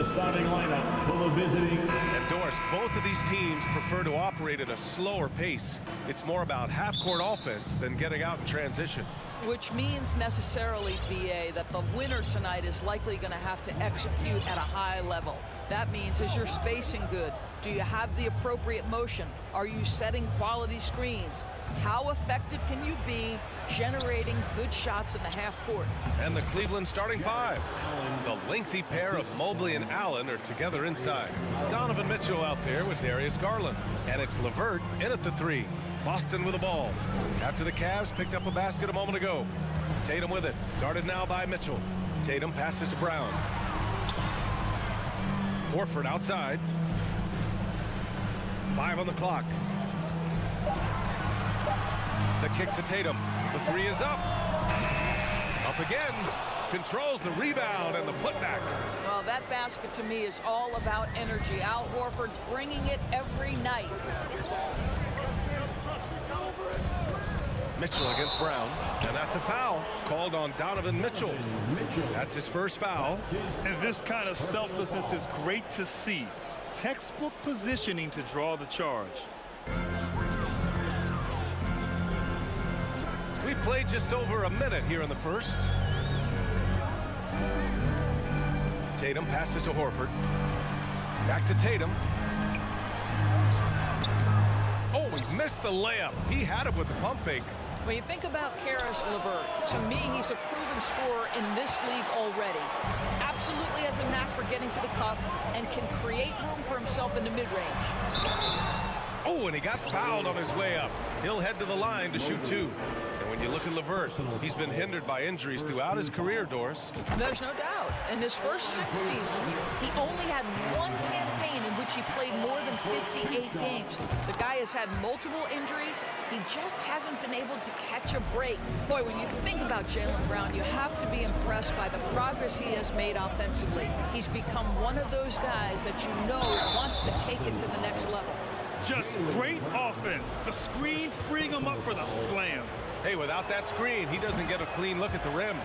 The starting lineup for the visiting. And Doris, both of these teams prefer to operate at a slower pace. It's more about half-court offense than getting out in transition. Which means necessarily, BA, that the winner tonight is likely going to have to execute at a high level. That means, is your spacing good? Do you have the appropriate motion? Are you setting quality screens? How effective can you be generating good shots in the half court? And the Cleveland starting five. The lengthy pair of Mobley and Allen are together inside. Donovan Mitchell out there with Darius Garland. And it's LeVert in at the three. Boston with the ball. After the Cavs picked up a basket a moment ago. Tatum with it. Guarded now by Mitchell. Tatum passes to Brown. Horford outside. 5 on the clock. The kick to Tatum. The three is up. Up again. Controls the rebound and the putback. Well, that basket to me is all about energy. Al Horford bringing it every night. Mitchell against Brown, and that's a foul called on Donovan Mitchell. That's his first foul. And this kind of selflessness is great to see. Textbook positioning to draw the charge. We played just over a minute here in the first. Tatum passes to Horford. Back to Tatum. Oh, he missed the layup. He had it with the pump fake. When you think about Caris LeVert, to me, he's a proven scorer in this league already. Absolutely has a knack for getting to the cup and can create room for himself in the mid-range. Oh, and he got fouled on his way up. He'll head to the line to shoot two. And when you look at LeVert, he's been hindered by injuries throughout his career, Doris. There's no doubt. In his first 6 seasons, he only had one campaign in which he played more than 58 games. The guy has had multiple injuries. He just hasn't been able to catch a break. Boy, when you think about Jaylen Brown, you have to be impressed by the progress he has made offensively. He's become one of those guys that you know wants to take it to the next level. Just great offense. The screen freeing him up for the slam. Hey, without that screen, he doesn't get a clean look at the rim.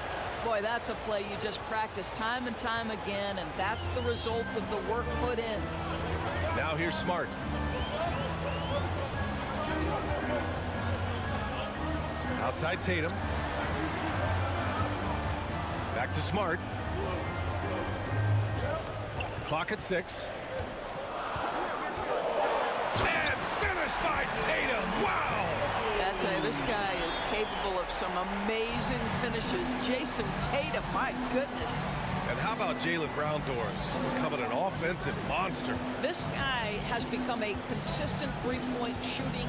Boy, that's a play you just practice time and time again, and that's the result of the work put in. Now here's Smart. Outside Tatum. Back to Smart. Clock at 6. And finished by Tatum. Wow! I tell you, this guy is capable of some amazing finishes. Jason Tatum, my goodness. And how about Jaylen Brown, Doris? Becoming an offensive monster. This guy has become a consistent three-point shooting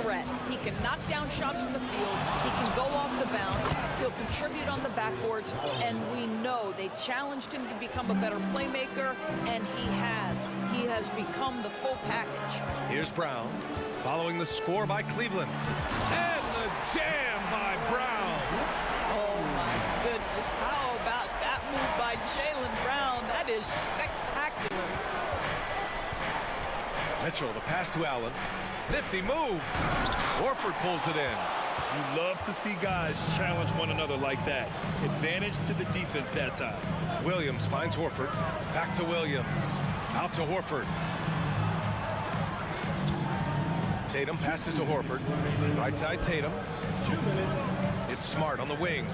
threat. He can knock down shots from the field. He can go off the bounce. He'll contribute on the backboards. And we know they challenged him to become a better playmaker, and he has. He has become the full package. Here's Brown, following the score by Cleveland. And the jam by Brown. Oh, my goodness. How about that move by Jaylen Brown? That is spectacular. Mitchell, the pass to Allen. Nifty move. Horford pulls it in. You love to see guys challenge one another like that. Advantage to the defense that time. Williams finds Horford. Back to Williams. Out to Horford. Tatum passes to Horford. Right side Tatum. It's Smart on the wing.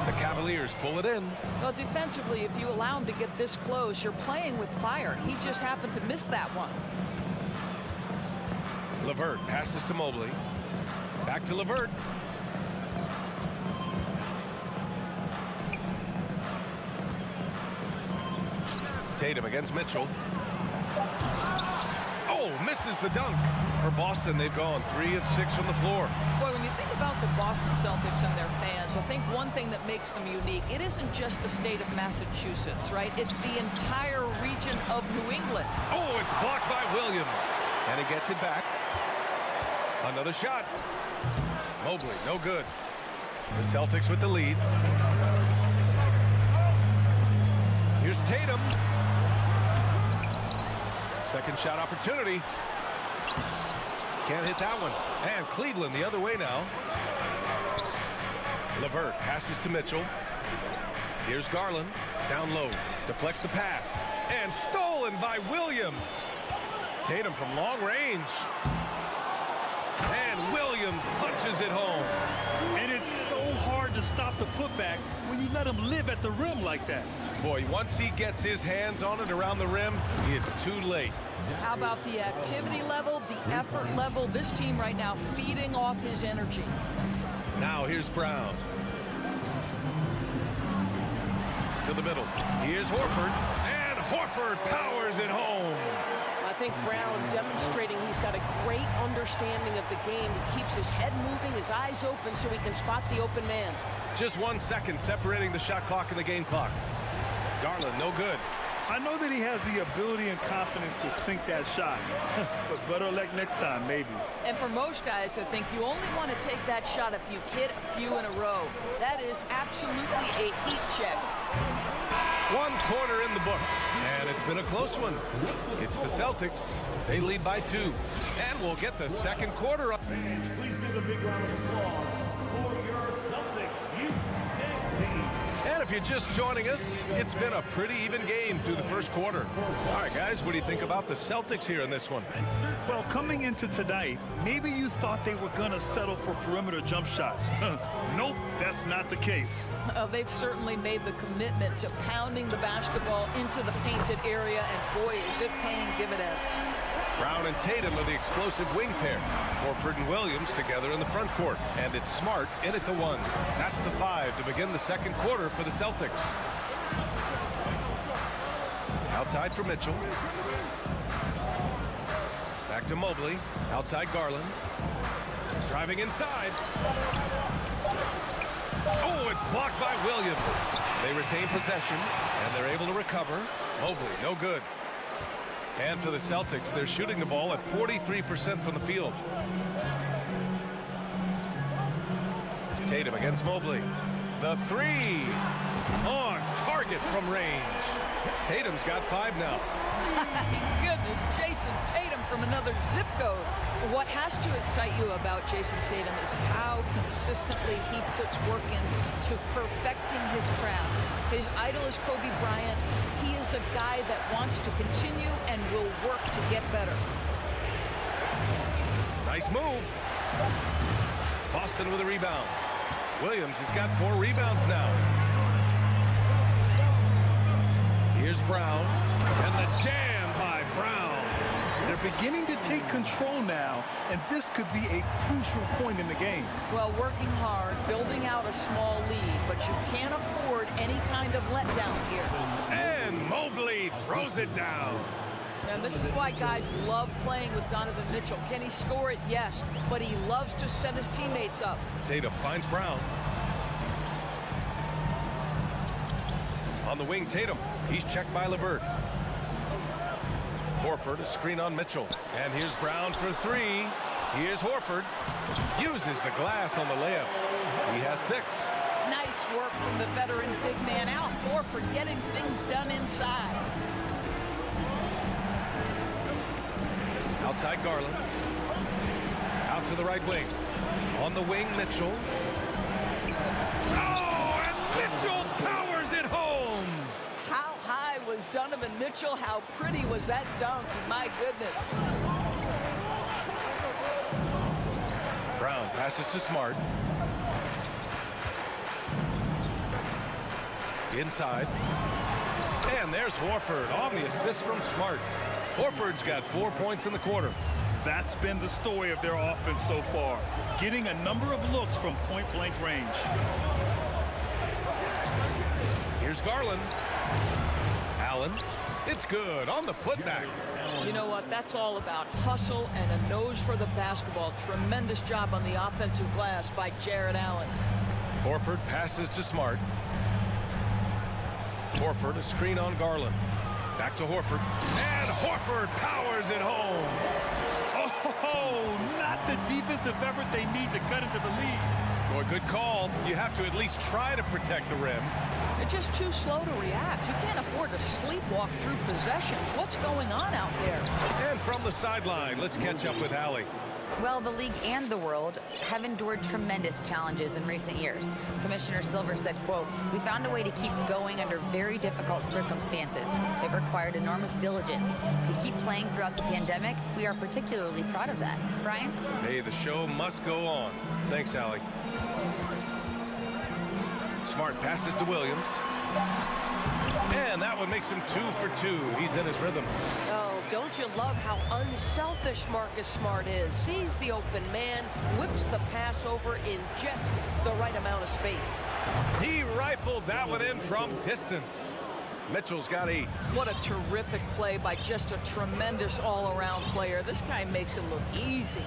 The Cavaliers pull it in. Well, defensively, if you allow him to get this close, you're playing with fire. He just happened to miss that one. LeVert passes to Mobley. Back to LeVert. Tatum against Mitchell. Oh, misses the dunk. For Boston, they've gone 3 of 6 from the floor. Boy, when you think about the Boston Celtics and their fans, I think one thing that makes them unique, it isn't just the state of Massachusetts, right? It's the entire region of New England. Oh, it's blocked by Williams. And he gets it back. Another shot. Mobley, no good. The Celtics with the lead. Here's Tatum. Second shot opportunity. Can't hit that one. And Cleveland the other way now. LeVert passes to Mitchell. Here's Garland, down low, deflects the pass, and stolen by Williams. Tatum from long range. And Williams punches it home. And it's so hard to stop the putback when you let him live at the rim like that. Boy, once he gets his hands on it around the rim, it's too late. How about the activity level, the effort level? This team right now feeding off his energy. Now here's Brown. To the middle. Here's Horford. And Horford powers it home. I think Brown demonstrating he's got a great understanding of the game. He keeps his head moving, his eyes open so he can spot the open man. Just 1 second separating the shot clock and the game clock. Garland, no good. I know that he has the ability and confidence to sink that shot. But better luck next time, maybe. And for most guys, I think you only want to take that shot if you've hit a few in a row. That is absolutely a heat check. 1 quarter in the books, and it's been a close one. It's the Celtics. They lead by 2. And we'll get the second quarter up. Fans, please give a big round of applause for your Celtics USA team. And if you're just joining us, it's been a pretty even game through the first quarter. All right, guys, what do you think about the Celtics here in this one? Well, coming into tonight, maybe you thought they were going to settle for perimeter jump shots. Nope, that's not the case. They've certainly made the commitment to pounding the basketball into the painted area, and boy, is it paying dividends. Brown and Tatum are the explosive wing pair. Horford and Williams together in the front court. And it's Smart in at the 1. That's the 5 to begin the second quarter for the Celtics. Outside for Mitchell. Back to Mobley. Outside Garland. Driving inside. Oh, it's blocked by Williams. They retain possession, and they're able to recover. Mobley, no good. And for the Celtics, they're shooting the ball at 43% from the field. Tatum against Mobley. The 3 on target from range. Tatum's got 5 now. My goodness, Jason Tatum from another zip code. What has to excite you about Jason Tatum is how consistently he puts work into perfecting his craft. His idol is Kobe Bryant. He is a guy that wants to continue and will work to get better. Nice move. Boston with a rebound. Williams has got 4 rebounds now. Here's Brown. And the jam by Brown. They're beginning to take control now, and this could be a crucial point in the game. Well, working hard, building out a small lead, but you can't afford any kind of letdown here. And Mobley throws it down. And this is why guys love playing with Donovan Mitchell. Can he score it? Yes, but he loves to set his teammates up. Tatum finds Brown. On the wing, Tatum. He's checked by LeVert. Horford, a screen on Mitchell. And here's Brown for 3. Here's Horford. Uses the glass on the layup. He has 6. Nice work from the veteran big man out. Horford getting things done inside. Outside Garland. Out to the right wing. On the wing, Mitchell. Oh, and Mitchell powers it home. How high was Donovan Mitchell? How pretty was that dunk? My goodness. Brown passes to Smart. Inside. And there's Horford on the assist from Smart. Horford's got 4 points in the quarter. That's been the story of their offense so far, getting a number of looks from point-blank range. Here's Garland. Allen. It's good on the putback. You know what? That's all about hustle and a nose for the basketball. Tremendous job on the offensive glass by Jared Allen. Horford passes to Smart. Horford, a screen on Garland. Back to Horford. And Horford powers it home. Oh, not the defensive effort they need to cut into the lead. Boy, good call. You have to at least try to protect the rim. They're just too slow to react. You can't afford to sleepwalk through possessions. What's going on out there? And from the sideline, let's catch up with Allie. Well, the league and the world have endured tremendous challenges in recent years. Commissioner Silver said, quote, "We found a way to keep going under very difficult circumstances. It required enormous diligence. To keep playing throughout the pandemic, we are particularly proud of that." Brian? Hey, the show must go on. Thanks, Allie. Smart passes to Williams. And that one makes him 2 for 2. He's in his rhythm. Oh, don't you love how unselfish Marcus Smart is? Sees the open man, whips the pass over in just the right amount of space. He rifled that one in from distance. Mitchell's got 8. What a terrific play by just a tremendous all-around player. This guy makes it look easy.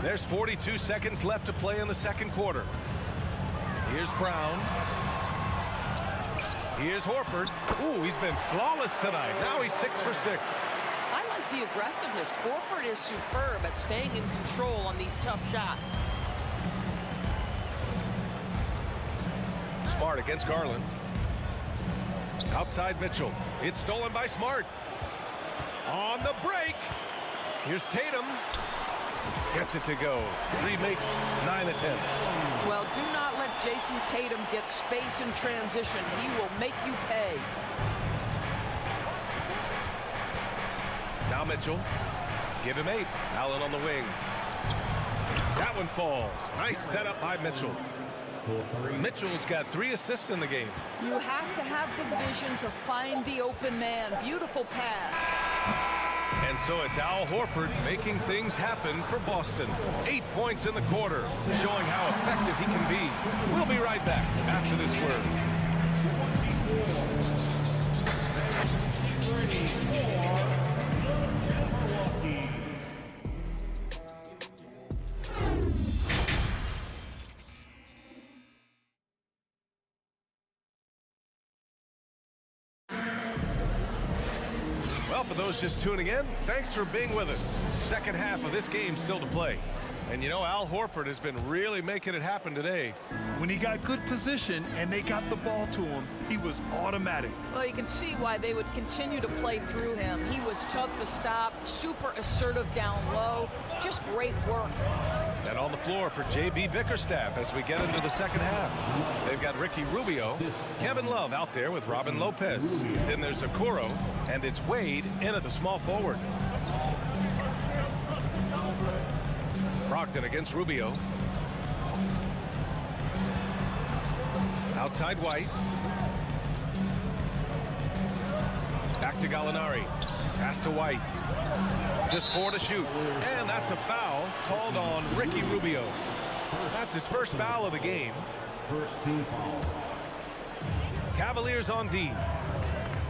There's 42 seconds left to play in the second quarter. Here's Brown. Here's Horford. Ooh, he's been flawless tonight. Now he's 6 for 6. I like the aggressiveness. Horford is superb at staying in control on these tough shots. Smart against Garland. Outside Mitchell. It's stolen by Smart. On the break. Here's Tatum. Gets it to go. 3 makes 9 attempts. Well, do not let Jason Tatum get space in transition. He will make you pay. Now Mitchell. Give him 8. Allen on the wing. That one falls. Nice setup by Mitchell. Mitchell's got 3 assists in the game. You have to have the vision to find the open man. Beautiful pass. And so it's Al Horford making things happen for Boston. 8 points in the quarter, showing how effective he can be. We'll be right back after this word. Well, for those just tuning in, thanks for being with us. Second half of this game still to play. And you know, Al Horford has been really making it happen today. When he got good position and they got the ball to him, he was automatic. Well, you can see why they would continue to play through him. He was tough to stop, super assertive down low. Just great work. And on the floor for J.B. Bickerstaff as we get into the second half. They've got Ricky Rubio, Kevin Love out there with Robin Lopez. Then there's Okoro, and it's Wade in at the small forward. Brogdon against Rubio. Outside White. Back to Gallinari. Pass to White. Just 4 to shoot. And that's a foul called on Ricky Rubio. That's his first foul of the game. First team foul. Cavaliers on D.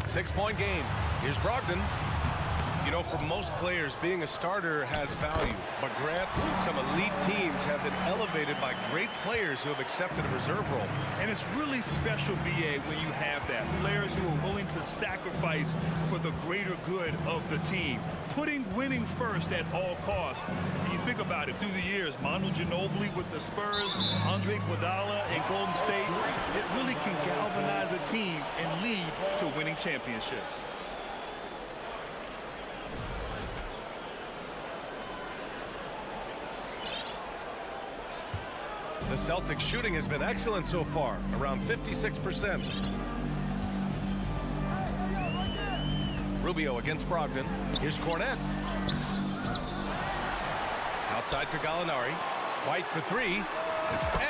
6-point game. Here's Brogdon. You know, for most players, being a starter has value. But Grant, some elite teams have been elevated by great players who have accepted a reserve role. And it's really special, B.A., when you have that. Players who are willing to sacrifice for the greater good of the team. Putting winning first at all costs. And you think about it, through the years, Manu Ginobili with the Spurs, Andre Iguodala in Golden State, it really can galvanize a team and lead to winning championships. The Celtics shooting has been excellent so far, around 56%. Rubio against Brogdon. Here's Cornette. Outside for Gallinari. White for 3.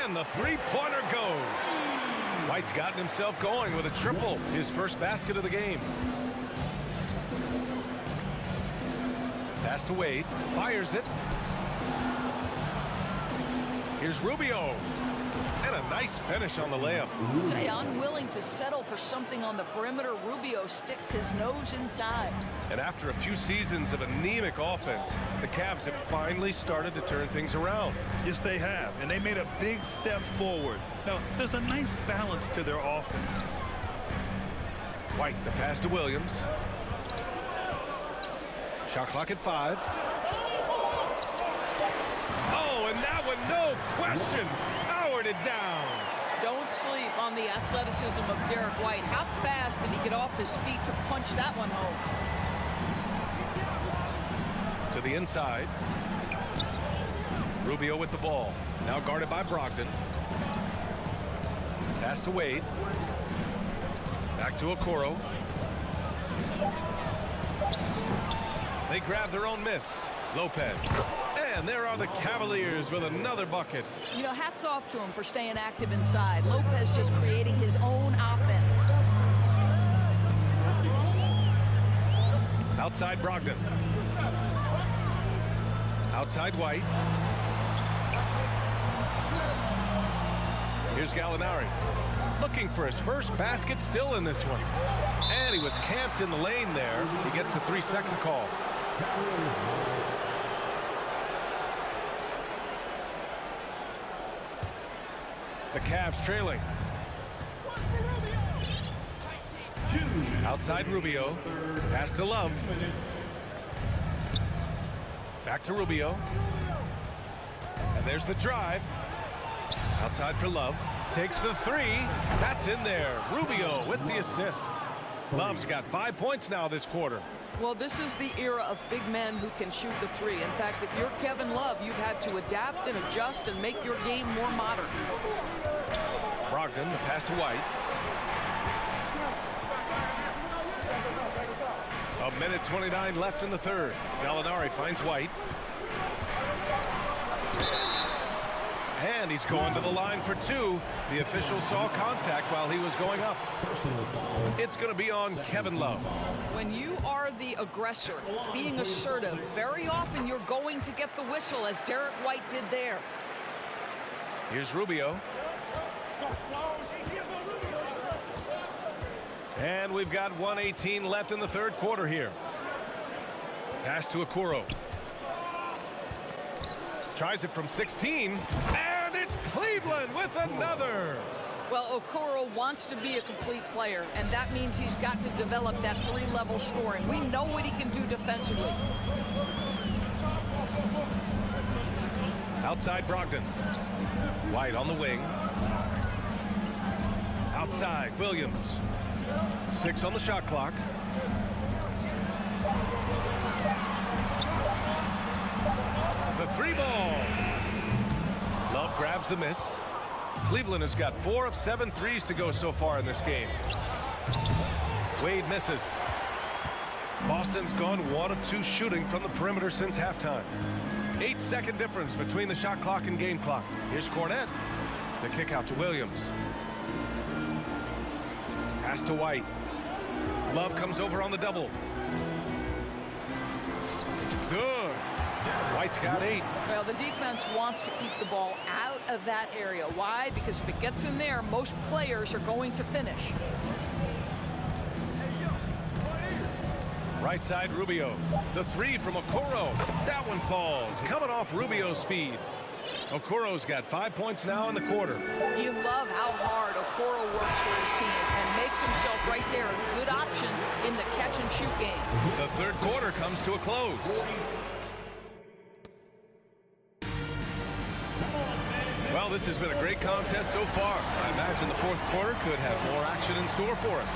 And the three-pointer goes. White's gotten himself going with a triple, his first basket of the game. Pass to Wade. Fires it. Here's Rubio. And a nice finish on the layup. Today, unwilling to settle for something on the perimeter, Rubio sticks his nose inside. And after a few seasons of anemic offense, the Cavs have finally started to turn things around. Yes, they have, and they made a big step forward. Now, there's a nice balance to their offense. White, the pass to Williams. Shot clock at 5. Oh, and that one, no question, powered it down. Don't sleep on the athleticism of Derek White. How fast did he get off his feet to punch that one home? To the inside. Rubio with the ball. Now guarded by Brogdon. Pass to Wade. Back to Okoro. They grab their own miss. Lopez. And there are the Cavaliers with another bucket. You know, hats off to him for staying active inside. Lopez just creating his own offense. Outside Brogdon. Outside White. Here's Gallinari. Looking for his first basket, still in this one. And he was camped in the lane there. He gets a 3-second call. The Cavs trailing. Outside Rubio. Pass to Love. Back to Rubio. And there's the drive. Outside for Love. Takes the three. That's in there. Rubio with the assist. Love's got 5 points now this quarter. Well, this is the era of big men who can shoot the three. In fact, if you're Kevin Love, you've had to adapt and adjust and make your game more modern. Brogdon, the pass to White. A minute 29 left in the third. Gallinari finds White. And he's going to the line for two. The official saw contact while he was going up. It's going to be on Kevin Love. When you are the aggressor, being assertive, very often you're going to get the whistle, as Derek White did there. Here's Rubio. And we've got 1:18 left in the third quarter here. Pass to Okoro. Tries it from 16. And it's Cleveland with another. Well, Okoro wants to be a complete player, and that means he's got to develop that three-level scoring. We know what he can do defensively. Outside Brogdon. White on the wing. Outside Williams. 6 on the shot clock. The three ball. Love grabs the miss. Cleveland has got 4 of 7 threes to go so far in this game. Wade misses. Boston's gone 1 of 2 shooting from the perimeter since halftime. 8-second difference between the shot clock and game clock. Here's Cornette. The kick out to Williams. Pass to White. Love comes over on the double. Good. White's got 8. Well, the defense wants to keep the ball out of that area. Why? Because if it gets in there, most players are going to finish. Right side Rubio. The three from Okoro. That one falls. Coming off Rubio's feed. Okoro's got 5 points now in the quarter. You love how hard Okoro works for his team and makes himself right there a good option in the catch-and-shoot game. The third quarter comes to a close. Well, this has been a great contest so far. I imagine the fourth quarter could have more action in store for us.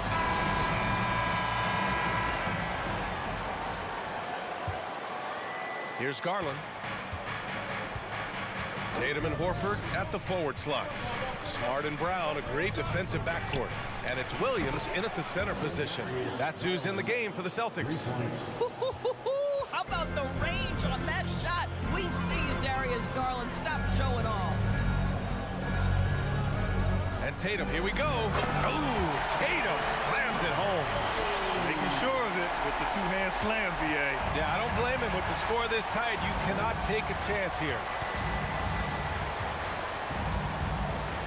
Here's Garland. Tatum and Horford at the forward slots. Smart and Brown, a great defensive backcourt. And it's Williams in at the center position. That's who's in the game for the Celtics. How about the range on that shot? We see you, Darius Garland. Stop showing off. And Tatum, here we go. Oh, Tatum slams it home. Making sure of it with the two-hand slam, B.A. Yeah, I don't blame him. With the score this tight, you cannot take a chance here.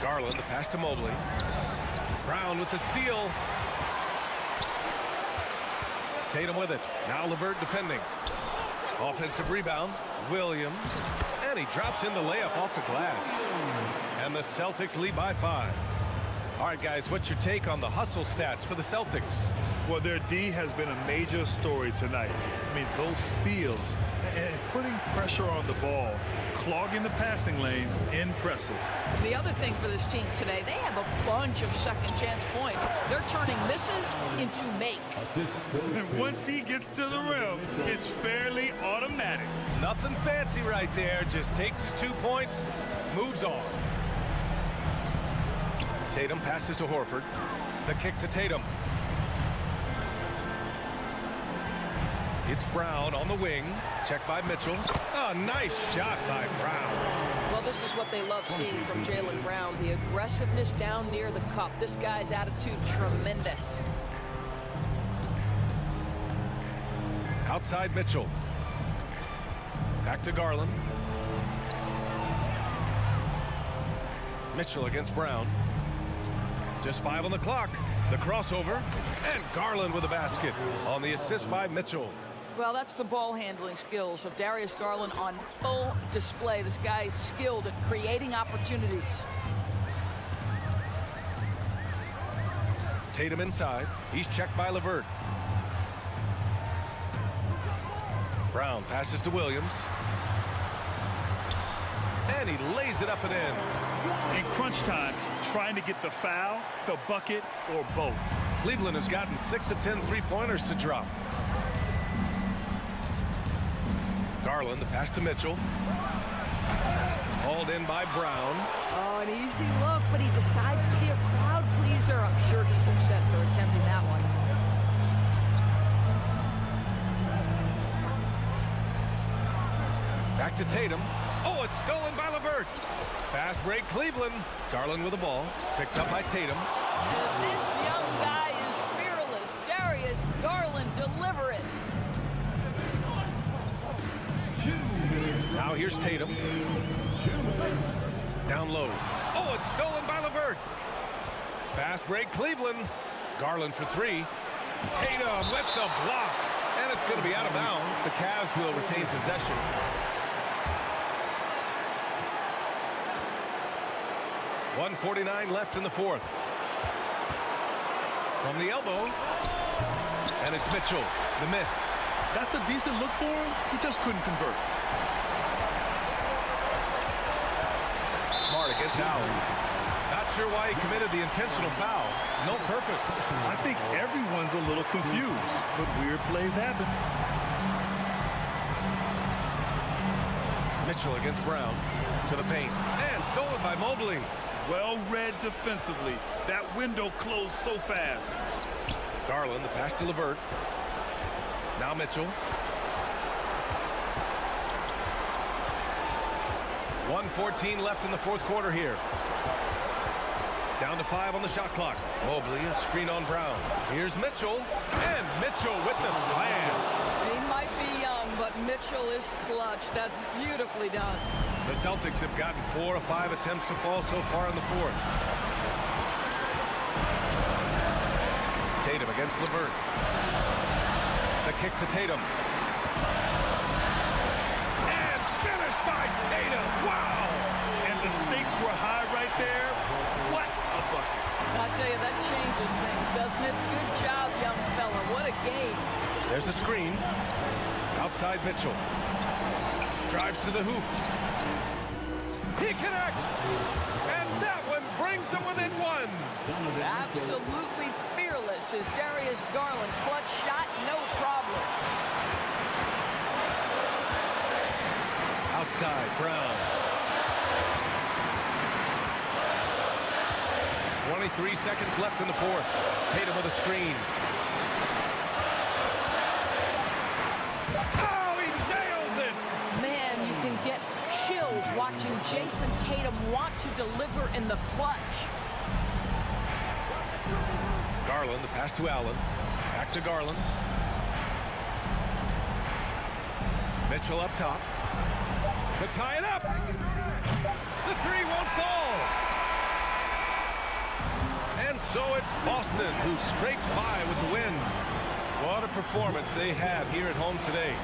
Garland, the pass to Mobley. Brown with the steal. Tatum with it. Now LeVert defending. Offensive rebound. Williams. And he drops in the layup off the glass. And the Celtics lead by 5. All right, guys, what's your take on the hustle stats for the Celtics? Well, their D has been a major story tonight. I mean, those steals and putting pressure on the ball, clogging the passing lanes, impressive. The other thing for this team today, they have a bunch of second chance points. They're turning misses into makes. And once he gets to the rim, it's fairly automatic. Nothing fancy right there. Just takes his 2 points, moves on. Tatum passes to Horford. The kick to Tatum. It's Brown on the wing. Checked by Mitchell. Oh, nice shot by Brown. Well, this is what they love seeing from Jaylen Brown, the aggressiveness down near the cup. This guy's attitude, tremendous. Outside Mitchell. Back to Garland. Mitchell against Brown. Just 5 on the clock. The crossover. And Garland with a basket on the assist by Mitchell. Well, that's the ball handling skills of Darius Garland on full display. This guy is skilled at creating opportunities. Tatum inside. He's checked by LeVert. Brown passes to Williams. And he lays it up and in. In crunch time, trying to get the foul, the bucket, or both. Cleveland has gotten 6 of 10 three-pointers to drop. Garland, the pass to Mitchell. Hauled in by Brown. Oh, an easy look, but he decides to be a crowd pleaser. I'm sure he's upset for attempting that one. Back to Tatum. Oh, it's stolen by LeVert. Fast break Cleveland. Garland with the ball. Picked up by Tatum. This young guy is fearless. Darius Garland, deliver it. Now here's Tatum. Down low. Oh, it's stolen by LeVert. Fast break Cleveland. Garland for 3. Tatum with the block. And it's going to be out of bounds. The Cavs will retain possession. .149 left in the fourth. From the elbow. And it's Mitchell. The miss. That's a decent look for him. He just couldn't convert. Smart against Allen. Not sure why he committed the intentional foul. No purpose. I think everyone's a little confused, but weird plays happen. Mitchell against Brown. To the paint. And stolen by Mobley. Well read defensively. That window closed so fast. Garland, the pass to LeVert. Now Mitchell. 1:14 left in the fourth quarter here. Down to 5 on the shot clock. Mobley, a screen on Brown. Here's Mitchell. And Mitchell with the slam. He might be young, but Mitchell is clutch. That's beautifully done. The Celtics have gotten 4 of 5 attempts to fall so far in the fourth. Tatum against LeVert. The kick to Tatum. And finished by Tatum. Wow! And the stakes were high right there. What a bucket. I tell you, that changes things, doesn't it? Good job, young fella. What a game. There's a screen. Outside Mitchell. Drives to the hoop. He connects. And that one brings him within 1. Absolutely fearless is Darius Garland. Clutch shot, no problem. Outside, Brown. 23 seconds left in the fourth. Tatum with a screen. Oh, he nails it! Man, you can get chills watching Jason Tatum want to deliver in the clutch. Garland, the pass to Allen. Back to Garland. Mitchell up top. To tie it up. The 3 won't fall. And so it's Boston who scrapes by with the win. What a performance they had here at home today.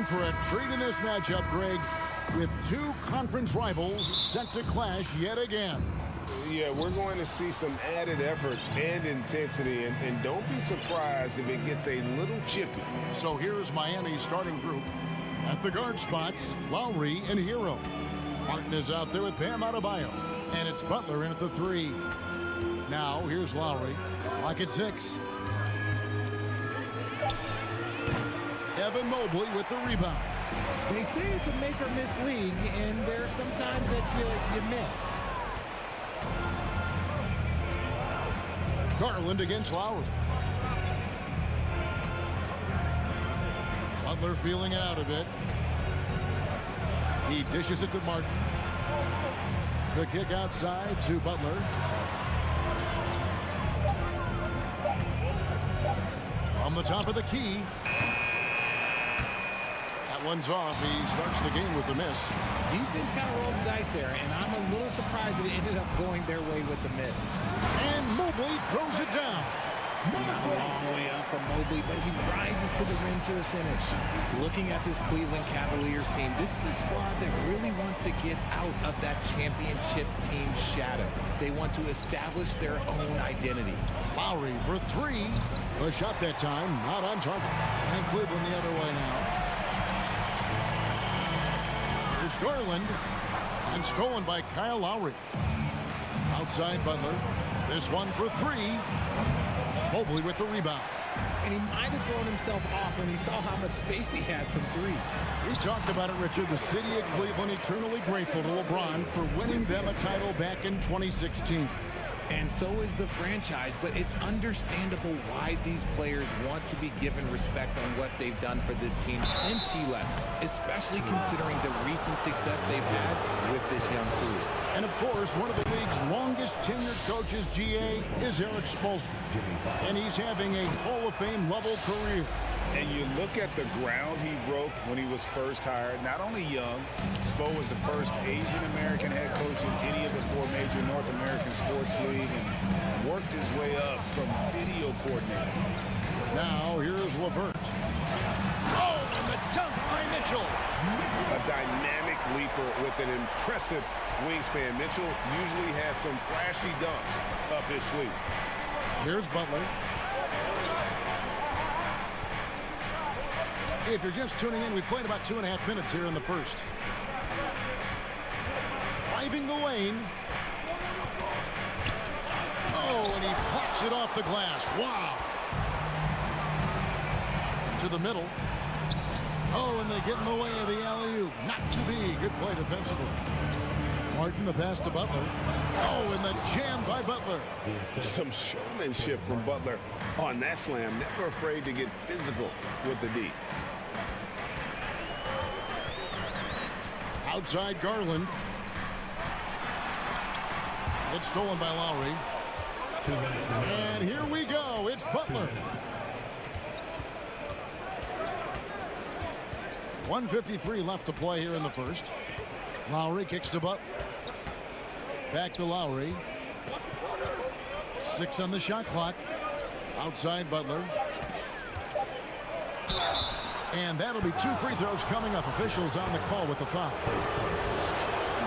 for a treat in this matchup, Greg, with two conference rivals set to clash yet again. Yeah, we're going to see some added effort and intensity, and don't be surprised if it gets a little chippy. So here's Miami's starting group. At the guard spots, Lowry and Hero. Martin is out there with Bam Adebayo, and it's Butler in at the 3. Now here's Lowry, lock at 6. Evan Mobley with the rebound. They say it's a make or miss league, and there's sometimes that you miss. Garland against Lowry. Butler feeling it out a bit. He dishes it to Martin. The kick outside to Butler. From the top of the key. That one's off. He starts the game with the miss. Defense kind of rolled the dice there, and I'm a little surprised that it ended up going their way with the miss. And Mobley throws it down. Not a long way up from Mobley, but he rises to the rim for the finish. Looking at this Cleveland Cavaliers team, this is a squad that really wants to get out of that championship team shadow. They want to establish their own identity. Lowry for 3. The shot that time, not on target. And Cleveland the other way now. Here's Garland. And stolen by Kyle Lowry. Outside Butler. This one for 3. Mobley with the rebound. And he might have thrown himself off when he saw how much space he had from 3. We talked about it, Richard. The city of Cleveland eternally grateful to LeBron for winning them a title back in 2016. And so is the franchise, but it's understandable why these players want to be given respect on what they've done for this team since he left, especially considering the recent success they've had with this young crew. And of course, one of the league's longest tenured coaches, GA, is Eric Spoelstra. And he's having a Hall of Fame level career. And you look at the ground he broke when he was first hired. Not only young, Spo was the first Asian-American head coach in any of the 4 major North American sports leagues and worked his way up from video coordinator. Now, here's LeVert. Oh, and the dunk by Mitchell. A dynamic leaper with an impressive wingspan. Mitchell usually has some flashy dunks up his sleeve. Here's Butler. If you're just tuning in, we played about 2.5 minutes here in the first. Driving the lane. Oh, and he pops it off the glass. Wow. To the middle. Oh, and they get in the way of the alley-oop. Not to be. Good play defensively. Martin, the pass to Butler. Oh, and the jam by Butler. Some showmanship from Butler on that slam. Never afraid to get physical with the D. Outside Garland. It's stolen by Lowry. And here we go. It's Butler. 1:53 left to play here in the first. Lowry kicks to Butler. Back to Lowry. 6 on the shot clock. Outside Butler. And that'll be 2 free throws coming up. Officials on the call with the foul.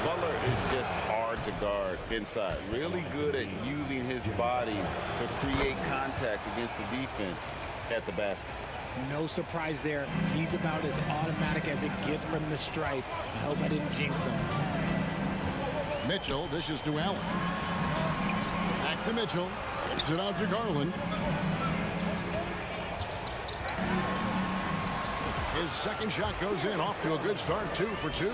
Butler is just hard to guard inside. Really good at using his body to create contact against the defense at the basket. No surprise there. He's about as automatic as it gets from the stripe. I hope I didn't jinx him. Mitchell dishes to Allen. Back to Mitchell. Kicks it out to Garland. His second shot goes in. Off to a good start. 2 for 2.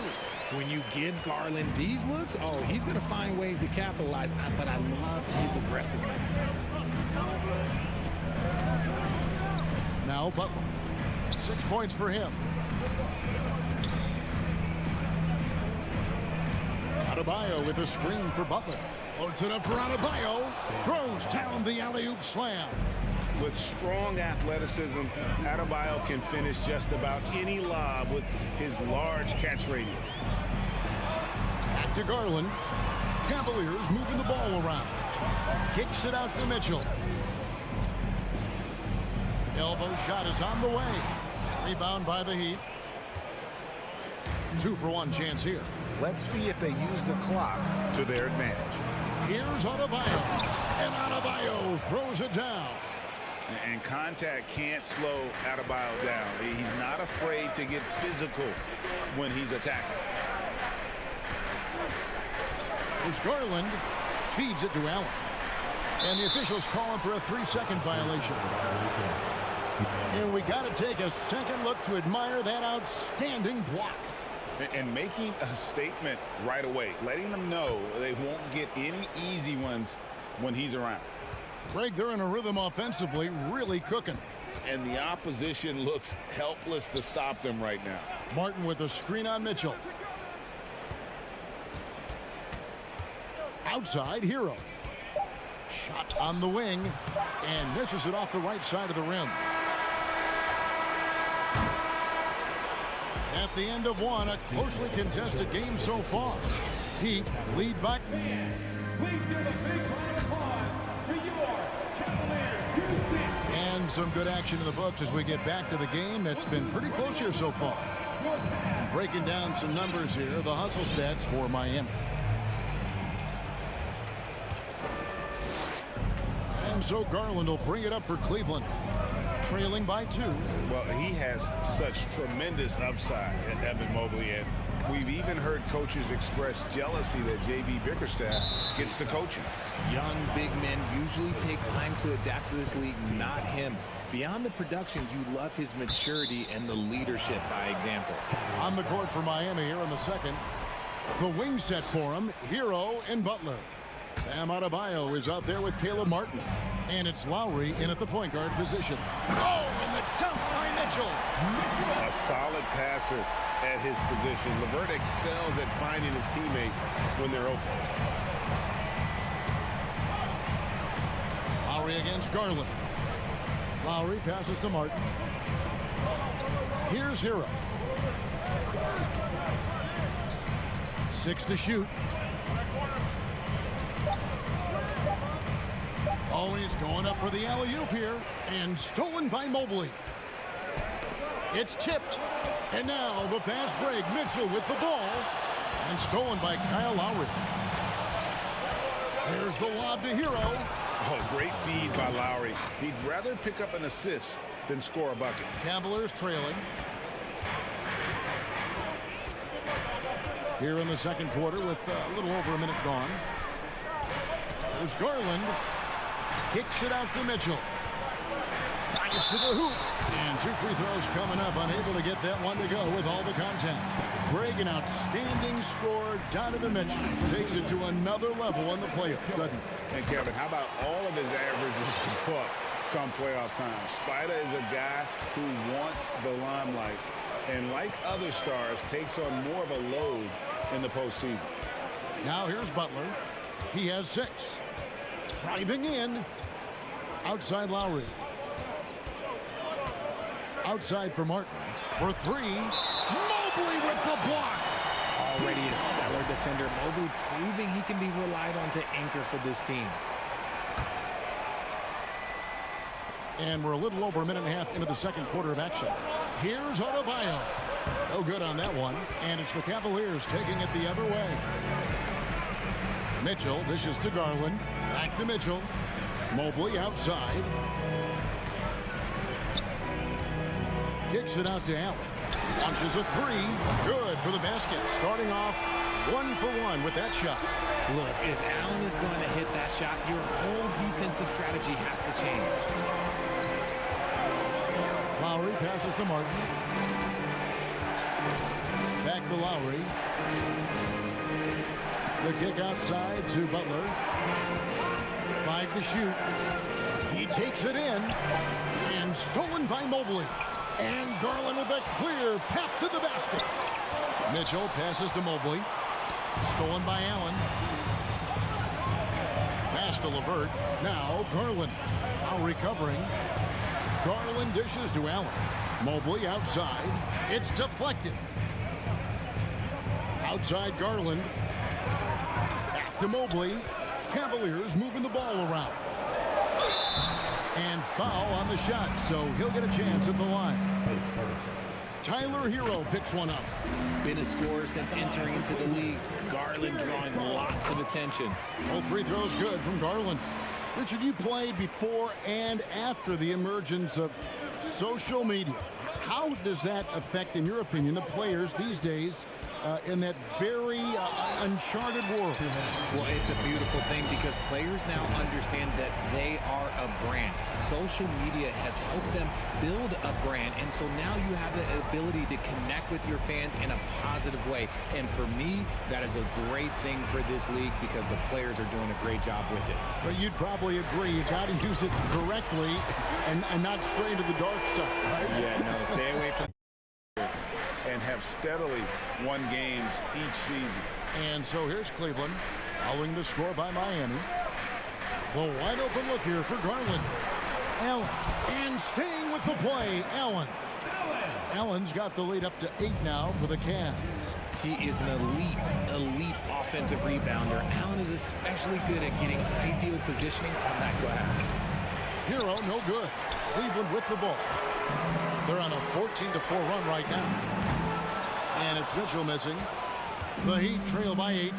When you give Garland these looks, oh, he's going to find ways to capitalize. But I love his aggressiveness. Now Butler. 6 points for him. Adebayo with a screen for Butler. Loads it up for Adebayo. Throws down the alley-oop slam. With strong athleticism, Adebayo can finish just about any lob with his large catch radius. Back to Garland. Cavaliers moving the ball around. Kicks it out to Mitchell. Elbow shot is on the way. Rebound by the Heat. 2-for-1 chance here. Let's see if they use the clock to their advantage. Here's Adebayo. And Adebayo throws it down. And contact can't slow Adebayo down. He's not afraid to get physical when he's attacking. As Garland feeds it to Allen. And the officials call him for a 3-second violation. And we got to take a second look to admire that outstanding block. And making a statement right away, letting them know they won't get any easy ones when he's around. Greg, they're in a rhythm offensively, really cooking. And the opposition looks helpless to stop them right now. Martin with a screen on Mitchell. Outside, Hero. Shot on the wing, and misses it off the right side of the rim. At the end of one, a closely contested game so far. Heat lead by. Please give a big round of applause for your Cavaliers. And some good action in the books as we get back to the game that's been pretty close here so far. Breaking down some numbers here, the hustle stats for Miami. And so Garland will bring it up for Cleveland. Trailing by 2. Well, he has such tremendous upside at Evan Mobley, and we've even heard coaches express jealousy that J.B. Bickerstaff gets the coaching. Young big men usually take time to adapt to this league, not him. Beyond the production, you love his maturity and the leadership by example. On the court for Miami here in the second. The wing set for him, Hero and Butler. Bam Adebayo is out there with Caleb Martin. And it's Lowry in at the point guard position. Oh, and the dunk by Mitchell. A solid passer at his position. LeVert excels at finding his teammates when they're open. Lowry against Garland. Lowry passes to Martin. Here's Hero. 6 to shoot. Oh, he's going up for the alley-oop here. And stolen by Mobley. It's tipped. And now the fast break. Mitchell with the ball. And stolen by Kyle Lowry. Here's the lob to Hero. Oh, great feed by Lowry. He'd rather pick up an assist than score a bucket. Cavaliers trailing. Here in the second quarter with a little over a minute gone. There's Garland. Kicks it out to Mitchell. Drives to the hoop. And 2 free throws coming up. Unable to get that one to go with all the contact. Greg, an outstanding scorer. Donovan Mitchell takes it to another level in the playoffs, doesn't he? And Kevin, how about all of his averages go up come playoff time? Spider is a guy who wants the limelight. And like other stars, takes on more of a load in the postseason. Now here's Butler. He has 6. Driving in. Outside Lowry. Outside for Martin. For 3. Mobley with the block. Already a stellar defender, Mobley proving he can be relied on to anchor for this team. And we're a little over a minute and a half into the second quarter of action. Here's Adebayo. No good on that one. And it's the Cavaliers taking it the other way. Mitchell dishes to Garland. Back to Mitchell. Mobley outside. Kicks it out to Allen. Launches a 3. Good for the basket. Starting off 1 for 1 with that shot. Look, if Allen is going to hit that shot, your whole defensive strategy has to change. Lowry passes to Martin. Back to Lowry. The kick outside to Butler. 5 to shoot. He takes it in. And stolen by Mobley. And Garland with a clear path to the basket. Mitchell passes to Mobley. Stolen by Allen. Pass to LeVert. Now Garland. Now recovering. Garland dishes to Allen. Mobley outside. It's deflected. Outside Garland. Back to Mobley. Cavaliers moving the ball around. And foul on the shot, so he'll get a chance at the line. Tyler Hero picks one up. Been a scorer since entering into the league. Garland drawing lots of attention. All free throws good from Garland. Richard, you played before and after the emergence of social media. How does that affect, in your opinion, the players these days in that very uncharted world? Well, it's a beautiful thing because players now understand that they are a brand. Social media has helped them build a brand, and so now you have the ability to connect with your fans in a positive way. And for me, that is a great thing for this league because the players are doing a great job with it. But you'd probably agree you got to use it correctly and not stray to the dark side, right? Yeah, no, stay away from and have steadily won games each season. And so here's Cleveland following the score by Miami. The wide open look here for Garland. Allen, and staying with the play, Allen. Allen's got the lead up to 8 now for the Cavs. He is an elite offensive rebounder. Allen is especially good at getting ideal positioning on that glass. Hero, no good. Cleveland with the ball. They're on a 14-4 run right now. And it's Mitchell missing. The Heat trail by 8.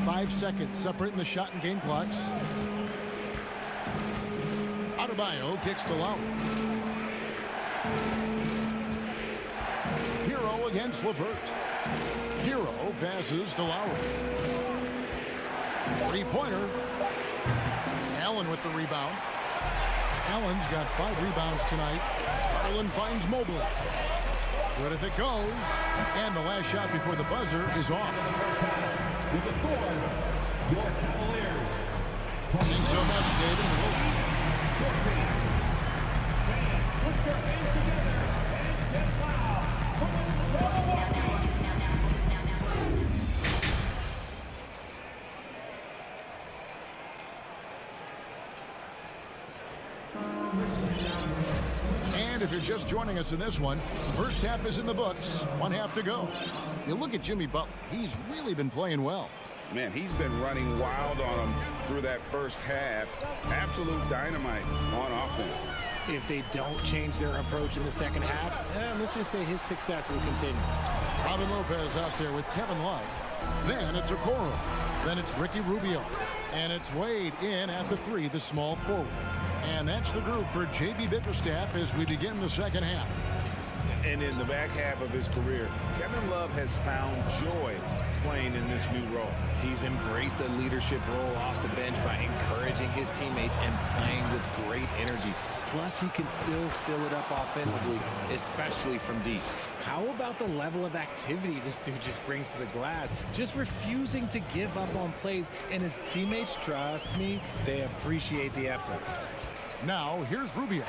5 seconds separating the shot and game clocks. Adebayo kicks to Lowry. Hero against LeVert. Hero passes to Lowry. 3-pointer. Allen with the rebound. Allen's got 5 rebounds tonight. Garland finds Mobley. Good if it goes. And the last shot before the buzzer is off. With the score, your Cavaliers. Thanks so much, David. Your team. Put your hands together and get loud. And if you're just joining us in this one, first half is in the books. 1 half to go. You look at Jimmy Butler. He's really been playing well. Man, he's been running wild on them through that first half. Absolute dynamite on offense. If they don't change their approach in the second half, let's just say his success will continue. Robin Lopez out there with Kevin Love. Then it's Okoro. Then it's Ricky Rubio. And it's Wade in at the 3, the small forward. And that's the group for J.B. Bickerstaff as we begin the second half. And in the back half of his career, Kevin Love has found joy playing in this new role. He's embraced a leadership role off the bench by encouraging his teammates and playing with great energy. Plus, he can still fill it up offensively, especially from deep. How about the level of activity this dude just brings to the glass? Just refusing to give up on plays, and his teammates, trust me, they appreciate the effort. Now, here's Rubio.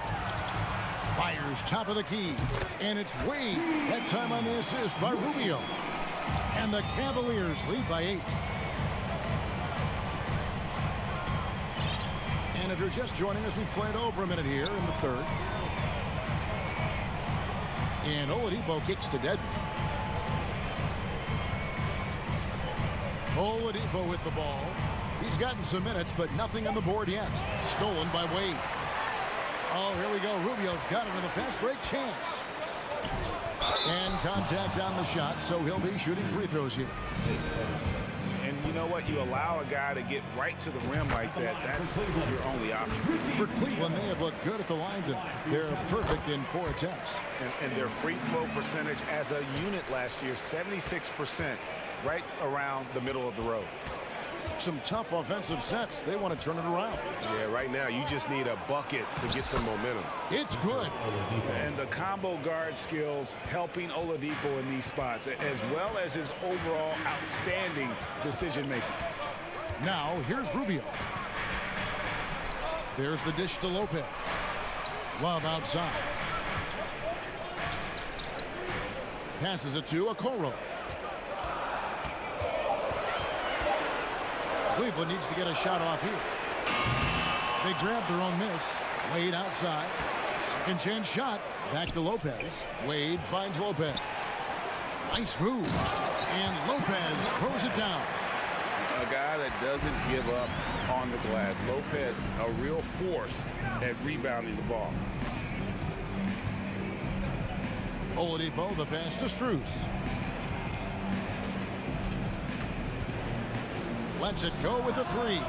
Fires top of the key. And it's Wade. That time on the assist by Rubio. And the Cavaliers lead by 8. And if you're just joining us, we played over a minute here in the third. And Oladipo kicks to Dedmon. Oladipo with the ball. He's gotten some minutes, but nothing on the board yet. Stolen by Wade. Oh, here we go. Rubio's got it in the fast break chance. And contact on the shot, so he'll be shooting free throws here. And you know what? You allow a guy to get right to the rim like that. That's your only option. For Cleveland, they have looked good at the line. They're perfect in 4 attempts. And their free throw percentage as a unit last year, 76%, right around the middle of the road. Some tough offensive sets. They want to turn it around. Yeah, right now you just need a bucket to get some momentum. It's good. And the combo guard skills helping Oladipo in these spots, as well as his overall outstanding decision making. Now here's Rubio. There's the dish to Lopez. Love outside. Passes it to Okoro. Cleveland needs to get a shot off here. They grab their own miss. Wade outside. Second chance shot. Back to Lopez. Wade finds Lopez. Nice move. And Lopez throws it down. A guy that doesn't give up on the glass. Lopez, a real force at rebounding the ball. Oladipo, the pass to Strus. Lets it go with a three.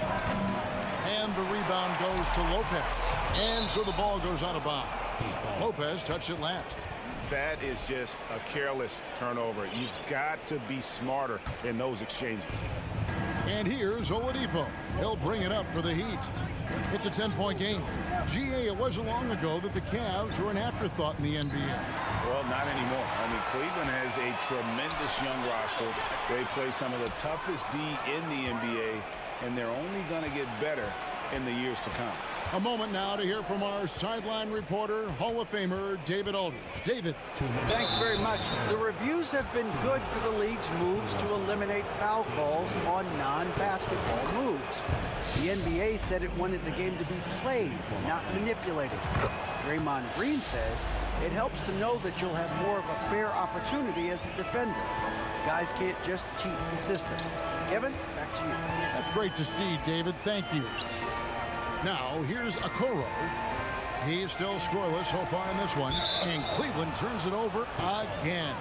And the rebound goes to Lopez. And so the ball goes out of bounds. Lopez touched it last. That is just a careless turnover. You've got to be smarter in those exchanges. And here's Oladipo. He'll bring it up for the Heat. It's a 10-point game. GA, it wasn't long ago that the Cavs were an afterthought in the NBA. Well, not anymore. I mean, Cleveland has a tremendous young roster. They play some of the toughest D in the NBA, and they're only going to get better in the years to come. A moment now to hear from our sideline reporter, Hall of Famer David Aldridge. David. Thanks very much. The reviews have been good for the league's moves to eliminate foul calls on non-basketball moves. The NBA said it wanted the game to be played, not manipulated. Draymond Green says it helps to know that you'll have more of a fair opportunity as a defender. Guys can't just cheat the system. Kevin, back to you. That's great to see, David. Thank you. Now, here's Okoro. He's still scoreless so far in this one, and Cleveland turns it over again.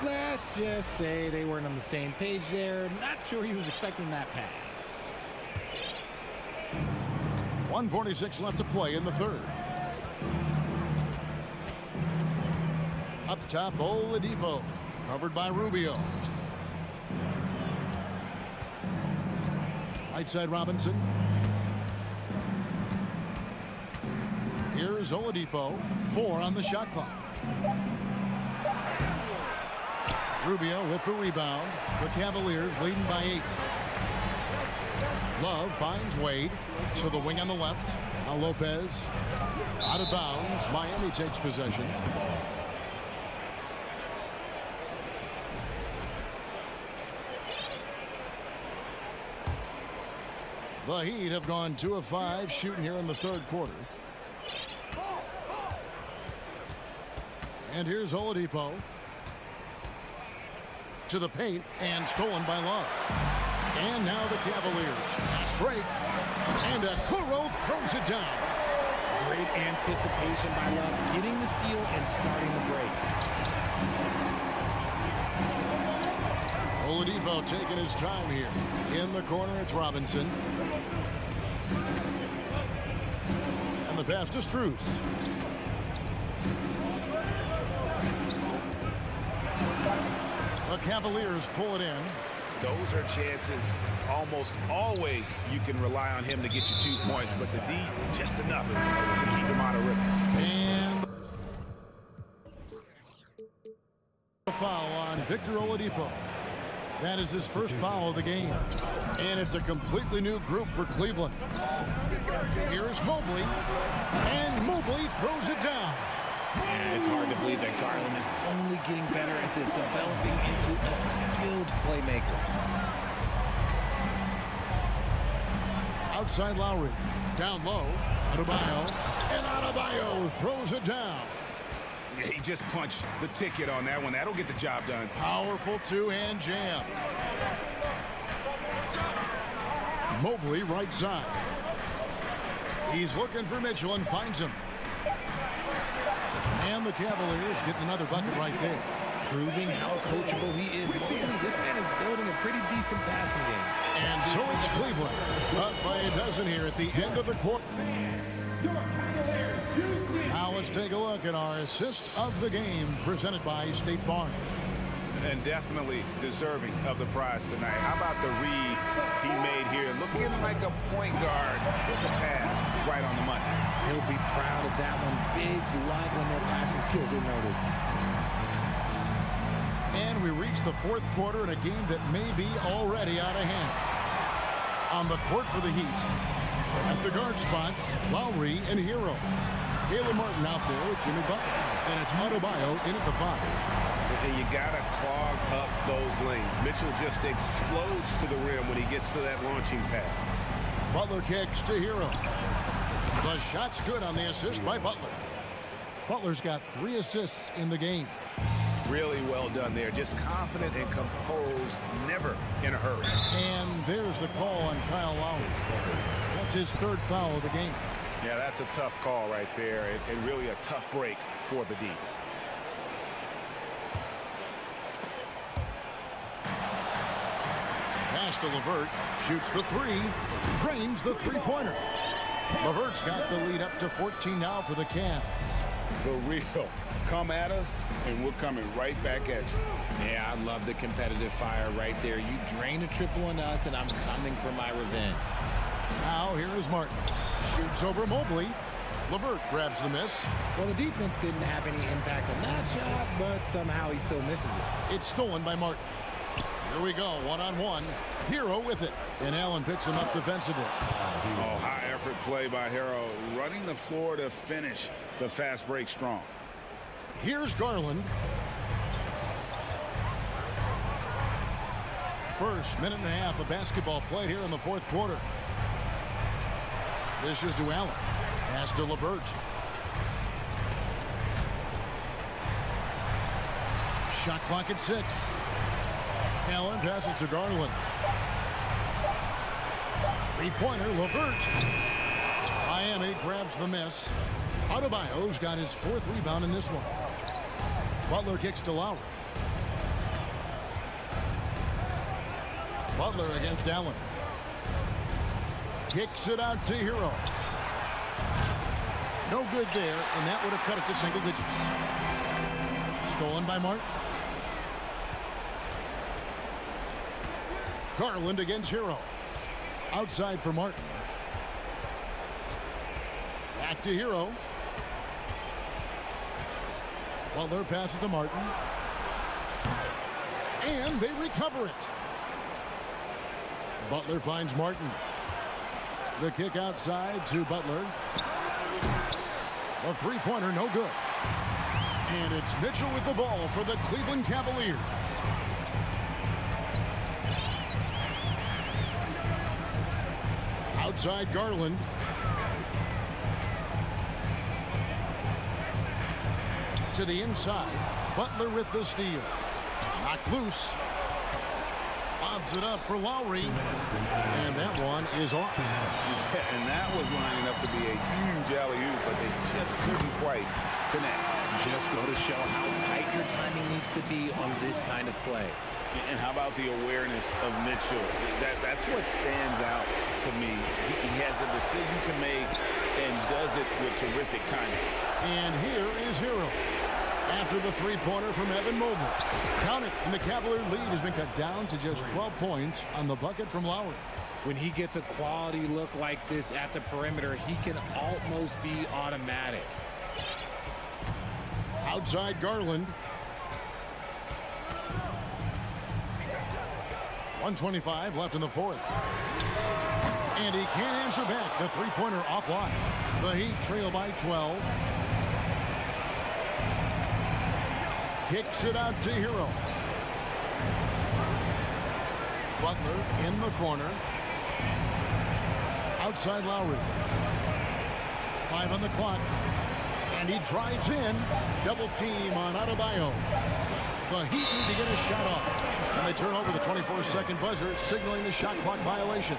Let's just say they weren't on the same page there. Not sure he was expecting that pass. 1:46 left to play in the third. Up top, Oladipo, covered by Rubio. Right side, Robinson. Here's Oladipo, 4 on the shot clock. Rubio with the rebound. The Cavaliers leading by 8. Love finds Wade to the wing on the left. Now Lopez out of bounds. Miami takes possession. The Heat have gone 2 of 5 shooting here in the third quarter. And here's Oladipo to the paint and stolen by Love. And now the Cavaliers. Fast break. And Okoro throws it down. Great anticipation by Love, getting the steal and starting the break. Oladipo taking his time here. In the corner, it's Robinson. And the pass to Strus. The Cavaliers pull it in. Those are chances almost always you can rely on him to get you 2 points, but the D just enough to keep him out of rhythm. And a foul on Victor Oladipo. That is his first foul of the game. And it's a completely new group for Cleveland. Here's Mobley. And Mobley throws it down. And it's hard to believe that Garland is only getting better at this, developing into a skilled playmaker. Outside Lowry. Down low. Adebayo. And Adebayo throws it down. Yeah, he just punched the ticket on that one. That'll get the job done. Powerful two-hand jam. Mobley right side. He's looking for Mitchell and finds him. And the Cavaliers getting another bucket right there. Proving how coachable he is. This man is building a pretty decent passing game. And so it's Cleveland. Up by a dozen here at the end of the quarter. Now let's take a look at our assist of the game presented by State Farm. And definitely deserving of the prize tonight. How about the read he made here? Looking like a point guard with the pass right on the money. He'll be proud of that one. Bigs love when their passing skills are noticed. And we reach the fourth quarter in a game that may be already out of hand. On the court for the Heat. At the guard spots, Lowry and Hero. Caleb Martin out there with Jimmy Butler. And it's Adebayo in at the 5. And you got to clog up those lanes. Mitchell just explodes to the rim when he gets to that launching pad. Butler kicks to Hero. The shot's good on the assist by Butler. Butler's got 3 assists in the game. Really well done there. Just confident and composed, never in a hurry. And there's the call on Kyle Lowry. That's his 3rd foul of the game. Yeah, that's a tough call right there, and really a tough break for the D. to LeVert. Shoots the three. Drains the three-pointer. LeVert's got the lead up to 14 now for the Cavs. The real. Come at us, and we're coming right back at you. Yeah, I love the competitive fire right there. You drain a triple on us, and I'm coming for my revenge. Now here is Martin. Shoots over Mobley. LeVert grabs the miss. Well, the defense didn't have any impact on that shot, but somehow he still misses it. It's stolen by Martin. Here we go, one-on-one. Hero with it. And Allen picks him up defensively. Oh, high-effort play by Hero. Running the floor to finish the fast break strong. Here's Garland. First minute and a half of basketball played here in the fourth quarter. This is to Allen. Pass to LeVert. Shot clock at 6. Allen passes to Garland. Three-pointer, LeVert. Miami grabs the miss. Adebayo's got his 4th rebound in this one. Butler kicks to Lowry. Butler against Allen. Kicks it out to Hero. No good there, and that would have cut it to single digits. Stolen by Martin. Garland against Hero. Outside for Martin. Back to Hero. Butler passes to Martin. And they recover it. Butler finds Martin. The kick outside to Butler. The three-pointer, no good. And it's Mitchell with the ball for the Cleveland Cavaliers. Outside Garland. To the inside. Butler with the steal. Knocked loose. Lobs it up for Lowry. And that one is off. And that was lining up to be a huge alley-oop, but they just couldn't quite connect. Just go to show how tight your timing needs to be on this kind of play. And how about the awareness of Mitchell? That's what stands out to me. He has a decision to make and does it with terrific timing. And here is Hero. After the three-pointer from Evan Mobley. Count it, and the Cavalier lead has been cut down to just 12 points on the bucket from Lowry. When he gets a quality look like this at the perimeter, he can almost be automatic. Outside Garland. 1:25 left in the fourth. And he can't answer back. The three-pointer offline. The Heat trail by 12. Kicks it out to Hero. Butler in the corner. Outside Lowry. 5 on the clock. And he drives in. Double team on Adebayo. The Heat need to get a shot off. And they turn over the 24-second buzzer, signaling the shot clock violation.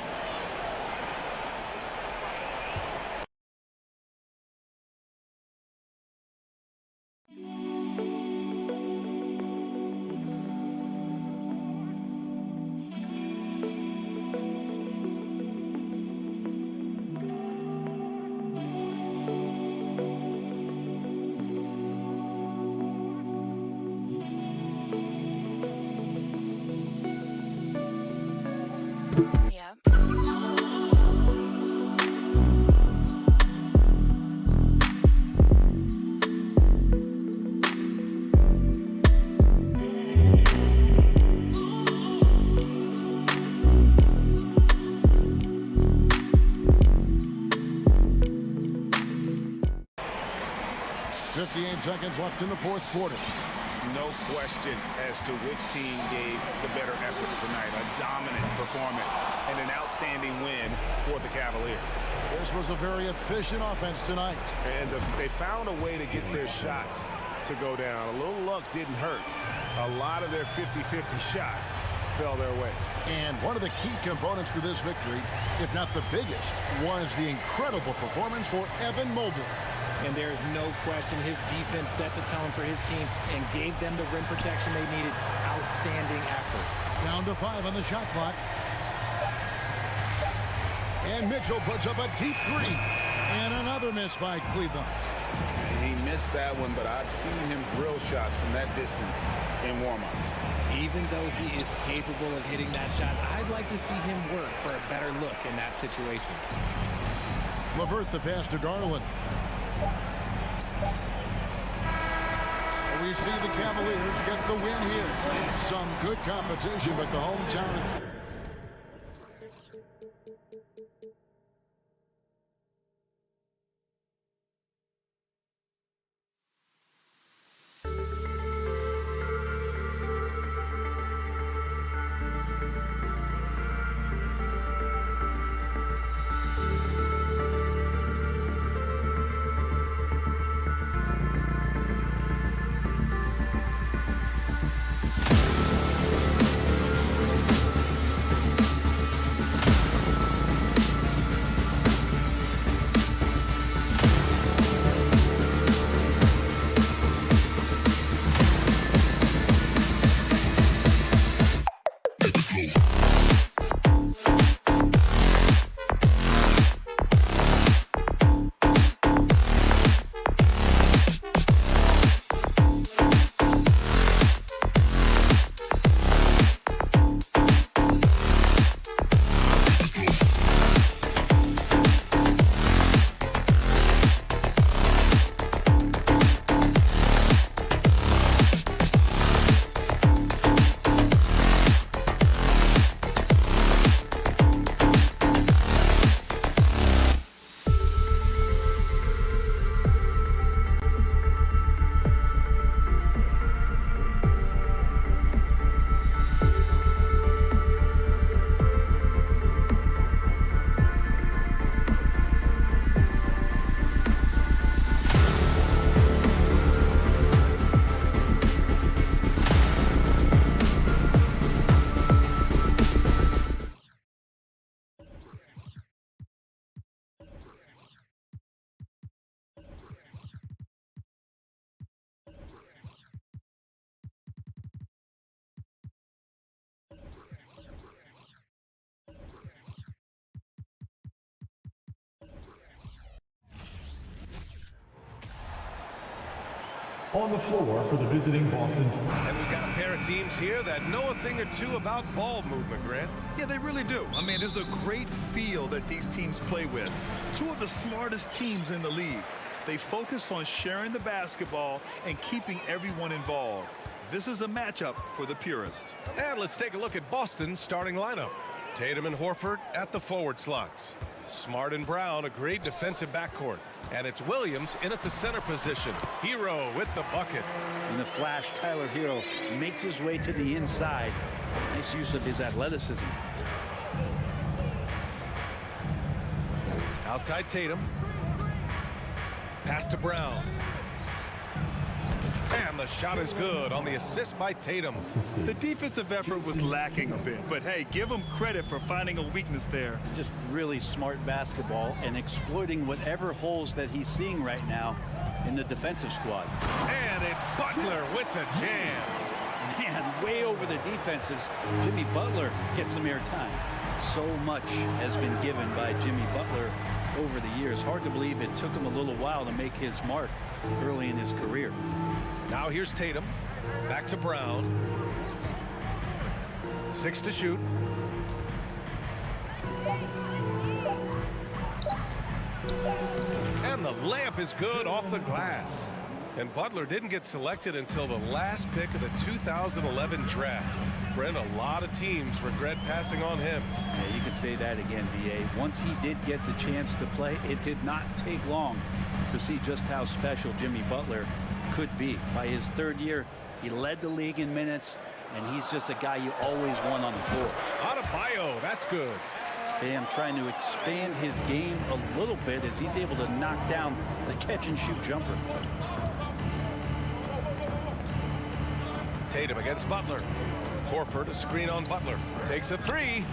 Seconds left in the fourth quarter. No question as to which team gave the better effort tonight. A dominant performance and an outstanding win for the Cavaliers. This was a very efficient offense tonight. And they found a way to get their shots to go down. A little luck didn't hurt. A lot of their 50-50 shots fell their way. And one of the key components to this victory, if not the biggest, was the incredible performance for Evan Mobley. And there's no question his defense set the tone for his team and gave them the rim protection they needed. Outstanding effort. Down to 5 on the shot clock. And Mitchell puts up a deep three. And another miss by Cleveland. He missed that one, but I've seen him drill shots from that distance in warm-up. Even though he is capable of hitting that shot, I'd like to see him work for a better look in that situation. LeVert the pass to Garland. So we see the Cavaliers get the win here. Some good competition, but the hometown. On the floor for the visiting Boston. And we've got a pair of teams here that know a thing or two about ball movement, Grant. Yeah, they really do. I mean, there's a great feel that these teams play with. Two of the smartest teams in the league. They focus on sharing the basketball and keeping everyone involved. This is a matchup for the purist. And let's take a look at Boston's starting lineup. Tatum and Horford at the forward slots. Smart and Brown, a great defensive backcourt. And it's Williams in at the center position. Hero with the bucket. In the flash, Tyler Hero makes his way to the inside. Nice use of his athleticism. Outside Tatum. Pass to Brown. And the shot is good on the assist by Tatum. The defensive effort was lacking a bit, but hey, give him credit for finding a weakness there. Just really smart basketball and exploiting whatever holes that he's seeing right now in the defensive squad. And it's Butler with the jam. Man, way over the defenses. Jimmy Butler gets some airtime. So much has been given by Jimmy Butler over the years. Hard to believe it took him a little while to make his mark early in his career. Now here's Tatum. Back to Brown. 6 to shoot. And the layup is good off the glass. And Butler didn't get selected until the last pick of the 2011 draft. Brent, a lot of teams regret passing on him. Yeah, you could say that again, B.A. Once he did get the chance to play, it did not take long to see just how special Jimmy Butler could be. By his third year, he led the league in minutes, and he's just a guy you always want on the floor. Adebayo, that's good. Bam trying to expand his game a little bit as he's able to knock down the catch-and-shoot jumper. Tatum against Butler. Horford, a screen on Butler. Takes a three.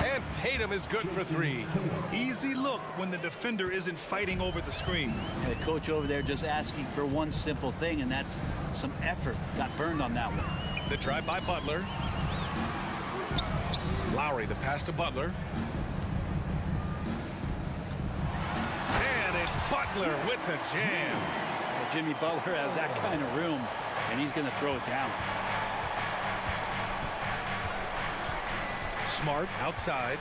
And Tatum is good for three. Easy look when the defender isn't fighting over the screen. And the coach over there just asking for one simple thing, and that's some effort. Got burned on that one. The drive by Butler. Lowry, the pass to Butler. Butler with the jam. Well, Jimmy Butler has that kind of room, and he's going to throw it down. Smart outside.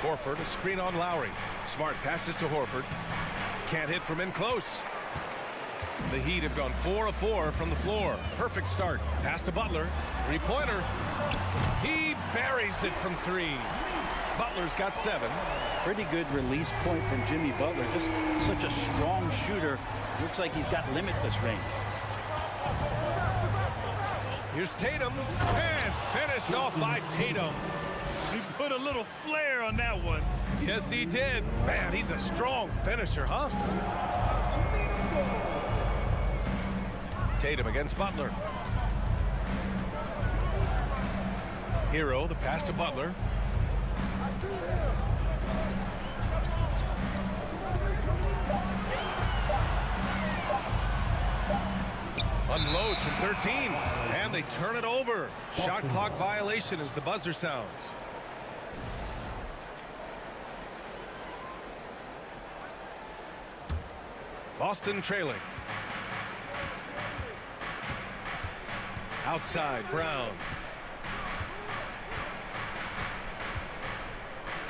Horford, a screen on Lowry. Smart passes to Horford. Can't hit from in close. The Heat have gone 4 of 4 from the floor. Perfect start. Pass to Butler. Three-pointer. He buries it from 3. Butler's got 7. Pretty good release point from Jimmy Butler. Just such a strong shooter. Looks like he's got limitless range. Here's Tatum. And finished off by Tatum. He put a little flair on that one. Yes, he did. Man, he's a strong finisher, huh? Tatum against Butler. Hero, the pass to Butler. Unloads from 13, and they turn it over. Shot clock violation as the buzzer sounds. Boston trailing. Outside, Brown.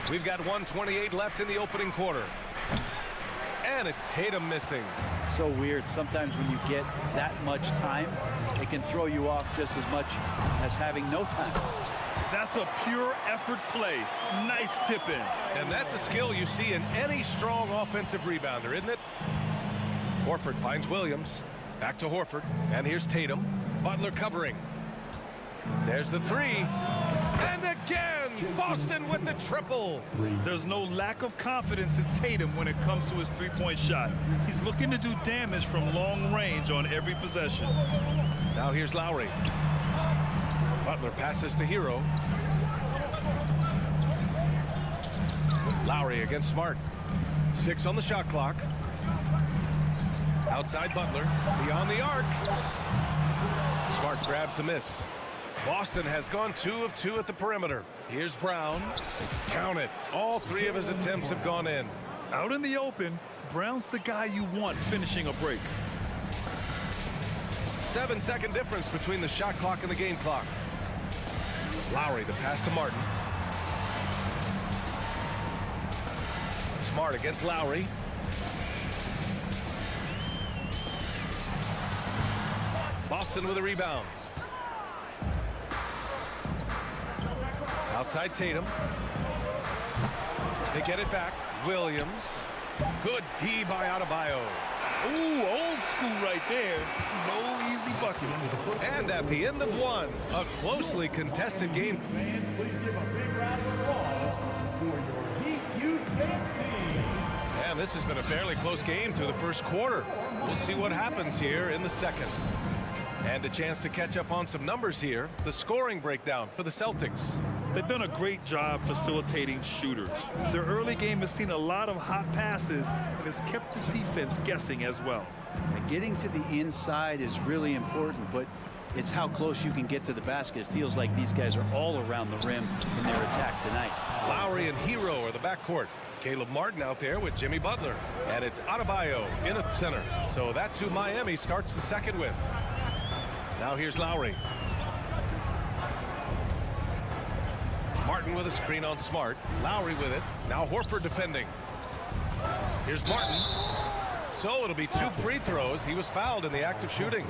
We've got 1:28 left in the opening quarter. And it's Tatum missing. So weird. Sometimes when you get that much time, it can throw you off just as much as having no time. That's a pure effort play. Nice tip in. And that's a skill you see in any strong offensive rebounder, isn't it? Horford finds Williams. Back to Horford. And here's Tatum. Butler covering. There's the 3. And again, Boston with the triple. There's no lack of confidence in Tatum when it comes to his three-point shot. He's looking to do damage from long range on every possession. Now here's Lowry. Butler passes to Hero. Lowry against Smart. 6 on the shot clock. Outside Butler. Beyond the arc. Smart grabs the miss. Boston has gone 2 of 2 at the perimeter. Here's Brown. Count it. All 3 of his attempts have gone in. Out in the open, Brown's the guy you want finishing a break. 7-second difference between the shot clock and the game clock. Lowry, the pass to Martin. Smart against Lowry. Boston with a rebound. Outside Tatum. They get it back. Williams. Good D by Adebayo. Ooh, old school right there. No easy buckets. And at the end of 1, a closely contested game. Fans, please give a big round of applause for your Heat Youth Dance Team. And this has been a fairly close game through the first quarter. We'll see what happens here in the second. And a chance to catch up on some numbers here. The scoring breakdown for the Celtics. They've done a great job facilitating shooters. Their early game has seen a lot of hot passes and has kept the defense guessing as well. And getting to the inside is really important, but it's how close you can get to the basket. It feels like these guys are all around the rim in their attack tonight. Lowry and Hero are the backcourt. Caleb Martin out there with Jimmy Butler. And it's Adebayo in at center. So that's who Miami starts the second with. Now here's Lowry. Martin with a screen on Smart. Lowry with it. Now Horford defending. Here's Martin. So it'll be 2 free throws. He was fouled in the act of shooting.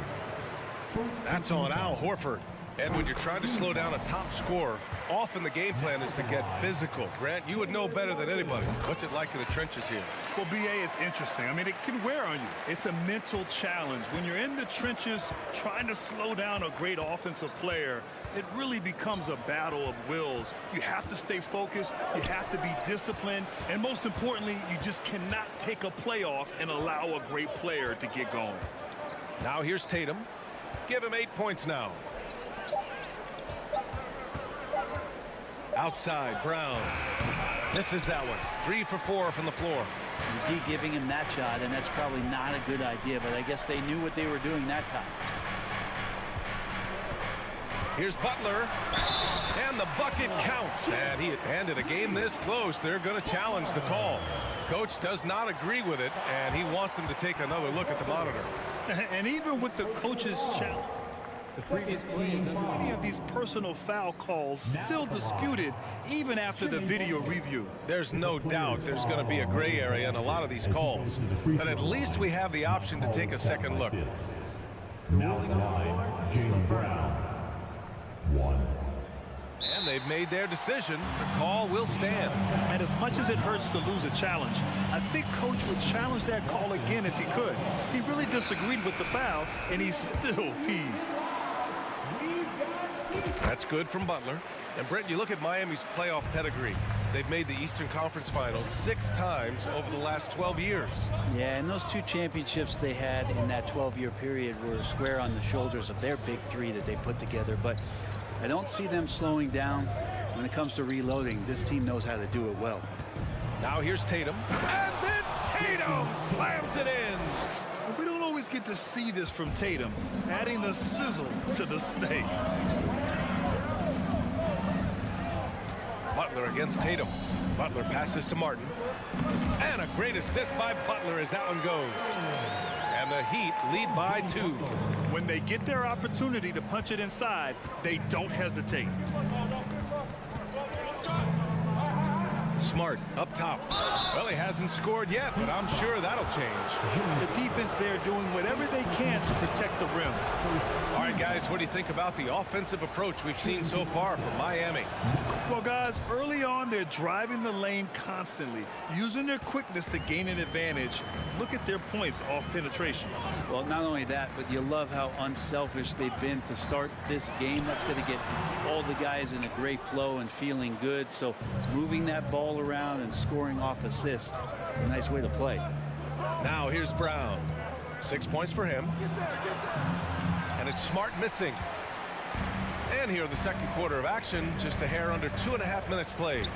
That's on Al Horford. And when you're trying to slow down a top scorer, often the game plan is to get physical. Grant, you would know better than anybody. What's it like in the trenches here? Well, BA, it's interesting. I mean, it can wear on you. It's a mental challenge. When you're in the trenches trying to slow down a great offensive player, it really becomes a battle of wills. You have to stay focused. You have to be disciplined. And most importantly, you just cannot take a play off and allow a great player to get going. Now here's Tatum. Give him 8 points now. Outside, Brown. Misses that one. 3 for 4 from the floor. D giving him that shot, and that's probably not a good idea, but I guess they knew what they were doing that time. Here's Butler. And the bucket counts. And in a game this close, they're going to challenge the call. Coach does not agree with it, and he wants him to take another look at the monitor. And even with the coach's challenge, many of these personal foul calls still disputed even after the video review. There's no doubt there's going to be a gray area in a lot of these calls, but at least we have the option to take a second look. Knowing on the floor, James Brown. 1. And they've made their decision. The call will stand. And as much as it hurts to lose a challenge, I think Coach would challenge that call again if he could. He really disagreed with the foul, and he's still peeved. That's good from Butler. And Brent, you look at Miami's playoff pedigree. They've made the Eastern Conference Finals 6 times over the last 12 years. Yeah, and those 2 championships they had in that 12-year period were square on the shoulders of their big 3 that they put together. But I don't see them slowing down when it comes to reloading. This team knows how to do it well. Now here's Tatum. And then Tatum slams it in. We don't always get to see this from Tatum, adding the sizzle to the steak. Butler against Tatum. Butler passes to Martin. And a great assist by Butler as that one goes. And the Heat lead by 2. When they get their opportunity to punch it inside, they don't hesitate. Smart up top. Well, he hasn't scored yet, but I'm sure that'll change. The defense there doing whatever they can to protect the rim. All right, guys, what do you think about the offensive approach we've seen so far from Miami? Well, guys, early on, they're driving the lane constantly, using their quickness to gain an advantage. Look at their points off penetration. Well, not only that, but you love how unselfish they've been to start this game. That's going to get all the guys in a great flow and feeling good. So moving that ball around and scoring off assists, it's a nice way to play. Now here's Brown. 6 points for him. And it's Smart missing. And here in the second quarter of action, just a hair under 2.5 minutes played.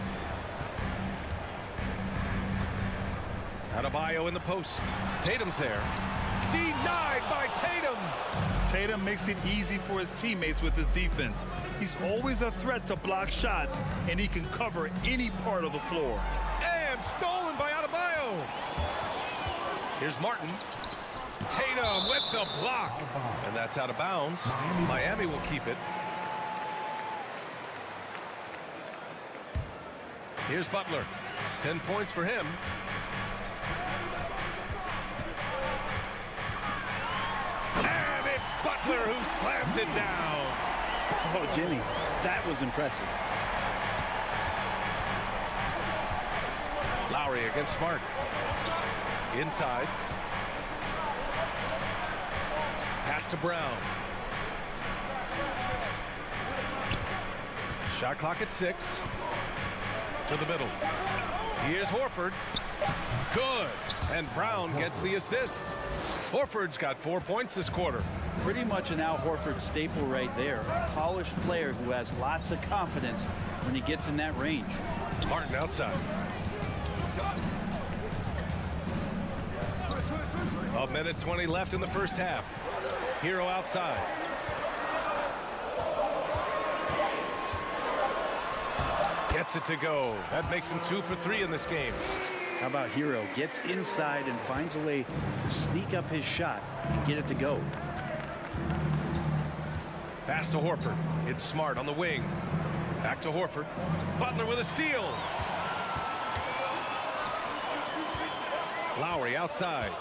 Adebayo in the post. Tatum's there. Denied by Tatum. Tatum makes it easy for his teammates with his defense. He's always a threat to block shots, and he can cover any part of the floor. And stolen by Adebayo. Here's Martin. Tatum with the block. And that's out of bounds. Miami will keep it. Here's Butler. 10 points for him. And it's Butler who slams it down. Oh, Jimmy, that was impressive. Lowry against Smart. Inside. Pass to Brown. Shot clock at 6. To the middle. Here's Horford. Good. And Brown gets the assist. Horford's got 4 points this quarter. Pretty much an Al Horford staple right there. A polished player who has lots of confidence when he gets in that range. Martin outside. A minute 20 left in the first half. Hero outside. Gets it to go. That makes him 2 for 3 in this game. How about Hero? Gets inside and finds a way to sneak up his shot and get it to go. Pass to Horford. It's Smart on the wing. Back to Horford. Butler with a steal. Lowry outside.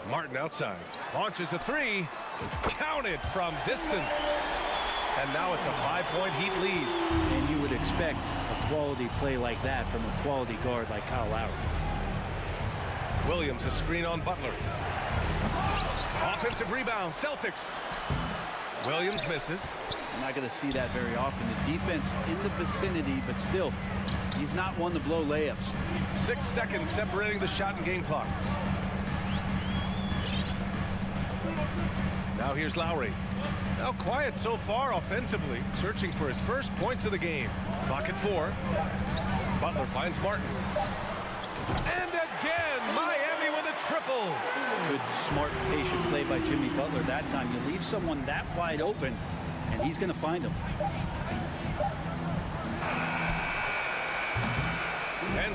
Martin outside. Launches a 3. Counted from distance. And now it's a 5-point Heat lead. And you would expect a quality play like that from a quality guard like Kyle Lowry. Williams a screen on Butler. Offensive rebound, Celtics. Williams misses. I'm not going to see that very often. The defense in the vicinity, but still, he's not one to blow layups. 6 seconds separating the shot and game clocks. Now here's Lowry. Now quiet so far offensively, searching for his first points of the game. Clock at 4. Butler finds Martin. And again, Miami with a triple. Good, smart, patient play by Jimmy Butler that time. You leave someone that wide open, and he's going to find him.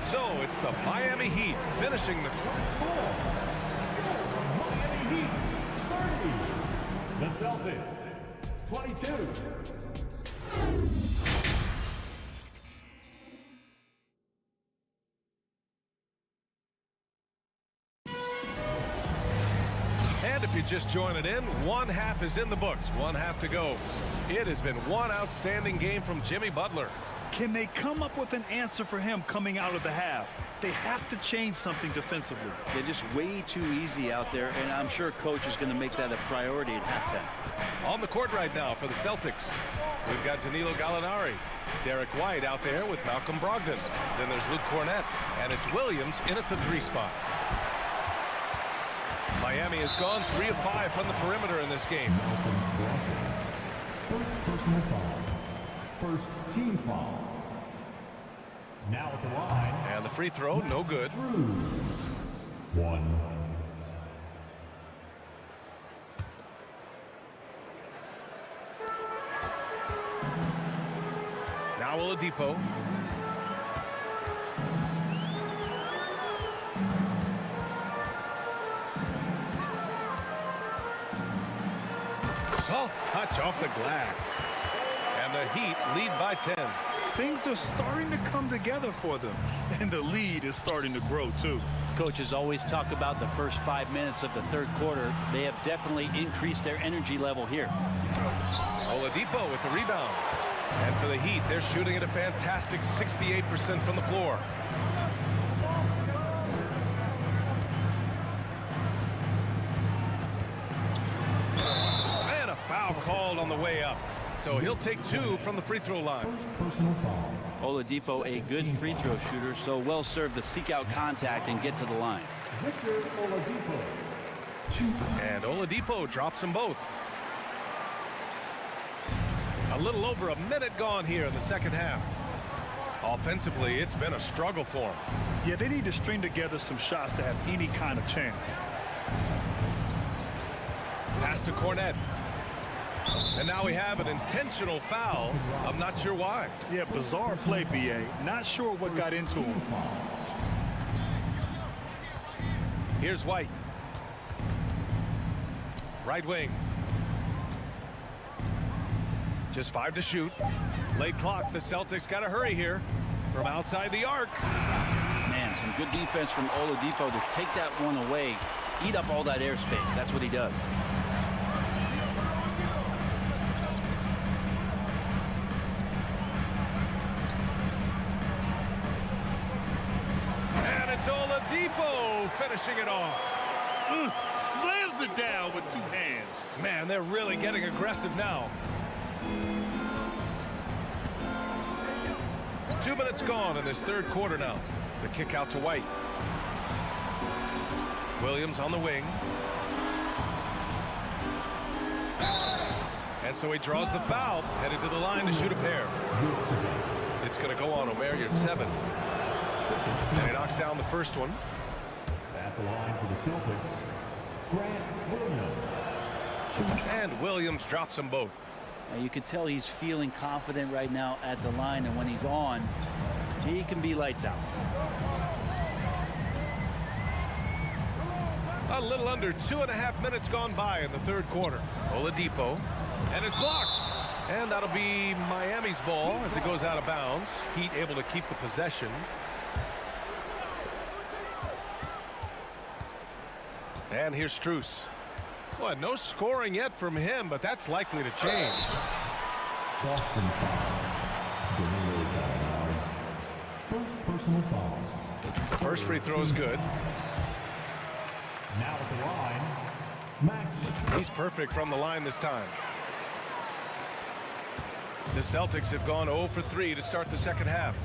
And so it's the Miami Heat finishing the Miami Heat 30. The Celtics 22. And if you just join it in, one half is in the books, one half to go. It has been one outstanding game from Jimmy Butler. Can they come up with an answer for him coming out of the half? They have to change something defensively. They're just way too easy out there, and I'm sure coach is going to make that a priority at halftime. On the court right now for the Celtics, we've got Danilo Gallinari, Derek White out there with Malcolm Brogdon. Then there's Luke Cornett, and it's Williams in at the 3 spot. Miami has gone 3 of 5 from the perimeter in this game. First personal foul. First team foul. Now at the line. And the free throw, no good. 1. Now Oladipo. Soft touch off the glass. And the Heat lead by 10. Things are starting to come together for them, and the lead is starting to grow too. Coaches always talk about the first 5 minutes of the third quarter. They have definitely increased their energy level here. Oladipo with the rebound. And for the Heat, they're shooting at a fantastic 68% from the floor. And a foul called on the way up. So he'll take 2 from the free throw line. Personal foul. Oladipo, a good free throw shooter, so well served to seek out contact and get to the line. Victor Oladipo. 2. And Oladipo drops them both. A little over a minute gone here in the second half. Offensively, it's been a struggle for them. Yeah, they need to string together some shots to have any kind of chance. Pass to Cornett. And now we have an intentional foul. I'm not sure why. Yeah, bizarre play, B.A. Not sure what got into him. Here's White. Right wing. Just 5 to shoot. Late clock. The Celtics got to hurry here from outside the arc. Man, some good defense from Oladipo to take that one away. Eat up all that airspace. That's what he does. And it's Oladipo finishing it off. Slams it down with 2 hands. Man, they're really getting aggressive now. 2 minutes gone in this third quarter now. The kick out to White. Williams on the wing. And so he draws the foul, headed to the line to shoot a pair. It's going to go on Omer Yurtseven. And he knocks down the first one. At the line for the Celtics, Grant Williams. And Williams drops them both. You can tell he's feeling confident right now at the line, and when he's on, he can be lights out. A little under 2.5 minutes gone by in the third quarter. Oladipo, and it's blocked. And that'll be Miami's ball as it goes out of bounds. Heat able to keep the possession. And here's Strus. Boy, no scoring yet from him, but that's likely to change. Boston foul. Danilo Gallinari. First personal foul. The first free throw is good. Now at the line, Max. He's perfect from the line this time. The Celtics have gone 0 for 3 to start the second half.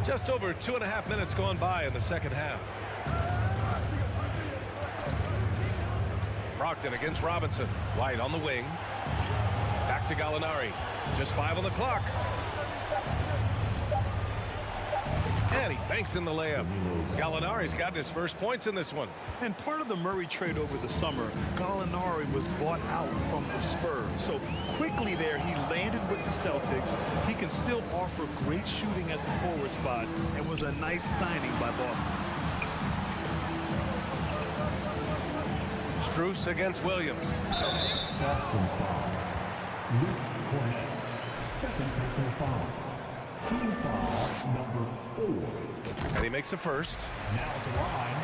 Just over 2.5 minutes gone by in the second half. Brogdon against Robinson. White on the wing. Back to Gallinari. Just 5 on the clock. And he banks in the layup. Gallinari's gotten his first points in this one. And part of the Murray trade over the summer, Gallinari was bought out from the Spurs. So quickly there, he landed with the Celtics, he can still offer great shooting at the forward spot and was a nice signing by Boston. Strus against Williams. Boston foul. Luke Cornett. Second personal foul. Team foul number 4. And he makes a first. Now at the line,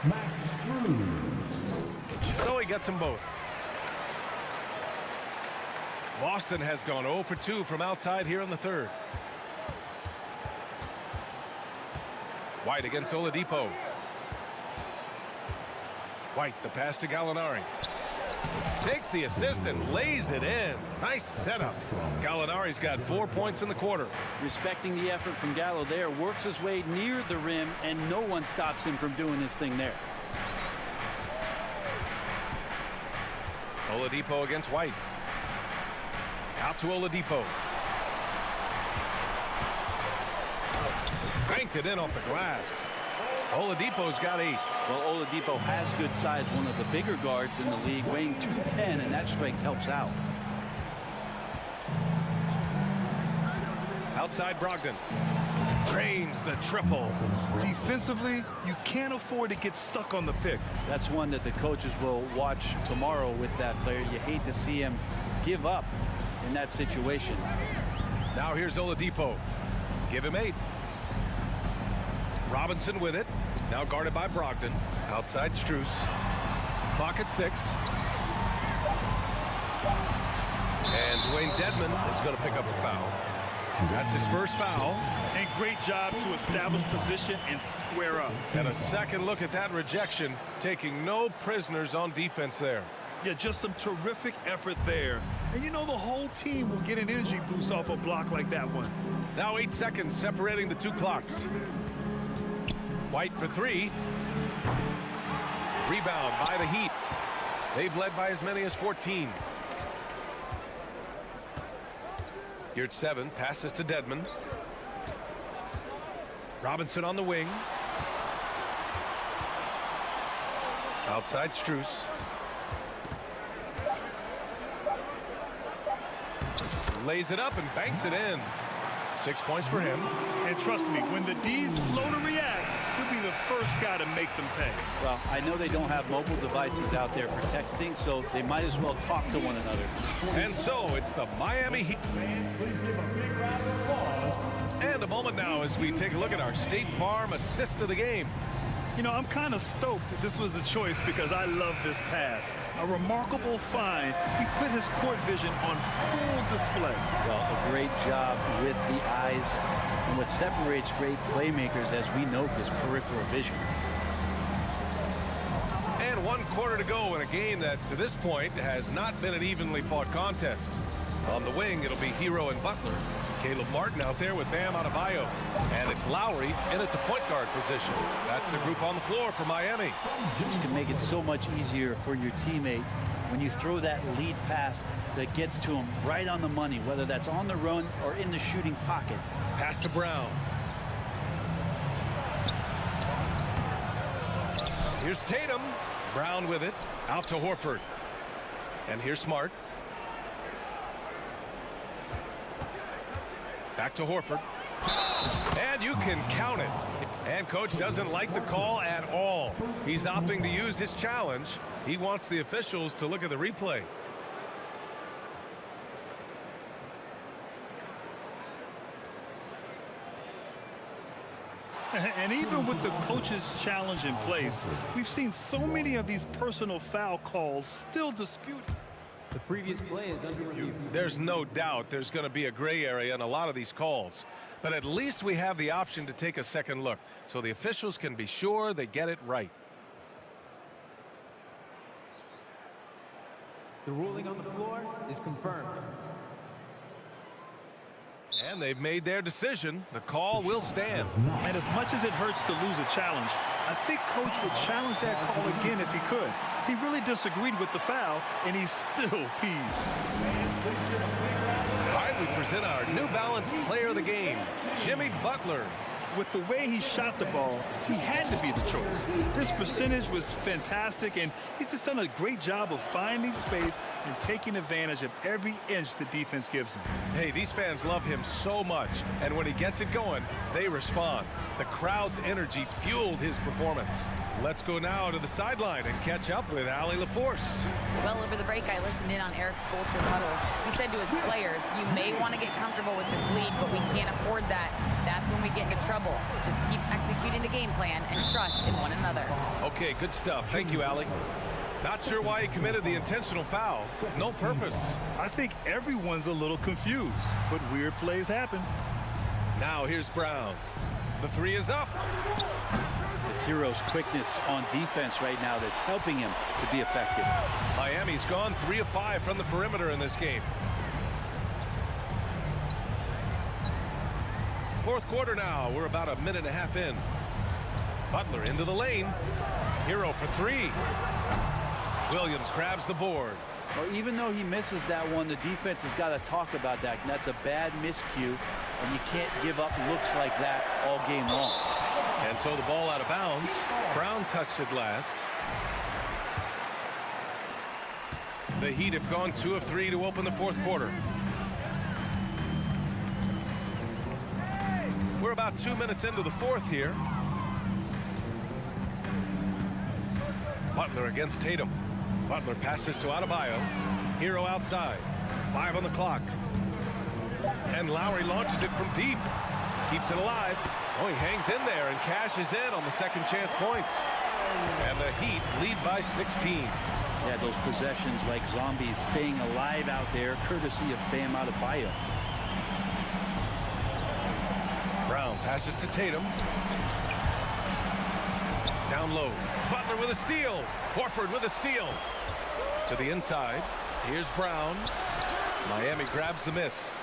Max Strus. So he gets them both. Boston has gone 0 for 2 from outside here in the third. White against Oladipo. White, the pass to Gallinari. Takes the assist and lays it in. Nice setup. Gallinari's got 4 points in the quarter. Respecting the effort from Gallo there, works his way near the rim, and no one stops him from doing this thing there. Oladipo against White. Out to Oladipo. Banked it in off the glass. Oladipo's got 8. Well, Oladipo has good size, one of the bigger guards in the league, weighing 210, and that strength helps out. Outside Brogdon. Drains the triple. Defensively, you can't afford to get stuck on the pick. That's one that the coaches will watch tomorrow with that player. You hate to see him give up in that situation. Now here's Oladipo. Give him 8. Robinson with it. Now guarded by Brogdon. Outside Strus. Clock at 6. And Dwayne Dedmon is going to pick up a foul. That's his first foul. And great job to establish position and square up. And a second look at that rejection, taking no prisoners on defense there. Yeah, just some terrific effort there. And you know the whole team will get an energy boost off a block like that one. Now 8 seconds separating the 2 clocks. White for 3. Rebound by the Heat. They've led by as many as 14. Here at 7. Passes to Dedmon. Robinson on the wing. Outside Strus. Lays it up and banks it in. 6 points for him. And trust me, when the D's slow to react, he'll be the first guy to make them pay. Well, I know they don't have mobile devices out there for texting, so they might as well talk to one another. And so it's the Miami Heat. And a moment now as we take a look at our State Farm assist of the game. You know, I'm kind of stoked that this was a choice because I love this pass. A remarkable find. He put his court vision on full display. Well, a great job with the eyes. And what separates great playmakers, as we know, is peripheral vision. And 1 quarter to go in a game that, to this point, has not been an evenly fought contest. On the wing, it'll be Hero and Butler. Caleb Martin out there with Bam Adebayo. And it's Lowry in at the point guard position. That's the group on the floor for Miami. This can make it so much easier for your teammate when you throw that lead pass that gets to him right on the money, whether that's on the run or in the shooting pocket. Pass to Brown. Here's Tatum. Brown with it. Out to Horford. And here's Smart. Back to Horford. And you can count it. And coach doesn't like the call at all. He's opting to use his challenge. He wants the officials to look at the replay. And even with the coach's challenge in place, we've seen so many of these personal foul calls still disputed. The previous play is under review. There's no doubt there's going to be a gray area in a lot of these calls. But at least we have the option to take a second look so the officials can be sure they get it right. The ruling on the floor is confirmed. And they've made their decision. The call will stand. And as much as it hurts to lose a challenge, I think coach would challenge that call again if he could. He really disagreed with the foul, and he's still peeved. All right, we present our New Balance player of the game, Jimmy Butler. with the way he shot the ball, he had to be the choice. His percentage was fantastic, and he's just done a great job of finding space and taking advantage of every inch the defense gives him. Hey, these fans love him so much, and when he gets it going, they respond. The crowd's energy fueled his performance. Let's go now to the sideline and catch up with Allie LaForce. Well, over the break, I listened in on Eric Spoelstra's huddle. He said to his players, you may want to get comfortable with this lead, but we can't afford that. That's when we get into trouble. Just keep executing the game plan and trust in one another. Okay, good stuff. Thank you, Allie. Not sure why he committed the intentional fouls. No purpose. I think everyone's a little confused, but weird plays happen. Now here's Brown. The three is up. It's Hero's quickness on defense right now that's helping him to be effective. Miami's gone 3 of 5 from the perimeter in this game. Fourth quarter now. We're about a minute and a half in. Butler into the lane. Hero for three. Williams grabs the board. Well, even though he misses that one, the defense has got to talk about that. And that's a bad miscue, and you can't give up looks like that all game long. And so the ball out of bounds. Brown touched it last. The Heat have gone 2 of 3 to open the fourth quarter. We're about 2 minutes into the fourth here. Butler against Tatum. Butler passes to Adebayo. Hero outside. 5 on the clock. And Lowry launches it from deep. Keeps it alive. Oh, he hangs in there and cashes in on the second chance points. And the Heat lead by 16. Yeah, those possessions like zombies staying alive out there, courtesy of Bam Adebayo. Brown passes to Tatum. Down low. Butler with a steal. Horford with a steal. To the inside. Here's Brown. Miami grabs the miss.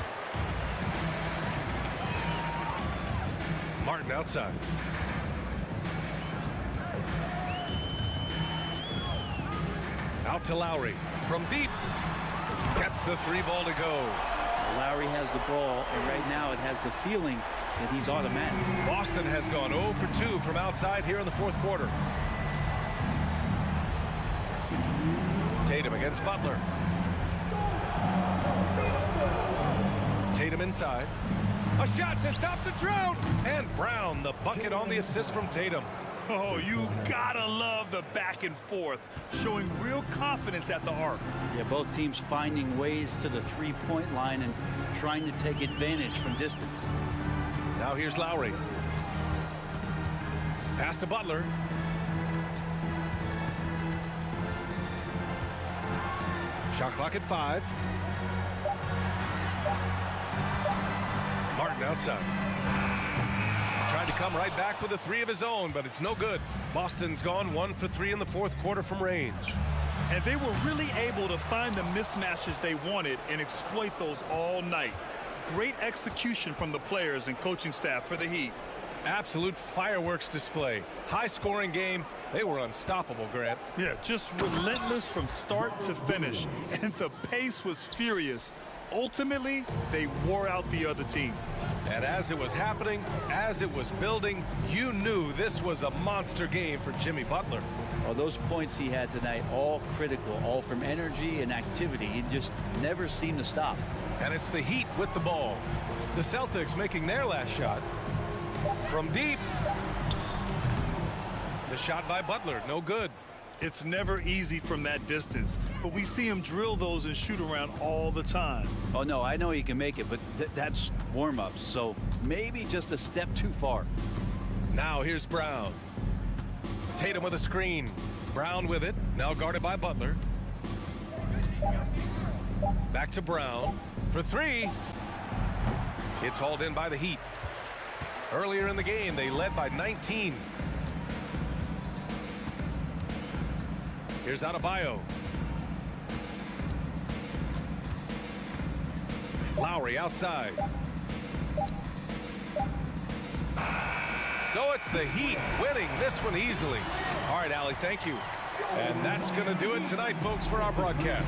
Martin outside. Out to Lowry. From deep. Gets the 3 ball to go. Lowry has the ball, and right now it has the feeling that he's automatic. Boston has gone 0 for 2 from outside here in the fourth quarter. Tatum against Butler. Tatum inside. A shot to stop the drought. And Brown, the bucket on the assist from Tatum. Oh, you gotta love the back and forth, showing real confidence at the arc. Yeah, both teams finding ways to the three-point line and trying to take advantage from distance. Now here's Lowry. Pass to Butler. Shot clock at 5. Martin outside. Tried to come right back with a 3 of his own, but it's no good. Boston's gone 1 for 3 in the fourth quarter from range. And they were really able to find the mismatches they wanted and exploit those all night. Great execution from the players and coaching staff for the Heat. Absolute fireworks display. High-scoring game. They were unstoppable, Grant. Yeah, just relentless from start to finish. And the pace was furious. Ultimately, they wore out the other team. And as it was happening, as it was building, you knew this was a monster game for Jimmy Butler. Well, those points he had tonight, all critical, all from energy and activity. He just never seemed to stop. And it's the Heat with the ball. The Celtics making their last shot. From deep. The shot by Butler, no good. It's never easy from that distance, but we see him drill those and shoot around all the time. Oh, no, I know he can make it, but that's warm-ups, so maybe just a step too far. Now here's Brown. Tatum with a screen. Brown with it, now guarded by Butler. Back to Brown for 3. It's hauled in by the Heat. Earlier in the game, they led by 19. Here's Adebayo. Lowry outside. So it's the Heat winning this one easily. All right, Allie, thank you. And that's going to do it tonight, folks, for our broadcast.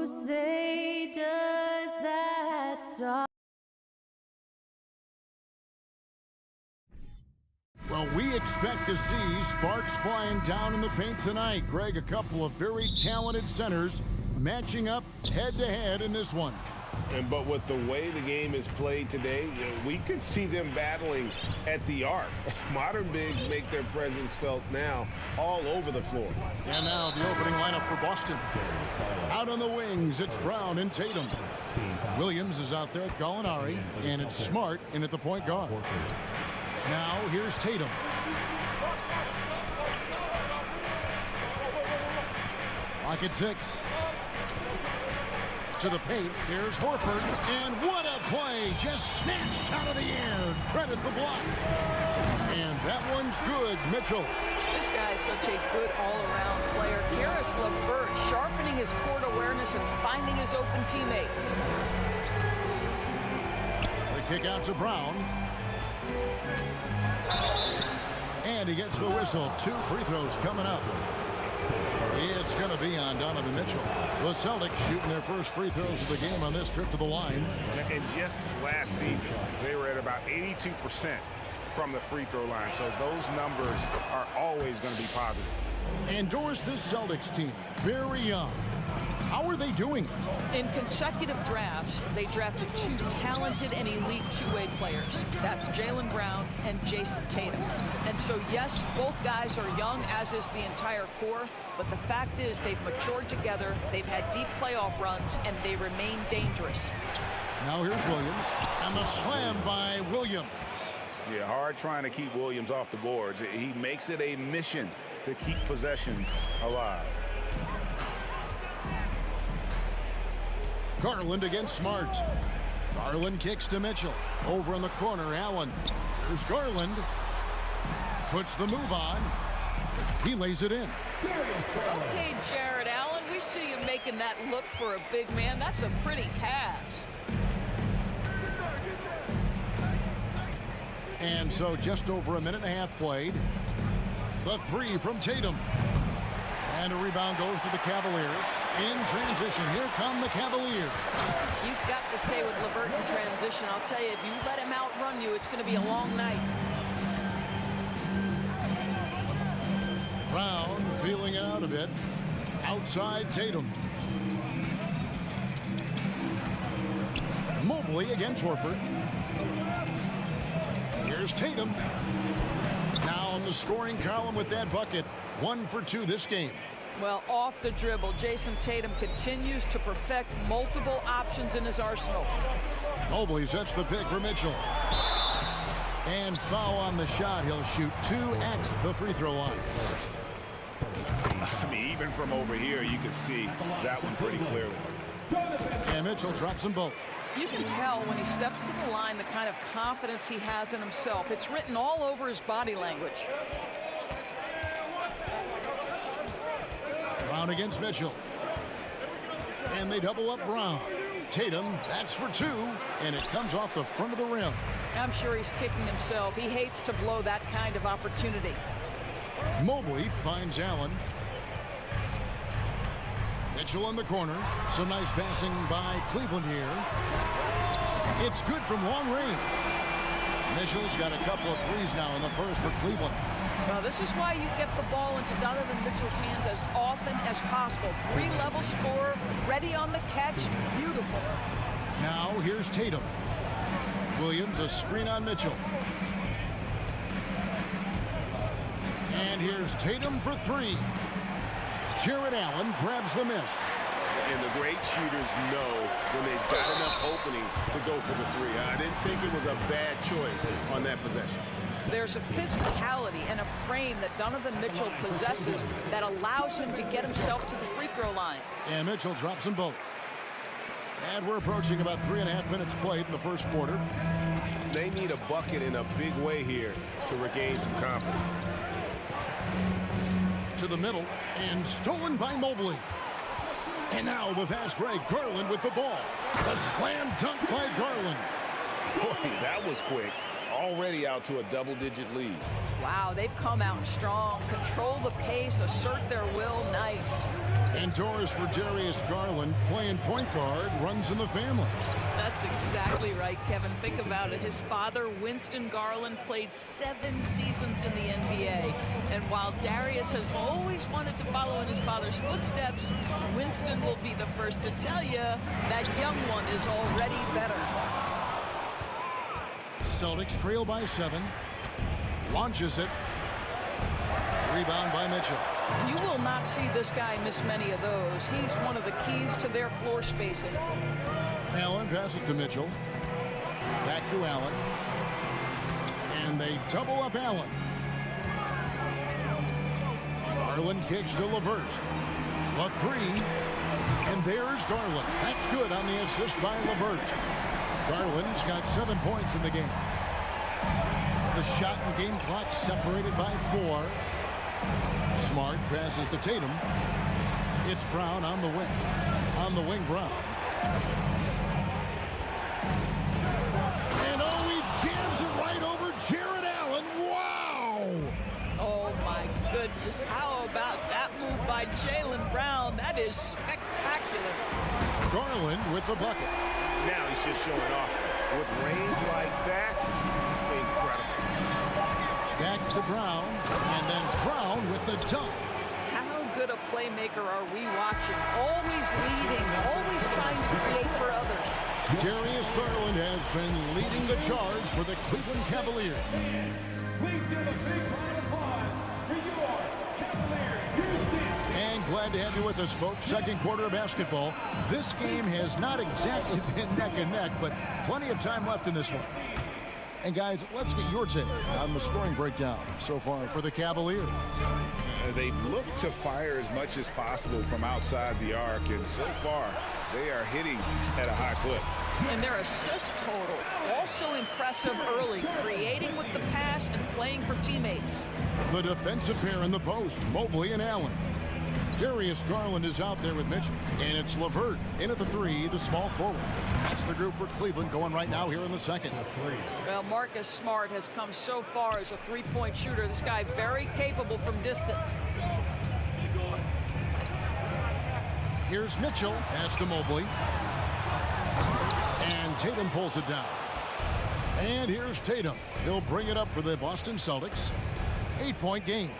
Who say does that song? Well, we expect to see sparks flying down in the paint tonight. Greg, a couple of very talented centers matching up head-to-head in this one. But with the way the game is played today, we could see them battling at the arc. Modern bigs make their presence felt now all over the floor. And now the opening lineup for Boston. Out on the wings, it's Brown and Tatum. Williams is out there with Gallinari, and it's Smart in at the point guard. Now here's Tatum. Lock at 6. To the paint, here's Horford, and what a play, just snatched out of the air. Credit the block. And that one's good, Mitchell. This guy is such a good all-around player. Karis LeVert sharpening his court awareness and finding his open teammates. The kick out to Brown. And he gets the whistle. 2 free throws coming up. It's going to be on Donovan Mitchell. The Celtics shooting their first free throws of the game on this trip to the line. And just last season, they were at about 82% from the free throw line. So those numbers are always going to be positive. Endorse this Celtics team. Very young. How are they doing? In consecutive drafts, they drafted 2 talented and elite two-way players. That's Jaylen Brown and Jason Tatum. And so, yes, both guys are young, as is the entire core. But the fact is they've matured together, they've had deep playoff runs, and they remain dangerous. Now here's Williams. And the slam by Williams. Yeah, hard trying to keep Williams off the boards. He makes it a mission to keep possessions alive. Garland against Smart. Garland kicks to Mitchell. Over in the corner, Allen. There's Garland. Puts the move on. He lays it in. Okay, Jared Allen, we see you making that look for a big man. That's a pretty pass. And so just over a minute and a half played. The 3 from Tatum. And a rebound goes to the Cavaliers. In transition, here come the Cavaliers. You've got to stay with LeVert in transition. I'll tell you, if you let him outrun you, it's going to be a long night. Brown feeling it out a bit. Outside Tatum. Mobley against Horford. Here's Tatum. Now on the scoring column with that bucket. 1 for 2 this game. Well, off the dribble, Jason Tatum continues to perfect multiple options in his arsenal. Mobley sets the pick for Mitchell. And foul on the shot. He'll shoot 2 at the free throw line. I mean, even from over here, you can see that one pretty clearly. And Mitchell drops them both. You can tell when he steps to the line the kind of confidence he has in himself. It's written all over his body language. Brown against Mitchell. And they double up Brown. Tatum, that's for 2, and it comes off the front of the rim. I'm sure he's kicking himself. He hates to blow that kind of opportunity. Mobley finds Allen. Mitchell in the corner. Some nice passing by Cleveland here. It's good from long range. Mitchell's got a couple of threes now in the first for Cleveland. Well, this is why you get the ball into Donovan Mitchell's hands as often as possible. 3-level scorer, ready on the catch, beautiful. Now here's Tatum. Williams, a screen on Mitchell. And here's Tatum for 3. Jared Allen grabs the miss. And the great shooters know when they've got enough opening to go for the 3. I didn't think it was a bad choice on that possession. There's a physicality and a frame that Donovan Mitchell possesses that allows him to get himself to the free throw line. And Mitchell drops them both. And we're approaching about 3.5 minutes played in the first quarter. They need a bucket in a big way here to regain some confidence. To the middle, and stolen by Mobley. And now the fast break, Garland with the ball. The slam dunk by Garland. Boy, that was quick. already out to a double-digit lead. Wow, they've come out strong. Control the pace, assert their will. Nice. Indoors for Darius Garland, playing point guard, runs in the family. That's exactly right, Kevin. Think about it. His father, Winston Garland, played 7 seasons in the NBA. And while Darius has always wanted to follow in his father's footsteps, Winston will be the first to tell you that young one is already better. Celtics trail by 7. Launches it. Rebound by Mitchell. You will not see this guy miss many of those. He's one of the keys to their floor spacing. Allen passes to Mitchell. Back to Allen. And they double up Allen. Garland kicks to LeVert. The 3. And there's Garland. That's good on the assist by LeVert. Garland's got 7 points in the game. The shot and game clock separated by 4. Smart passes to Tatum. It's Brown on the wing. On the wing, Brown. And oh, he jams it right over Jared Allen. Wow! Oh, my goodness. How about that move by Jaylen Brown? That is spectacular. Garland with the bucket. Now he's just showing off. With range like that, incredible. Back to Brown, and then Brown with the dunk. How good a playmaker are we watching? Always leading, always trying to create for others. Darius Garland has been leading the charge for the Cleveland Cavaliers. Please give a big round of applause for your Cavaliers. And glad to have you with us, folks. Second quarter of basketball. This game has not exactly been neck and neck, but plenty of time left in this one. And guys, let's get your take on the scoring breakdown so far for the Cavaliers. They've looked to fire as much as possible from outside the arc, and so far they are hitting at a high clip. And their assist total, also impressive early, creating with the pass and playing for teammates. The defensive pair in the post, Mobley and Allen. Darius Garland is out there with Mitchell. And it's LeVert in at the 3, the small forward. That's the group for Cleveland going right now here in the second. Well, Marcus Smart has come so far as a three-point shooter. This guy very capable from distance. Here's Mitchell, pass to Mobley. And Tatum pulls it down. And here's Tatum. He'll bring it up for the Boston Celtics. 8-point game.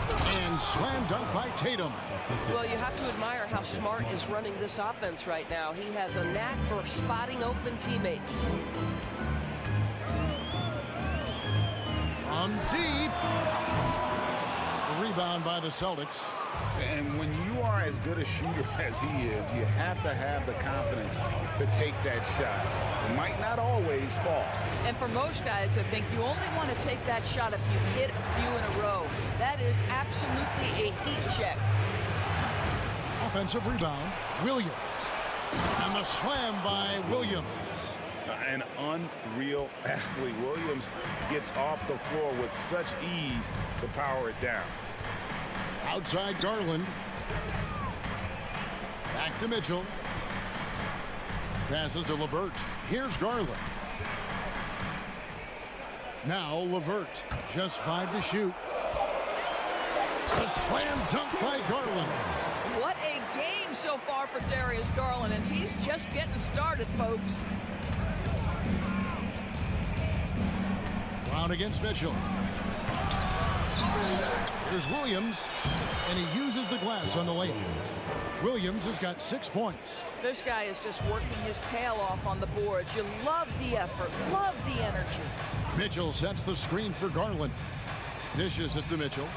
And slam dunk by Tatum. Well, you have to admire how Smart is running this offense right now. He has a knack for spotting open teammates. On deep. The rebound by the Celtics. And when you are as good a shooter as he is, you have to have the confidence to take that shot. It might not always fall. And for most guys, I think you only want to take that shot if you hit a few in a row. That is absolutely a heat check. Offensive rebound, Williams. And the slam by Williams. An unreal athlete. Williams gets off the floor with such ease to power it down. Outside Garland. Back to Mitchell. Passes to LeVert. Here's Garland. Now LeVert. Just 5 to shoot. A slam dunk by Garland. What a game so far for Darius Garland, and he's just getting started, folks. Brown against Mitchell. Here's Williams, and he uses the glass on the layup. Williams has got 6 points. This guy is just working his tail off on the boards. You love the effort, love the energy. Mitchell sets the screen for Garland. Dishes it to Mitchell.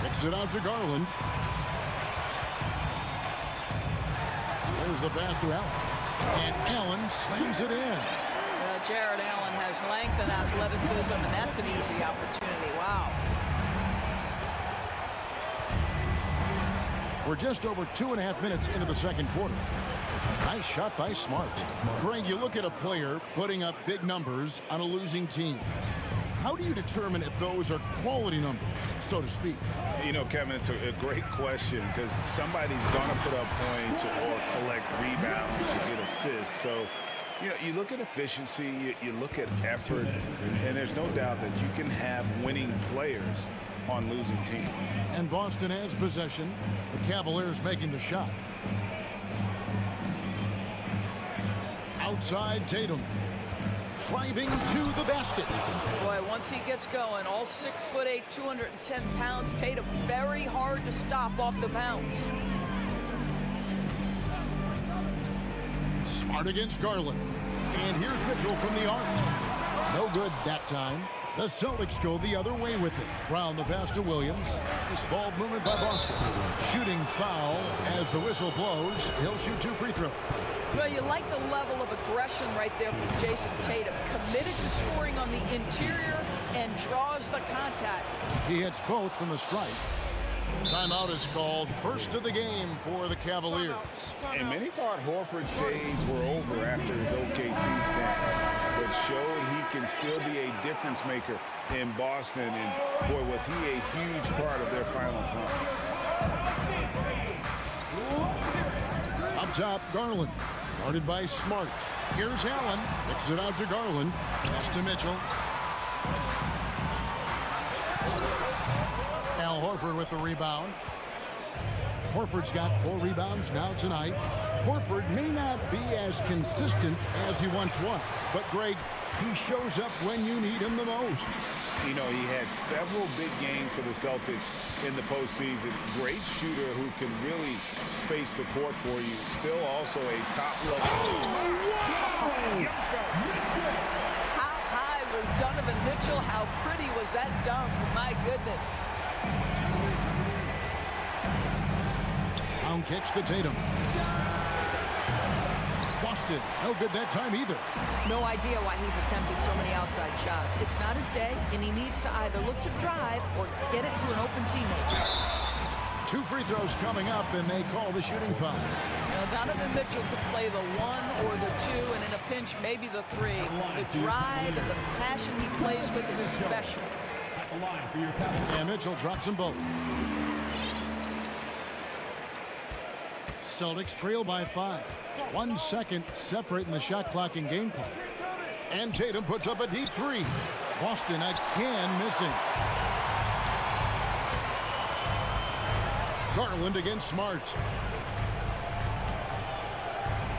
Kicks it out to Garland. There's the pass to Allen. And Allen slams it in. Jared Allen has length and athleticism, and that's an easy opportunity. Wow. We're just over 2.5 minutes into the second quarter. Nice shot by Smart. Greg, you look at a player putting up big numbers on a losing team. How do you determine if those are quality numbers, so to speak? You know, Kevin, it's a great question because somebody's going to put up points or collect rebounds or get assists. So You know, you look at efficiency, you look at effort, and there's no doubt that you can have winning players on losing teams. And Boston has possession. The Cavaliers making the shot. Outside Tatum. Driving to the basket. Boy, once he gets going, all 6'8", 210 pounds, Tatum very hard to stop off the bounce. Smart against Garland. And here's Mitchell from the arc. No good that time. The Celtics go the other way with it. Brown the pass to Williams. This ball movement by Boston. Shooting foul as the whistle blows. He'll shoot 2 free throws. Well, you like the level of aggression right there from Jason Tatum. Committed to scoring on the interior and draws the contact. He hits both from the stripe. Timeout is called. First of the game for the Cavaliers. And many thought Horford's days were over after his OKC stint, but showed he can still be a difference maker in Boston. And boy, was he a huge part of their finals run. Up top, Garland. Guarded by Smart. Here's Allen. Kicks it out to Garland. Pass to Mitchell. Al Horford with the rebound. Horford's got 4 rebounds now tonight. Horford may not be as consistent as he once was, but Greg, he shows up when you need him the most. You know, he had several big games for the Celtics in the postseason. Great shooter who can really space the court for you. Still also a top-level. How high was Donovan Mitchell? How pretty was that dunk? My goodness. Brown kicks to Tatum. Boston, no good that time either. No idea why he's attempting so many outside shots. It's not his day, and he needs to either look to drive or get it to an open teammate. 2 free throws coming up, and they call the shooting foul. Now, Donovan Mitchell could play the 1 or the 2, and in a pinch, maybe the 3. The drive and the passion he plays with is special. And Mitchell drops them both. Celtics trail by 5. 1 second separating the shot clock and game clock. And Tatum puts up a deep 3. Boston again missing. Garland against Smart.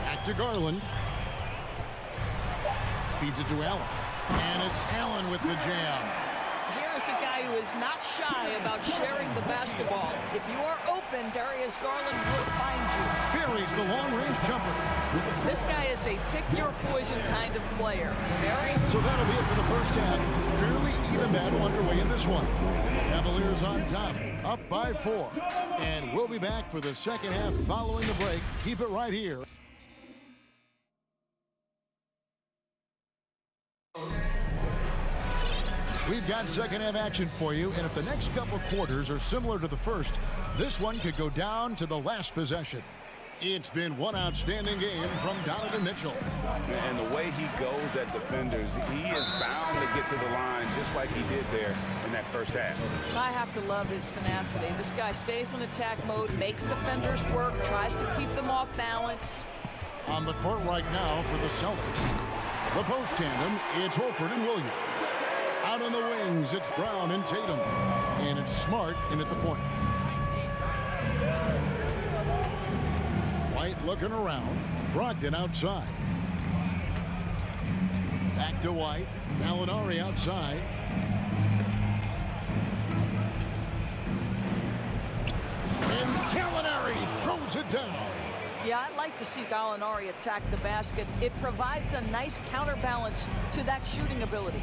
Back to Garland. Feeds it to Allen. And it's Allen with the jam. Here's a guy who is not shy about sharing the basketball. If you are open, Darius Garland will find you. Buries the long-range jumper. This guy is a pick-your-poison kind of player. So that'll be it for the first half. Fairly even battle underway in this one. Cavaliers on top, up by 4. And we'll be back for the second half following the break. Keep it right here. We've got second half action for you, and if the next couple quarters are similar to the first, this one could go down to the last possession. It's been one outstanding game from Donovan Mitchell. And the way he goes at defenders, he is bound to get to the line just like he did there in that first half. I have to love his tenacity. This guy stays in attack mode, makes defenders work, tries to keep them off balance. On the court right now for the Celtics. The post tandem, it's Horford and Williams. Out on the wings, it's Brown and Tatum. And it's Smart in at the point. White looking around. Brogdon outside. Back to White. Gallinari outside. And Gallinari throws it down. Yeah, I'd like to see Gallinari attack the basket. It provides a nice counterbalance to that shooting ability.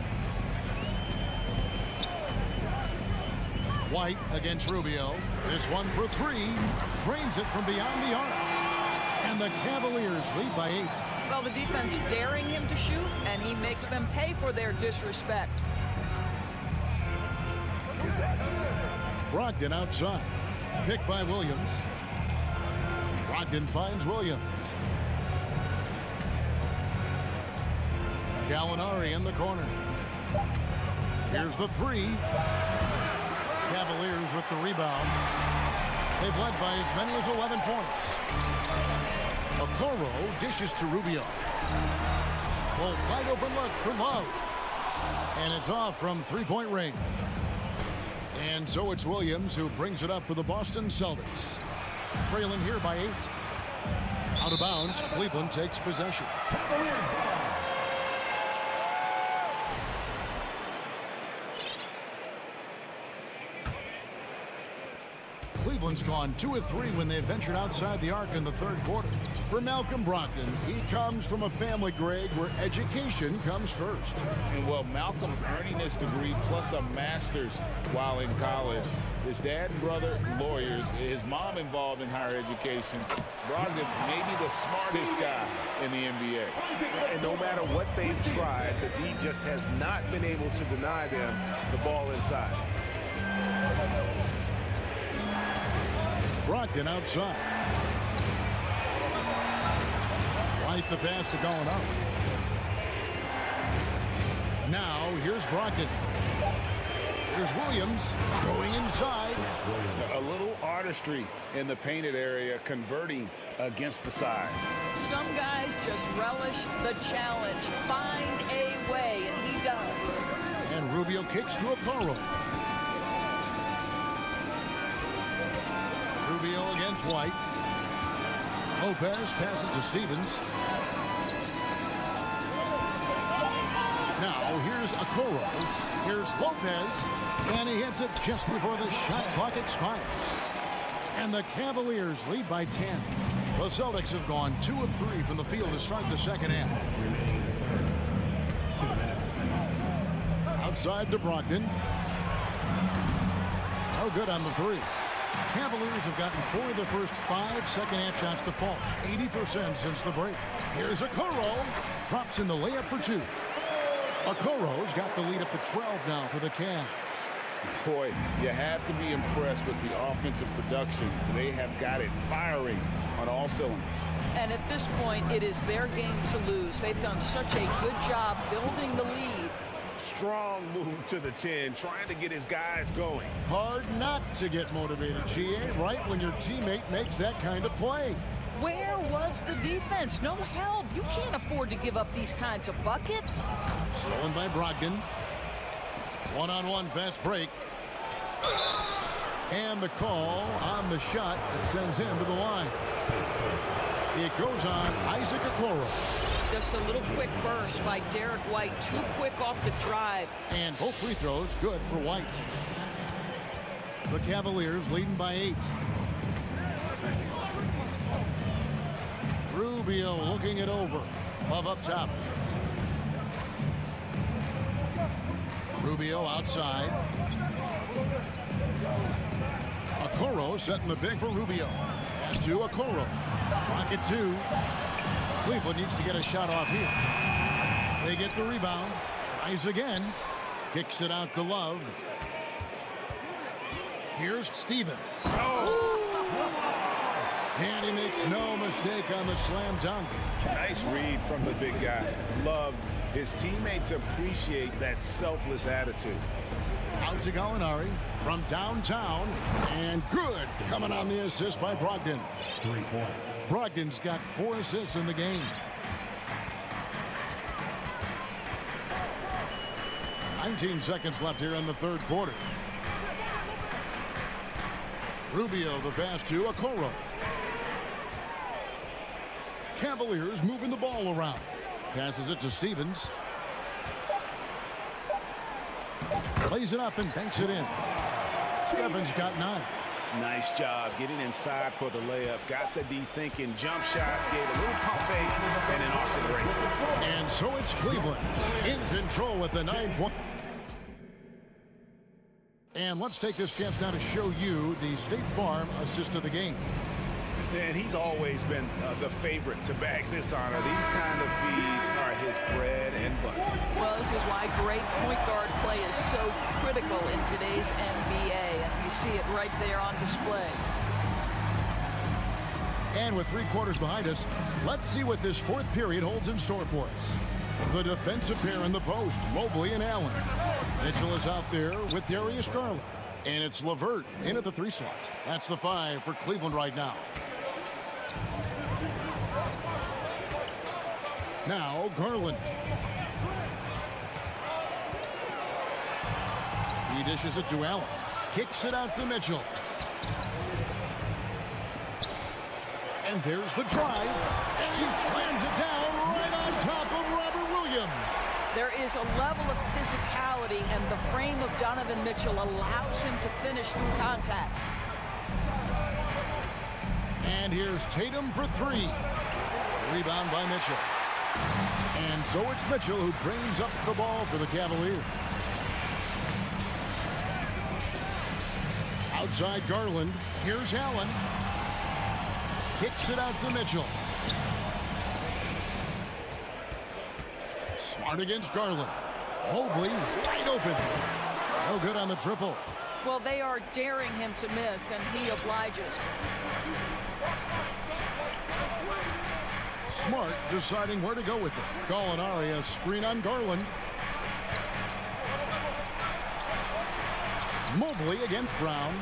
White against Rubio. This one for 3. Drains it from beyond the arc. And the Cavaliers lead by 8. Well, the defense daring him to shoot, and he makes them pay for their disrespect. Brogdon outside. Picked by Williams. Brogdon finds Williams. Gallinari in the corner. Here's the 3. Cavaliers with the rebound. They've led by as many as 11 points. Okoro dishes to Rubio. Well, wide open look for Love. And it's off from three-point range. And so it's Williams who brings it up for the Boston Celtics. Trailing here by 8. Out of bounds, Cleveland takes possession. Cleveland's gone 2 of 3 when they ventured outside the arc in the third quarter. For Malcolm Brogdon, he comes from a family, Greg, where education comes first. And well, Malcolm earning his degree plus a master's while in college. His dad and brother, lawyers. His mom involved in higher education. Brogdon may be the smartest guy in the NBA. And no matter what they've tried, the D just has not been able to deny them the ball inside. Brogdon outside. Right the pass to going up. Now here's Brogdon. Here's Williams going inside. A little artistry in the painted area, converting against the side. Some guys just relish the challenge. Find a way, and he does. And Rubio kicks to Okoro. Rubio against White. Lopez passes to Stevens. Now here's Okoro. Here's Lopez. And he hits it just before the shot clock expires. And the Cavaliers lead by 10. The Celtics have gone 2 of 3 from the field to start the second half. Outside to Brogdon. No good on the 3. Cavaliers have gotten 4 of the first 5 second-half shots to fall. 80% since the break. Here's Okoro. Drops in the layup for 2. Okoro's got the lead up to 12 now for the Cavs. Boy, you have to be impressed with the offensive production. They have got it firing on all cylinders. And at this point, it is their game to lose. They've done such a good job building the lead. Strong move to the 10, trying to get his guys going. Hard not to get motivated, GA, right when your teammate makes that kind of play. Where was the defense? No help. You can't afford to give up these kinds of buckets. Stolen by Brogdon. One-on-one fast break. And the call on the shot that sends him to the line. It goes on Isaac Okoro. Just a little quick burst by Derek White. Too quick off the drive. And both free throws good for White. The Cavaliers leading by 8. Rubio looking it over. Love up top. Rubio outside. Okoro setting the big for Rubio. Pass to Okoro. Pocket 2. Cleveland needs to get a shot off here. They get the rebound. Tries again. Kicks it out to Love. Here's Stevens. And he makes no mistake on the slam dunk. Nice read from the big guy. Love. His teammates appreciate that selfless attitude. Out to Gallinari from downtown. And good. Coming on the assist by Brogdon. 3 points. Brogdon's got 4 assists in the game. 19 seconds left here in the third quarter. Rubio the pass to Okoro. Cavaliers moving the ball around. Passes it to Stevens. Plays it up and banks it in. Stevens got 9. Nice job getting inside for the layup. Got the D thinking. Jump shot. Gave a little pump fake. And then off to the races. And so it's Cleveland in control with the 9-point. And let's take this chance now to show you the State Farm assist of the game. And he's always been the favorite to bag this honor. These kind of feeds are his bread and butter. Well, this is why great point guard play is so critical in today's NBA. And you see it right there on display. And with 3 quarters behind us, let's see what this fourth period holds in store for us. The defensive pair in the post, Mobley and Allen. Mitchell is out there with Darius Garland. And it's LeVert in at the 3 slot. That's the 5 for Cleveland right now. Now Garland. He dishes it to Allen. Kicks it out to Mitchell. And there's the drive. And he slams it down right on top of Robert Williams. There is a level of physicality, and the frame of Donovan Mitchell allows him to finish through contact. And here's Tatum for three. Rebound by Mitchell. And so it's Mitchell who brings up the ball for the Cavaliers. Outside Garland. Here's Allen. Kicks it out to Mitchell. Smart against Garland. Mobley wide open. No good on the triple. Well, they are daring him to miss, and he obliges. Smart deciding where to go with it. Gallinari a screen on Garland. Mobley against Brown.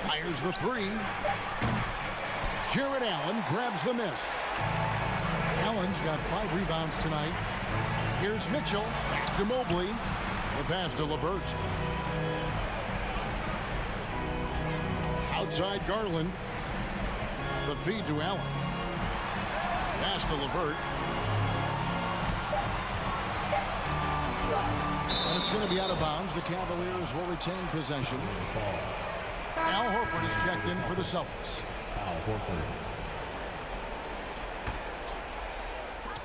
Fires the three. Jared Allen grabs the miss. Allen's got 5 rebounds tonight. Here's Mitchell. Back to Mobley. The pass to LeVert. Outside Garland. The feed to Allen. Pass to LeVert. And it's going to be out of bounds. The Cavaliers will retain possession. Al Horford is checked in for the Celtics.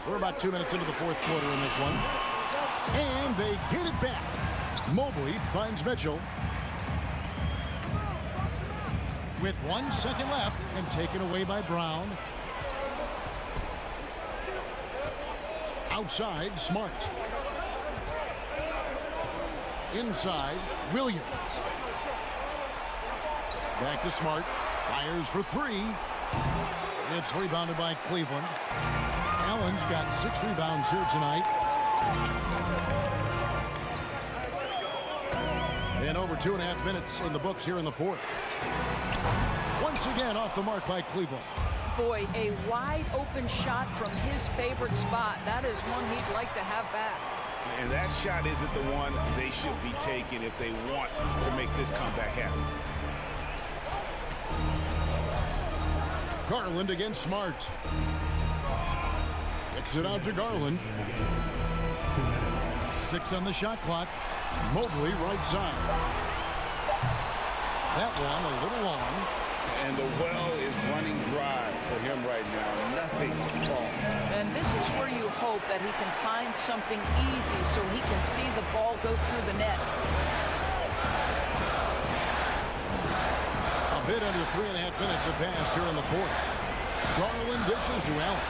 We're about 2 minutes into the fourth quarter in this one. And they get it back. Mobley finds Mitchell. With 1 second left and taken away by Brown. Outside, Smart. Inside, Williams. Back to Smart. Fires for three. It's rebounded by Cleveland. Allen's got 6 rebounds here tonight. And over 2.5 minutes in the books here in the fourth. Once again off the mark by Cleveland. Boy, a wide open shot from his favorite spot. That is one he'd like to have back. And that shot isn't the one they should be taking if they want to make this comeback happen. Garland against Smart. Kicks it out to Garland. 6 on the shot clock. Mobley right side. That one a little long. And the well is running dry for him right now. Nothing falling. And this is where you hope that he can find something easy so he can see the ball go through the net. A bit under 3.5 minutes have passed here in the fourth. Garland dishes to Allen.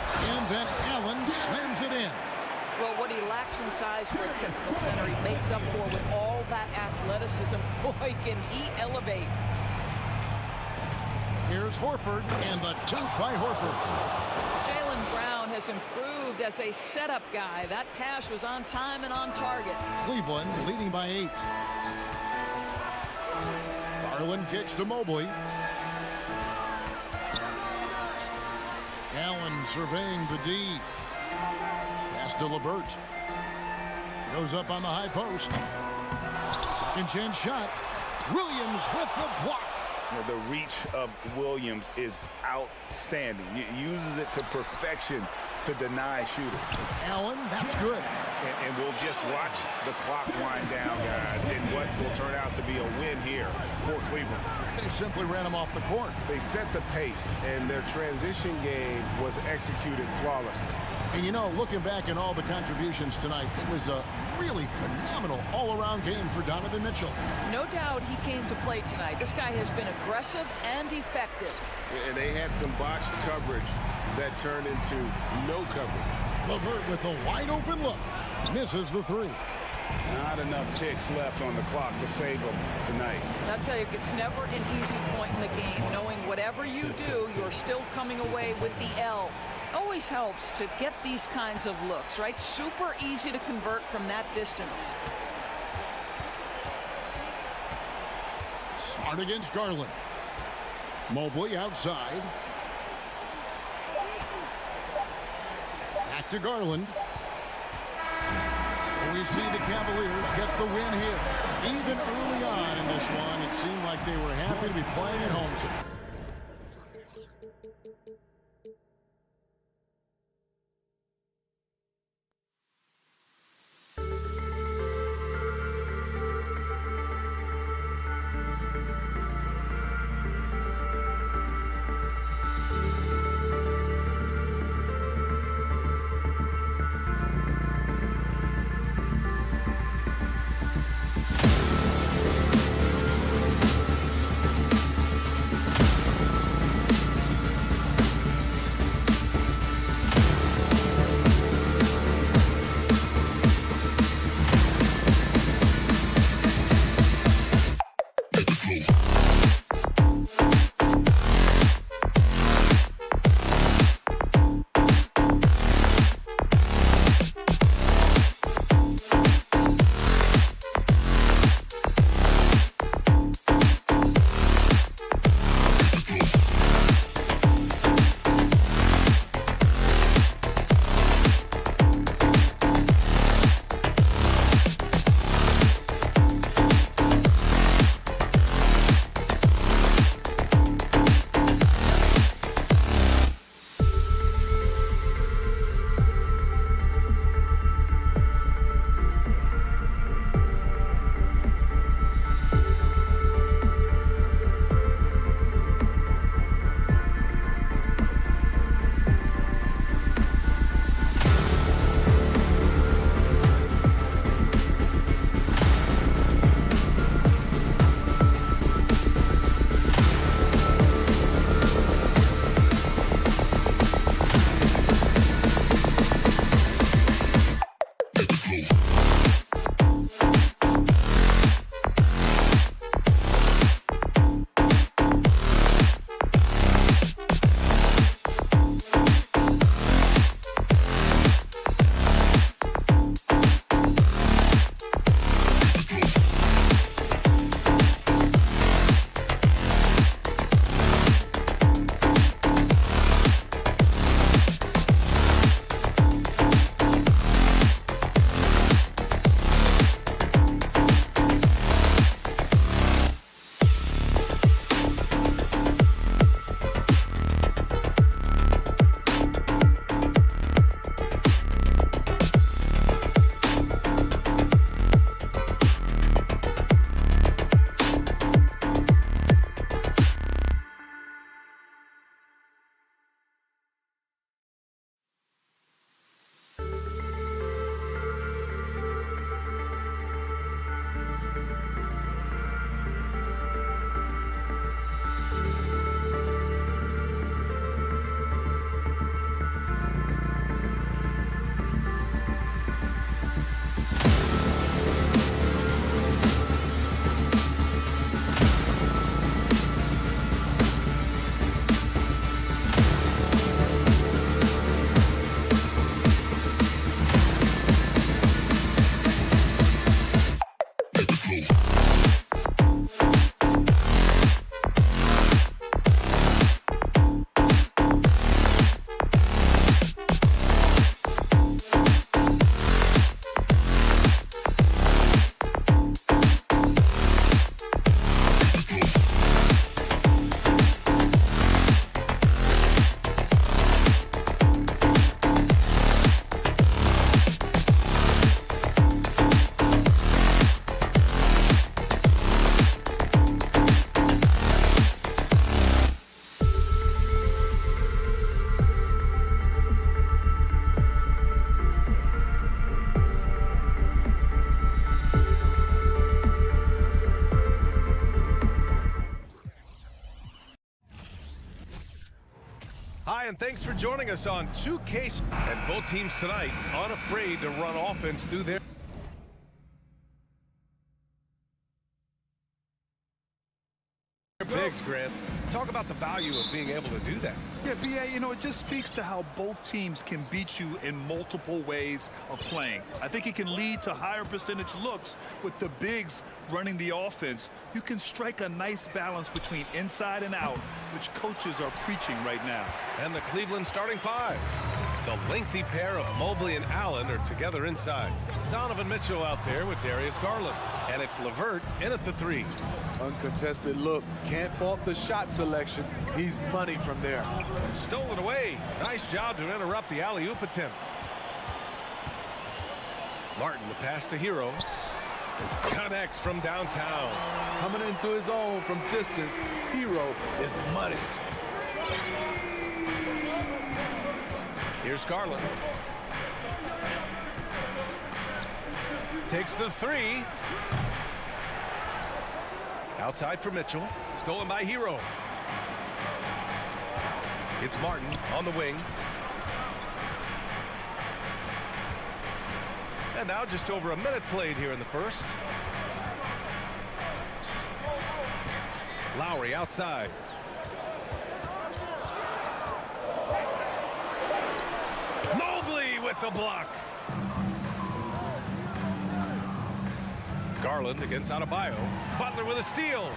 And then Allen slams it in. Well, what he lacks in size for a typical center, he makes up for with all that athleticism. Boy, can he elevate. Here's Horford, and the dunk by Horford. Jaylen Brown has improved as a setup guy. That pass was on time and on target. Cleveland leading by 8. Garland kicks to Mobley. Allen surveying the D. Pass to LeVert. Goes up on the high post. Second chance shot. Williams with the block. The reach of Williams is outstanding. He uses it to perfection to deny shooters. Allen, that's good. And we'll just watch the clock wind down, guys, in what will turn out to be a win here for Cleveland. They simply ran him off the court. They set the pace, and their transition game was executed flawlessly. And you know, looking back at all the contributions tonight, it was a really phenomenal all-around game for Donovan Mitchell. No doubt he came to play tonight. This guy has been aggressive and effective. And they had some botched coverage that turned into no coverage. LeVert with a wide-open look. Misses the three. Not enough ticks left on the clock to save them tonight. I'll tell you, it's never an easy point in the game, knowing whatever you do, you're still coming away with the L. Always helps to get these kinds of looks, right? Super easy to convert from that distance. Smart against Garland. Mobley outside. to Garland. So we see the Cavaliers get the win here. Even early on in this one, it seemed like they were happy to be playing at home. Hi, and thanks for joining us on 2K. And both teams tonight unafraid to run offense through their bigs, Grant. Talk about the value of being able to do that. Yeah, B.A., you know, it just speaks to how both teams can beat you in multiple ways of playing. I think it can lead to higher percentage looks with the bigs running the offense. You can strike a nice balance between inside and out, which coaches are preaching right now. And the Cleveland starting five. The lengthy pair of Mobley and Allen are together inside. Donovan Mitchell out there with Darius Garland. And it's LeVert in at the 3. Uncontested look. Can't fault the shot selection. He's money from there. Stolen away. Nice job to interrupt the alley-oop attempt. Martin, the pass to Hero. Connects from downtown. Coming into his own from distance, Hero is money. Here's Garland. Takes the 3. Outside for Mitchell. Stolen by Hero. It's Martin on the wing. And now just over a minute played here in the first. Lowry outside. Mobley with the block. Garland against Adebayo. Butler with a steal.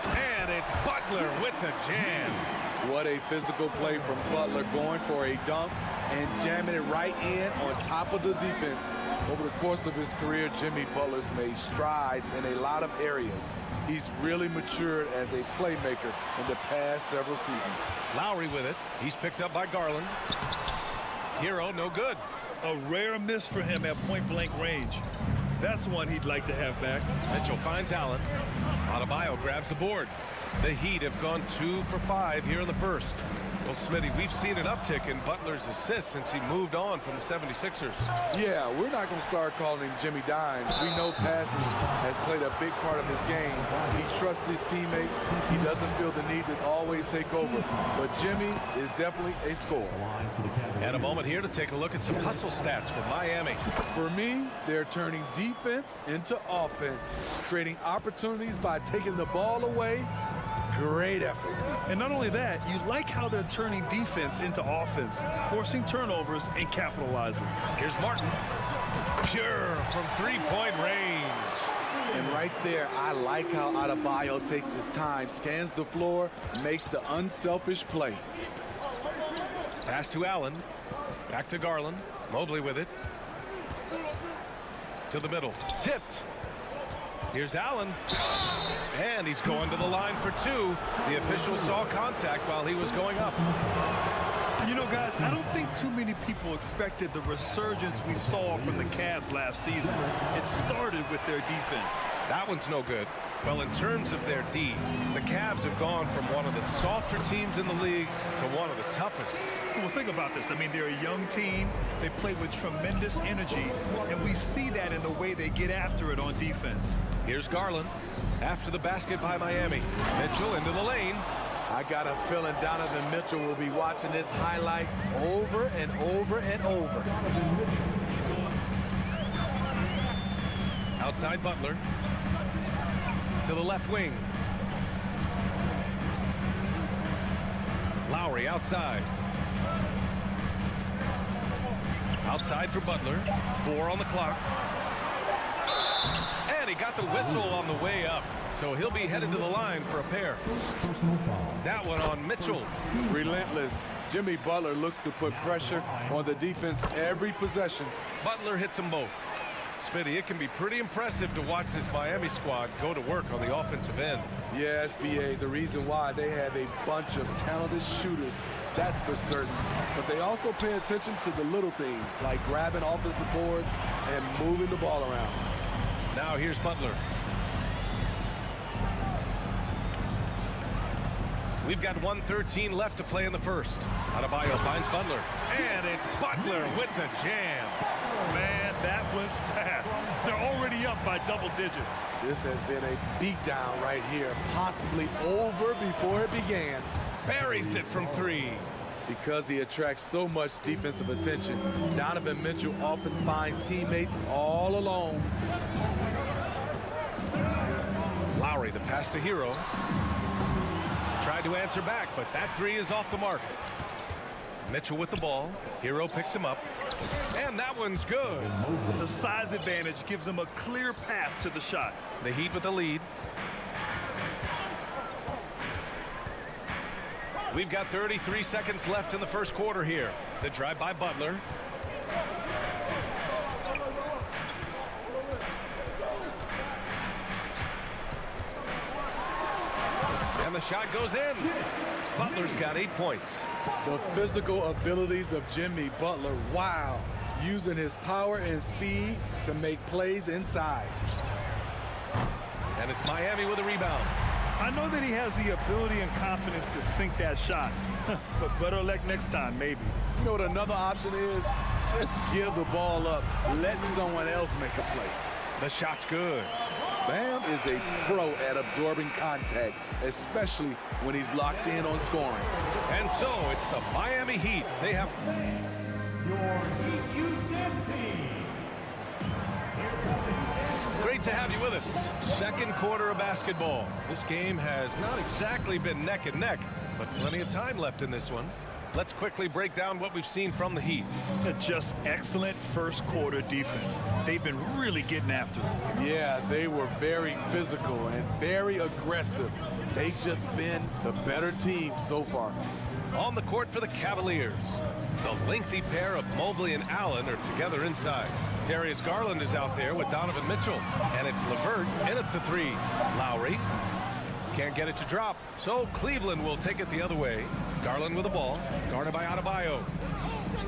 And it's Butler with the jam. What a physical play from Butler, going for a dunk and jamming it right in on top of the defense. Over the course of his career, Jimmy Butler's made strides in a lot of areas. He's really matured as a playmaker in the past several seasons. Lowry with it. He's picked up by Garland. Hero, no good. A rare miss for him at point-blank range. That's one he'd like to have back. Mitchell finds Allen. Adebayo grabs the board. The Heat have gone 2 for 5 here in the first. Well, Smitty, we've seen an uptick in Butler's assists since he moved on from the 76ers. Yeah, we're not going to start calling him Jimmy Dimes. We know passing has played a big part of his game. He trusts his teammate. He doesn't feel the need to always take over. But Jimmy is definitely a scorer. And a moment here to take a look at some hustle stats for Miami. For me, they're turning defense into offense, creating opportunities by taking the ball away. Great effort. And not only that, you like how they're turning defense into offense, forcing turnovers and capitalizing. Here's Martin. Pure from three-point range. And right there, I like how Adebayo takes his time, scans the floor, makes the unselfish play. Pass to Allen. Back to Garland. Mobley with it. To the middle. Tipped. Here's Allen. And he's going to the line for 2. The official saw contact while he was going up. You know, guys, I don't think too many people expected the resurgence we saw from the Cavs last season. It started with their defense. That one's no good. Well, in terms of their D, the Cavs have gone from one of the softer teams in the league to one of the toughest. Well, think about this. I mean, they're a young team. They play with tremendous energy, and we see that in the way they get after it on defense. Here's Garland after the basket by Miami. Mitchell into the lane. I got a feeling Donovan Mitchell will be watching this highlight over and over and over. Outside Butler. To the left wing. Lowry outside. Outside for Butler. 4 on the clock. And he got the whistle on the way up. So he'll be headed to the line for a pair. That one on Mitchell. Relentless. Jimmy Butler looks to put pressure on the defense every possession. Butler hits them both. Smitty, it can be pretty impressive to watch this Miami squad go to work on the offensive end. Yes, BA, the reason why they have a bunch of talented shooters, that's for certain. But they also pay attention to the little things, like grabbing offensive boards and moving the ball around. Now here's Butler. We've got 1:13 left to play in the first. Adebayo finds Butler. And it's Butler with the jam. Man, that was fast. They're already up by double digits. This has been a beatdown right here, possibly over before it began. Buries it from 3. Because he attracts so much defensive attention, Donovan Mitchell often finds teammates all alone. Lowry, the pass to Hero. Tried to answer back, but that 3 is off the mark. Mitchell with the ball. Hero picks him up. And that one's good. The size advantage gives him a clear path to the shot. The Heat with the lead. We've got 33 seconds left in the first quarter here. The drive by Butler. And the shot goes in. Butler's got 8 points. The physical abilities of Jimmy Butler, wow. Using his power and speed to make plays inside. And it's Miami with a rebound. I know that he has the ability and confidence to sink that shot, but better luck next time, maybe. You know what another option is? Just give the ball up. Let someone else make a play. The shot's good. Bam is a pro at absorbing contact, especially when he's locked in on scoring. And so it's the Miami Heat. They have Your Heat U10 team. Great to have you with us. Second quarter of basketball. This game has not exactly been neck and neck, but plenty of time left in this one. Let's quickly break down what we've seen from the Heat. Just excellent first quarter defense. They've been really getting after it. Yeah, they were very physical and very aggressive. They've just been the better team so far. On the court for the Cavaliers, the lengthy pair of Mobley and Allen are together inside. Darius Garland is out there with Donovan Mitchell, and it's LeVert in at the 3. Lowry can't get it to drop, so Cleveland will take it the other way. Garland with the ball, guarded by Adebayo.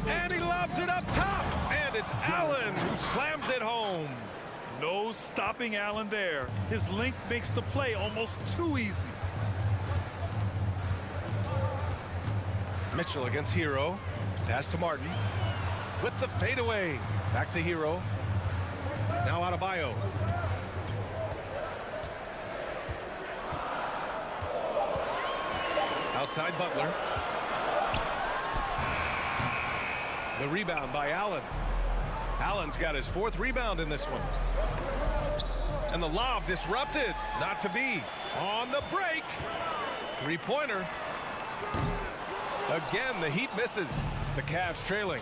And he lobs it up top, and it's Allen who slams it home. No stopping Allen there. His length makes the play almost too easy. Mitchell against Hero. Pass to Martin. With the fadeaway. Back to Hero. Now Adebayo. Outside Butler. The rebound by Allen. Allen's got his 4th rebound in this one. And the lob disrupted. Not to be. On the break. 3-pointer. Again, the Heat misses. The Cavs trailing.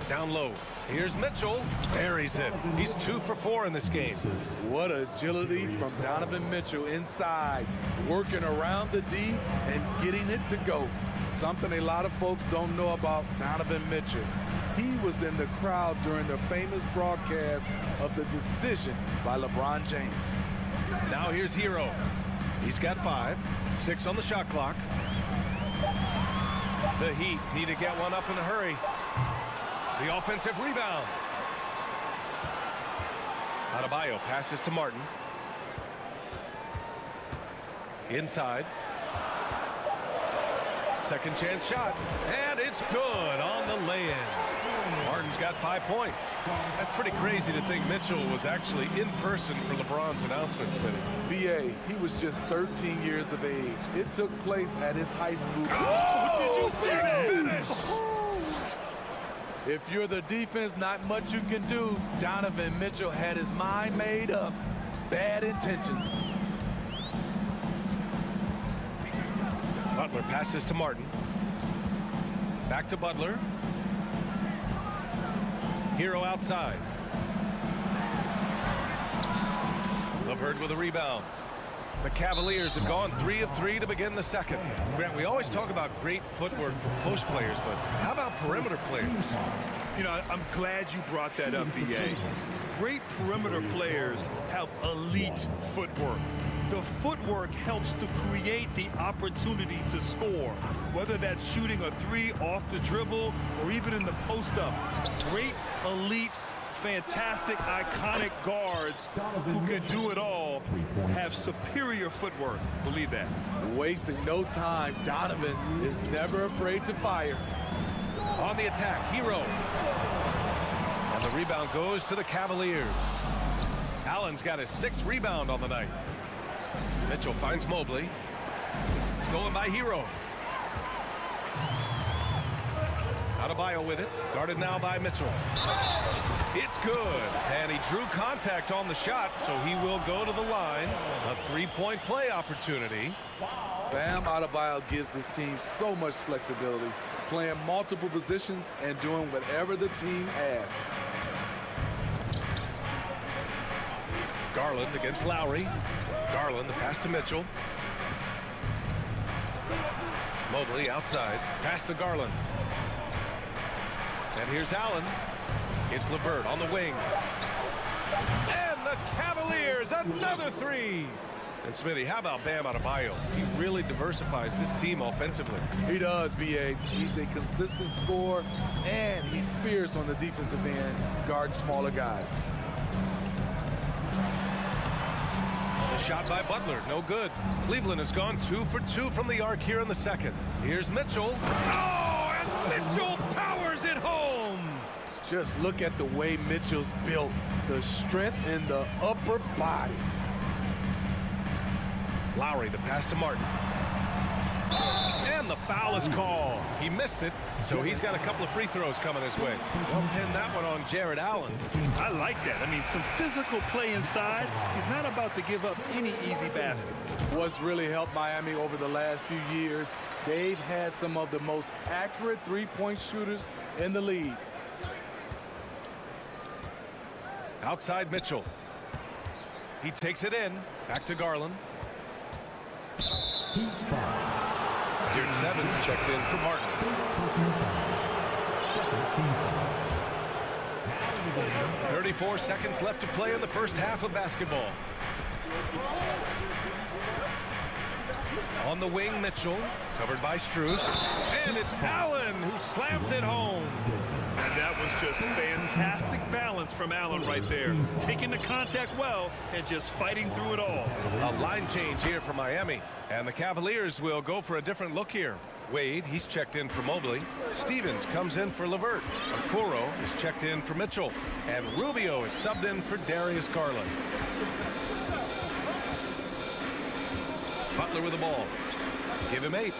Down low. Here's Mitchell. Buries it. He's 2 for 4 in this game. What agility from Donovan Mitchell inside, working around the D and getting it to go. Something a lot of folks don't know about Donovan Mitchell. He was in the crowd during the famous broadcast of the decision by LeBron James. Now here's Hero. He's got 5. 6 on the shot clock. The Heat need to get one up in a hurry. The offensive rebound. Adebayo passes to Martin. Inside. Second chance shot. And it's good on the lay-in. Martin's got 5 points. That's pretty crazy to think Mitchell was actually in person for LeBron's announcement, Smitty. BA, he was just 13 years of age. It took place at his high school. Oh, did you see that finish? If you're the defense, not much you can do. Donovan Mitchell had his mind made up. Bad intentions. Butler passes to Martin. Back to Butler. Hero outside. LeVert with a rebound. The Cavaliers have gone 3 of 3 to begin the second. Grant, we always talk about great footwork for post players, but how about perimeter players? You know, I'm glad you brought that up, BA. Great perimeter players have elite footwork. The footwork helps to create the opportunity to score, whether that's shooting a 3 off the dribble or even in the post-up. Great, elite, fantastic, iconic guards who can do it all have superior footwork. Believe that. Wasting no time, Donovan is never afraid to fire. On the attack, Hero. And the rebound goes to the Cavaliers. Allen's got his 6th rebound on the night. Mitchell finds Mobley. Stolen by Hero. Adebayo with it. Guarded now by Mitchell. It's good. And he drew contact on the shot, so he will go to the line. A 3-point play opportunity. Bam Adebayo gives his team so much flexibility, playing multiple positions and doing whatever the team asks. Garland against Lowry. Garland, the pass to Mitchell. Mobley outside. Pass to Garland. And here's Allen. It's LeVert on the wing. And the Cavaliers, another three. And Smithy, how about Bam Adebayo? He really diversifies this team offensively. He does, B.A. He's a consistent scorer, and he's fierce on the defensive end, guarding smaller guys. The shot by Butler, no good. Cleveland has gone 2 for 2 from the arc here in the second. Here's Mitchell. Oh, and Mitchell powers it home. Just look at the way Mitchell's built, the strength in the upper body. Lowry, the pass to Martin. And the foul is called. He missed it, so he's got a couple of free throws coming his way. Well, pin that one on Jared Allen. I like that. I mean, some physical play inside. He's not about to give up any easy baskets. What's really helped Miami over the last few years, they've had some of the most accurate three-point shooters in the league. Outside Mitchell. He takes it in. Back to Garland. Here's 7 checked in for Martin. 34 seconds left to play in the first half of basketball. On the wing, Mitchell, covered by Strus. And it's Allen who slams it home. And that was just fantastic balance from Allen right there. Taking the contact well and just fighting through it all. A line change here for Miami. And the Cavaliers will go for a different look here. Wade, he's checked in for Mobley. Stevens comes in for LeVert. Okoro is checked in for Mitchell. And Rubio is subbed in for Darius Garland. Butler with the ball. Give him 8.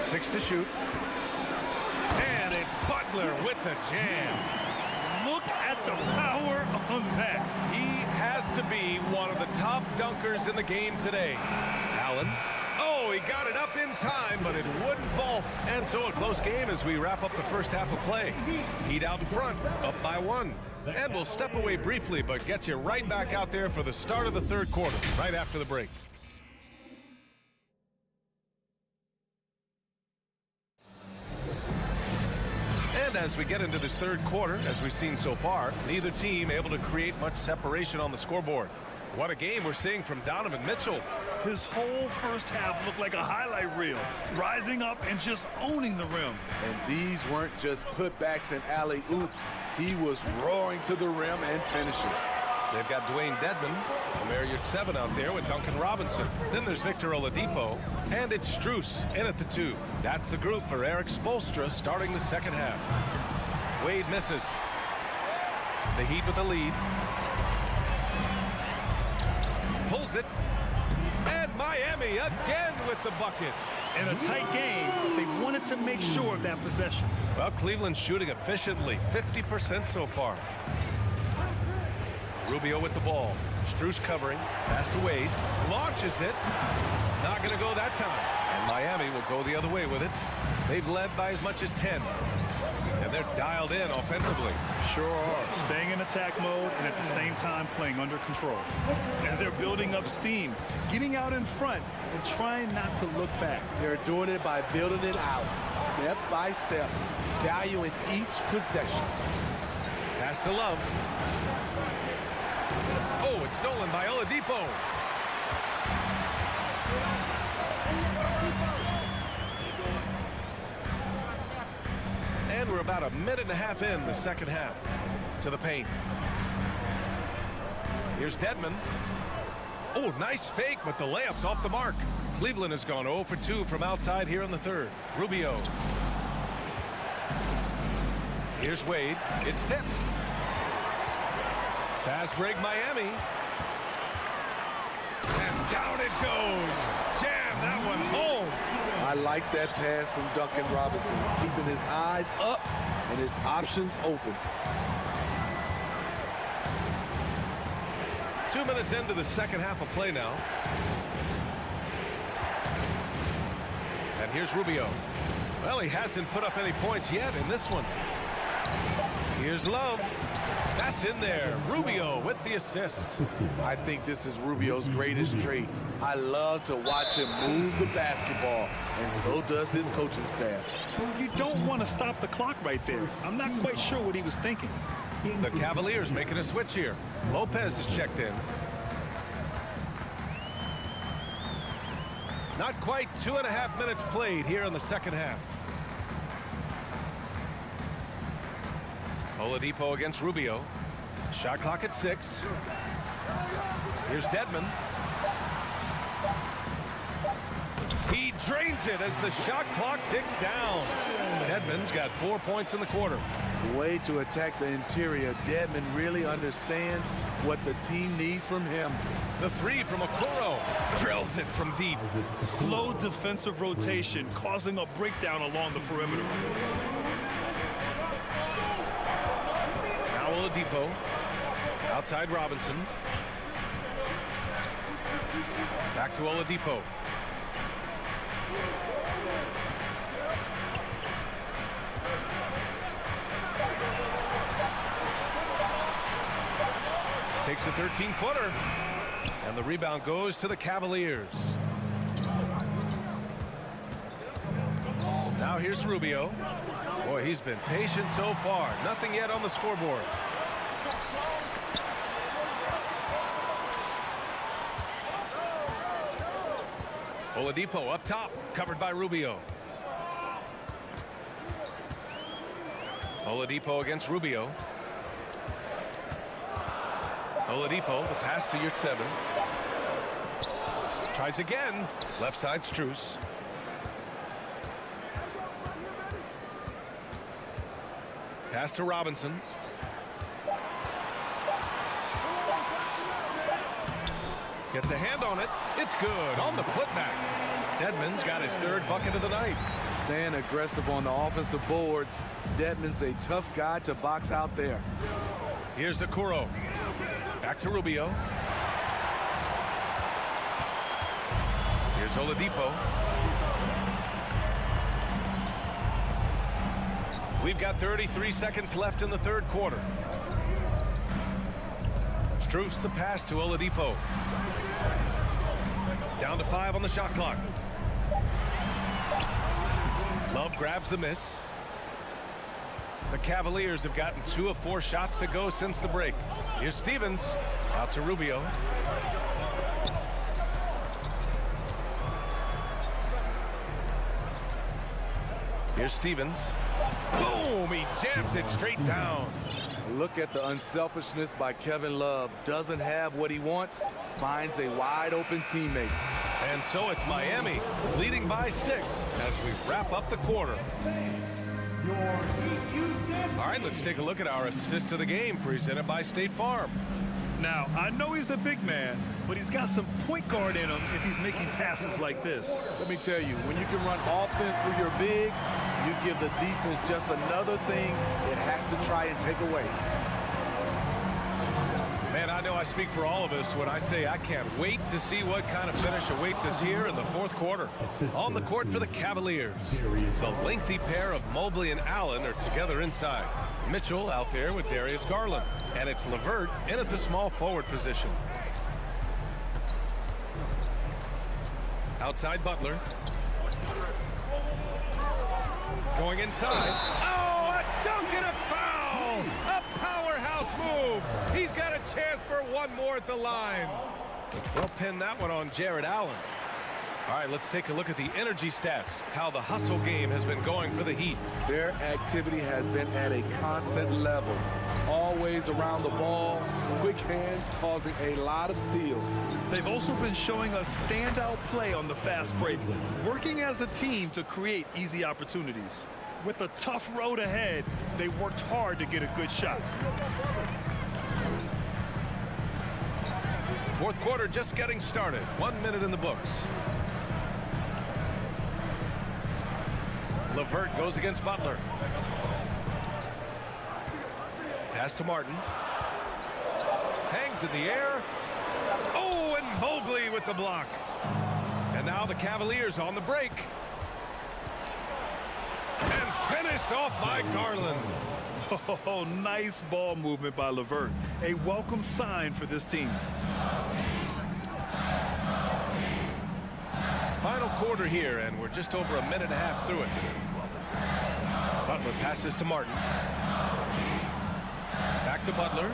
6 to shoot. And it's Butler with the jam. Look at the power on that. He has to be one of the top dunkers in the game today. Allen. Oh, he got it up in time, but it wouldn't fall. And so a close game as we wrap up the first half of play. Heat out in front, up by 1. And we'll step away briefly, but get you right back out there for the start of the third quarter, right after the break. And as we get into this third quarter, as we've seen so far, neither team able to create much separation on the scoreboard. What a game we're seeing from Donovan Mitchell. His whole first half looked like a highlight reel, rising up and just owning the rim. And these weren't just putbacks and alley-oops. He was roaring to the rim and finishing. They've got Dwayne Dedman, familiar at 7 out there with Duncan Robinson. Then there's Victor Oladipo, and it's Strus in at the 2. That's the group for Eric Spoelstra starting the second half. Wade misses. The Heat with the lead. Pulls it. And Miami again with the bucket. In a tight game, they wanted to make sure of that possession. Well, Cleveland's shooting efficiently, 50% so far. Rubio with the ball. Strus covering. Pass to Wade. Launches it. Not going to go that time. And Miami will go the other way with it. They've led by as much as 10. And they're dialed in offensively. Sure are. Staying in attack mode and at the same time playing under control. And they're building up steam, getting out in front and trying not to look back. They're doing it by building it out, step by step, valuing each possession. Pass to Love. Oh, it's stolen by Oladipo. And we're about a minute and a half in the second half. To the paint. Here's Dedman. Oh, nice fake, but the layup's off the mark. Cleveland has gone 0 for 2 from outside here in the third. Rubio. Here's Wade. It's tipped. Fast break Miami. And down it goes. Jam that one home. I like that pass from Duncan Robinson, keeping his eyes up and his options open. 2 minutes into the second half of play now. And here's Rubio. Well, he hasn't put up any points yet in this one. Here's Love. That's in there. Rubio with the assist. I think this is Rubio's greatest trait. I love to watch him move the basketball, and so does his coaching staff. You don't want to stop the clock right there. I'm not quite sure what he was thinking. The Cavaliers making a switch here. Lopez is checked in. Not quite 2.5 minutes played here in the second half. Oladipo against Rubio. Shot clock at 6. Here's Dedmon. He drains it as the shot clock ticks down. Dedmon's got 4 points in the quarter. Way to attack the interior. Dedmon really understands what the team needs from him. The 3 from Okoro. Drills it from deep. Slow defensive rotation causing a breakdown along the perimeter. Now Oladipo. Outside Robinson. Back to Oladipo. Takes a 13-footer. And the rebound goes to the Cavaliers. Now here's Rubio. Boy, he's been patient so far. Nothing yet on the scoreboard. Oladipo up top, covered by Rubio. Oladipo against Rubio. Oladipo, the pass to Yurtseven. Tries again. Left side, Strus. Pass to Robinson. Gets a hand on it. It's good on the putback. Dedmon's got his 3rd bucket of the night. Staying aggressive on the offensive boards. Dedmon's a tough guy to box out there. Here's Okoro. Back to Rubio. Here's Oladipo. We've got 33 seconds left in the 3rd quarter. Strus the pass to Oladipo. Down to 5 on the shot clock. Love grabs the miss. The Cavaliers have gotten 2 of 4 shots to go since the break. Here's Stevens. Out to Rubio. Here's Stevens. Boom! He jams it straight down. Look at the unselfishness by Kevin Love. Doesn't have what he wants. Finds a wide open teammate. And so it's Miami leading by 6 as we wrap up the quarter. All right, let's take a look at our assist of the game presented by State Farm. Now, I know he's a big man, but he's got some point guard in him if he's making passes like this. Let me tell you, when you can run offense through your bigs, you give the defense just another thing it has to try and take away. Man, I know I speak for all of us when I say I can't wait to see what kind of finish awaits us here in the 4th quarter. On the court for the Cavaliers, the lengthy pair of Mobley and Allen are together inside. Mitchell out there with Darius Garland, and it's LeVert in at the small forward position. Outside Butler. Going inside. Oh, a dunk and a foul! A powerhouse move! He's got a chance for one more at the line. They'll pin that one on Jared Allen. All right, let's take a look at the energy stats, how the hustle game has been going for the Heat. Their activity has been at a constant level. Always around the ball, quick hands causing a lot of steals. They've also been showing us standout play on the fast break, working as a team to create easy opportunities. With a tough road ahead, they worked hard to get a good shot. 4th quarter just getting started. 1 minute in the books. LeVert goes against Butler. Pass to Martin. Hangs in the air. Oh, and Mobley with the block. And now the Cavaliers on the break. And finished off by Garland. Oh, nice ball movement by LeVert. A welcome sign for this team. Final quarter here, and we're just over a minute and a half through it. Butler passes to Martin. Back to Butler.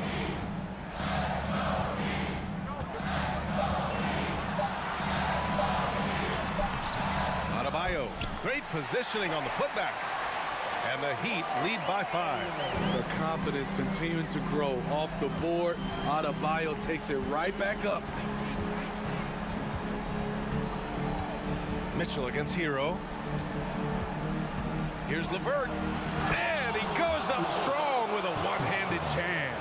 Adebayo, great positioning on the putback. And the Heat lead by 5. The confidence continuing to grow off the board. Adebayo takes it right back up. Mitchell against Hero. Here's LeVert. And he goes up strong with a one-handed jam.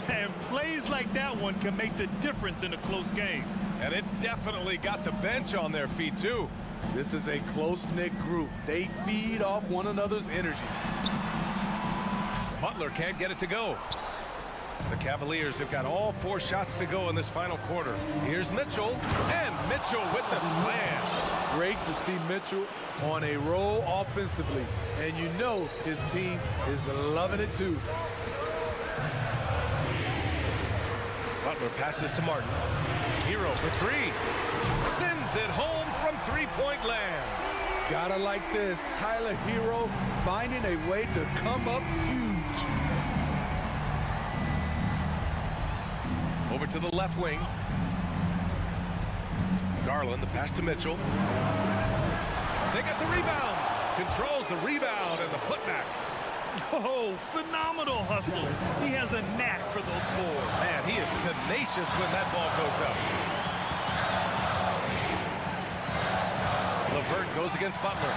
And plays like that one can make the difference in a close game. And it definitely got the bench on their feet, too. This is a close-knit group. They feed off one another's energy. Butler can't get it to go. The Cavaliers have got all 4 shots to go in this final quarter. Here's Mitchell, and Mitchell with the slam. Great to see Mitchell on a roll offensively, and you know his team is loving it too. Butler passes to Martin. Hero for 3. Sends it home from three-point land. Gotta like this. Tyler Hero finding a way to come up huge. Over to the left wing. Garland, the pass to Mitchell. They get the rebound. Controls the rebound and the putback. Oh, phenomenal hustle. He has a knack for those boards. Man, he is tenacious when that ball goes up. LeVert goes against Butler.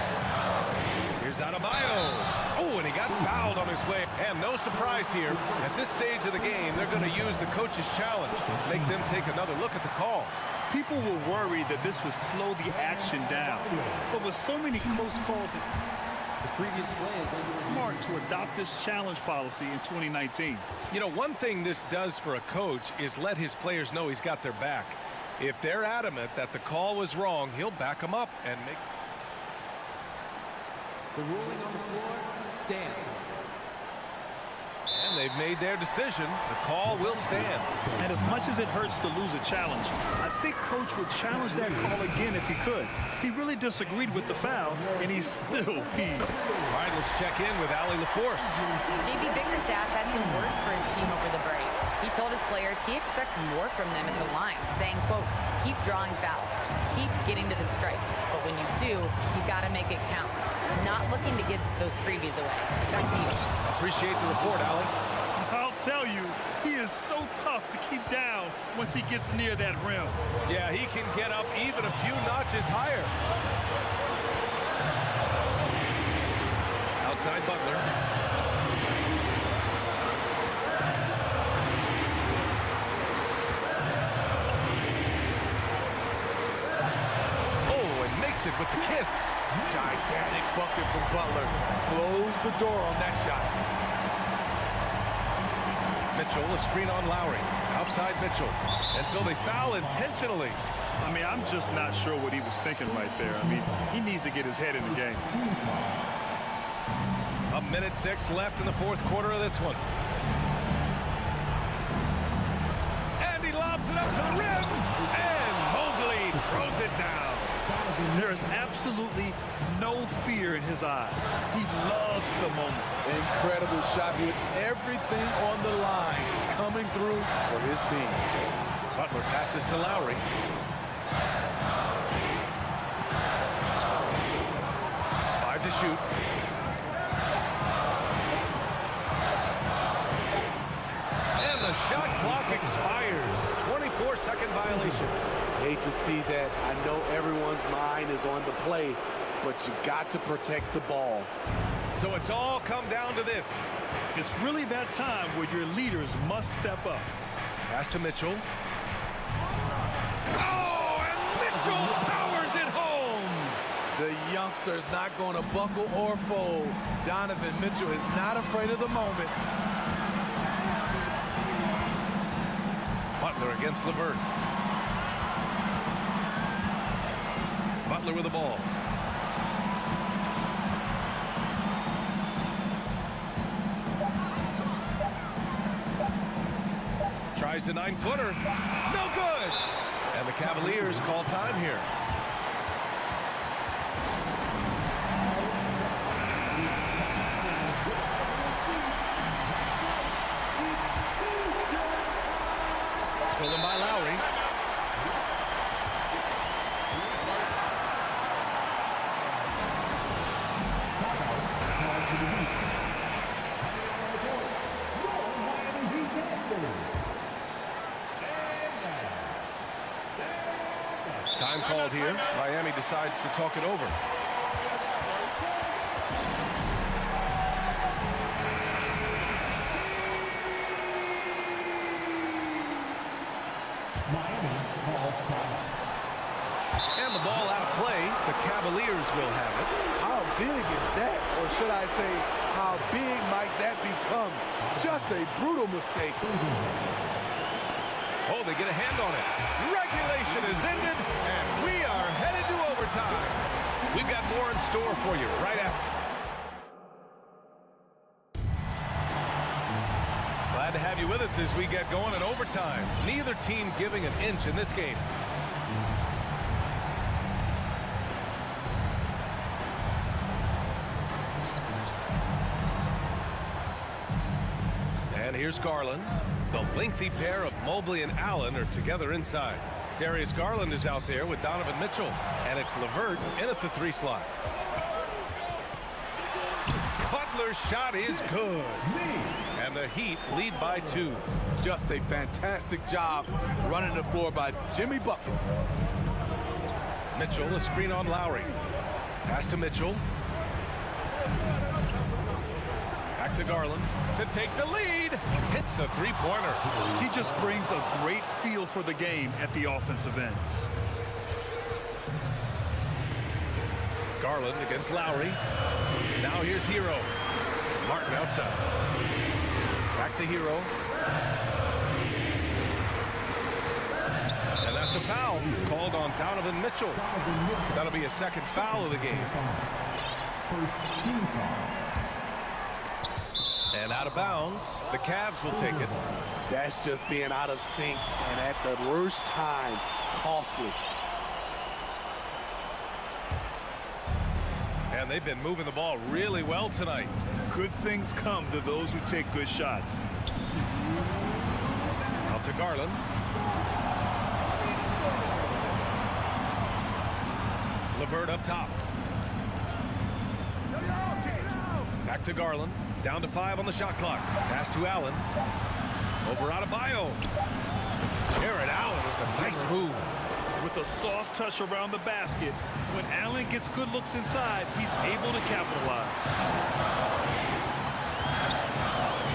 Here's Adebayo. Oh, and he got fouled on his way. And no surprise here. At this stage of the game, they're going to use the coach's challenge. Make them take another look at the call. People were worried that this would slow the action down. But with so many close calls, The previous play is under smart to adopt this challenge policy in 2019. You know, one thing this does for a coach is let his players know he's got their back. If they're adamant that the call was wrong, he'll back them up and make... The ruling on the floor stands. And they've made their decision. The call will stand. And as much as it hurts to lose a challenge, I think Coach would challenge that call again if he could. He really disagreed with the foul, and he's still peeved. All right, let's check in with Allie LaForce. JB Bickerstaff had some words for his team over the break. He told his players he expects more from them at the line, saying, quote, keep drawing fouls, keep getting to the stripe. But when you do, you got to make it count. Not looking to give those freebies away. Back to you. Appreciate the report, Allie. I'll tell you, he is so tough to keep down once he gets near that rim. Yeah, he can get up even a few notches higher. Outside Butler. Oh, and makes it with the kiss. Gigantic bucket from Butler. Close the door on that shot. Mitchell, a screen on Lowry. Outside Mitchell. Until they foul intentionally. I mean, I'm just not sure what he was thinking right there. I mean, he needs to get his head in the game. A minute 6 left in the fourth quarter of this one. And he lobs it up to the rim. And Mobley throws it down. There is absolutely no fear in his eyes. He loves the moment. Incredible shot with everything on the line coming through for his team. Butler passes to Lowry. Five to shoot. And the shot clock expires. 24-second violation. Hate to see that. I know everyone's mind is on the play, but you got to protect the ball. So it's all come down to this. It's really that time where your leaders must step up. Pass to Mitchell. Oh, and Mitchell powers it home. The youngster's not going to buckle or fold. Donovan Mitchell is not afraid of the moment. Butler against LeVert. Butler with the ball. Tries a 9-footer. No good. And the Cavaliers call time here. Stolen by Lowry. Time called here. Miami decides to talk it over. And the ball out of play. The Cavaliers will have it. How big is that? Or should I say, how big might that become? Just a brutal mistake. Oh, they get a hand on it. Regulation is ended, and we are headed to overtime. We've got more in store for you right after. Glad to have you with us as we get going in overtime. Neither team giving an inch in this game. And here's Garland. The lengthy pair of Mobley and Allen are together inside. Darius Garland is out there with Donovan Mitchell. And it's LeVert in at the 3 slot. Butler's shot is good. And the Heat lead by 2. Just a fantastic job running the floor by Jimmy Buckets. Mitchell, a screen on Lowry. Pass to Mitchell. Back to Garland to take the lead. Hits a 3-pointer. He just brings a great feel for the game at the offensive end. Garland against Lowry. Now here's Hero. Martin outside. Back to Hero. And that's a foul called on Donovan Mitchell. That'll be a second foul of the game. First team foul. And out of bounds, the Cavs will take it. That's just being out of sync and at the worst time, costly. And they've been moving the ball really well tonight. Good things come to those who take good shots. Out to Garland. LeVert up top. Back to Garland. Down to 5 on the shot clock. Pass to Allen. Over Adebayo. Jared Allen with a nice move. With a soft touch around the basket, when Allen gets good looks inside, he's able to capitalize.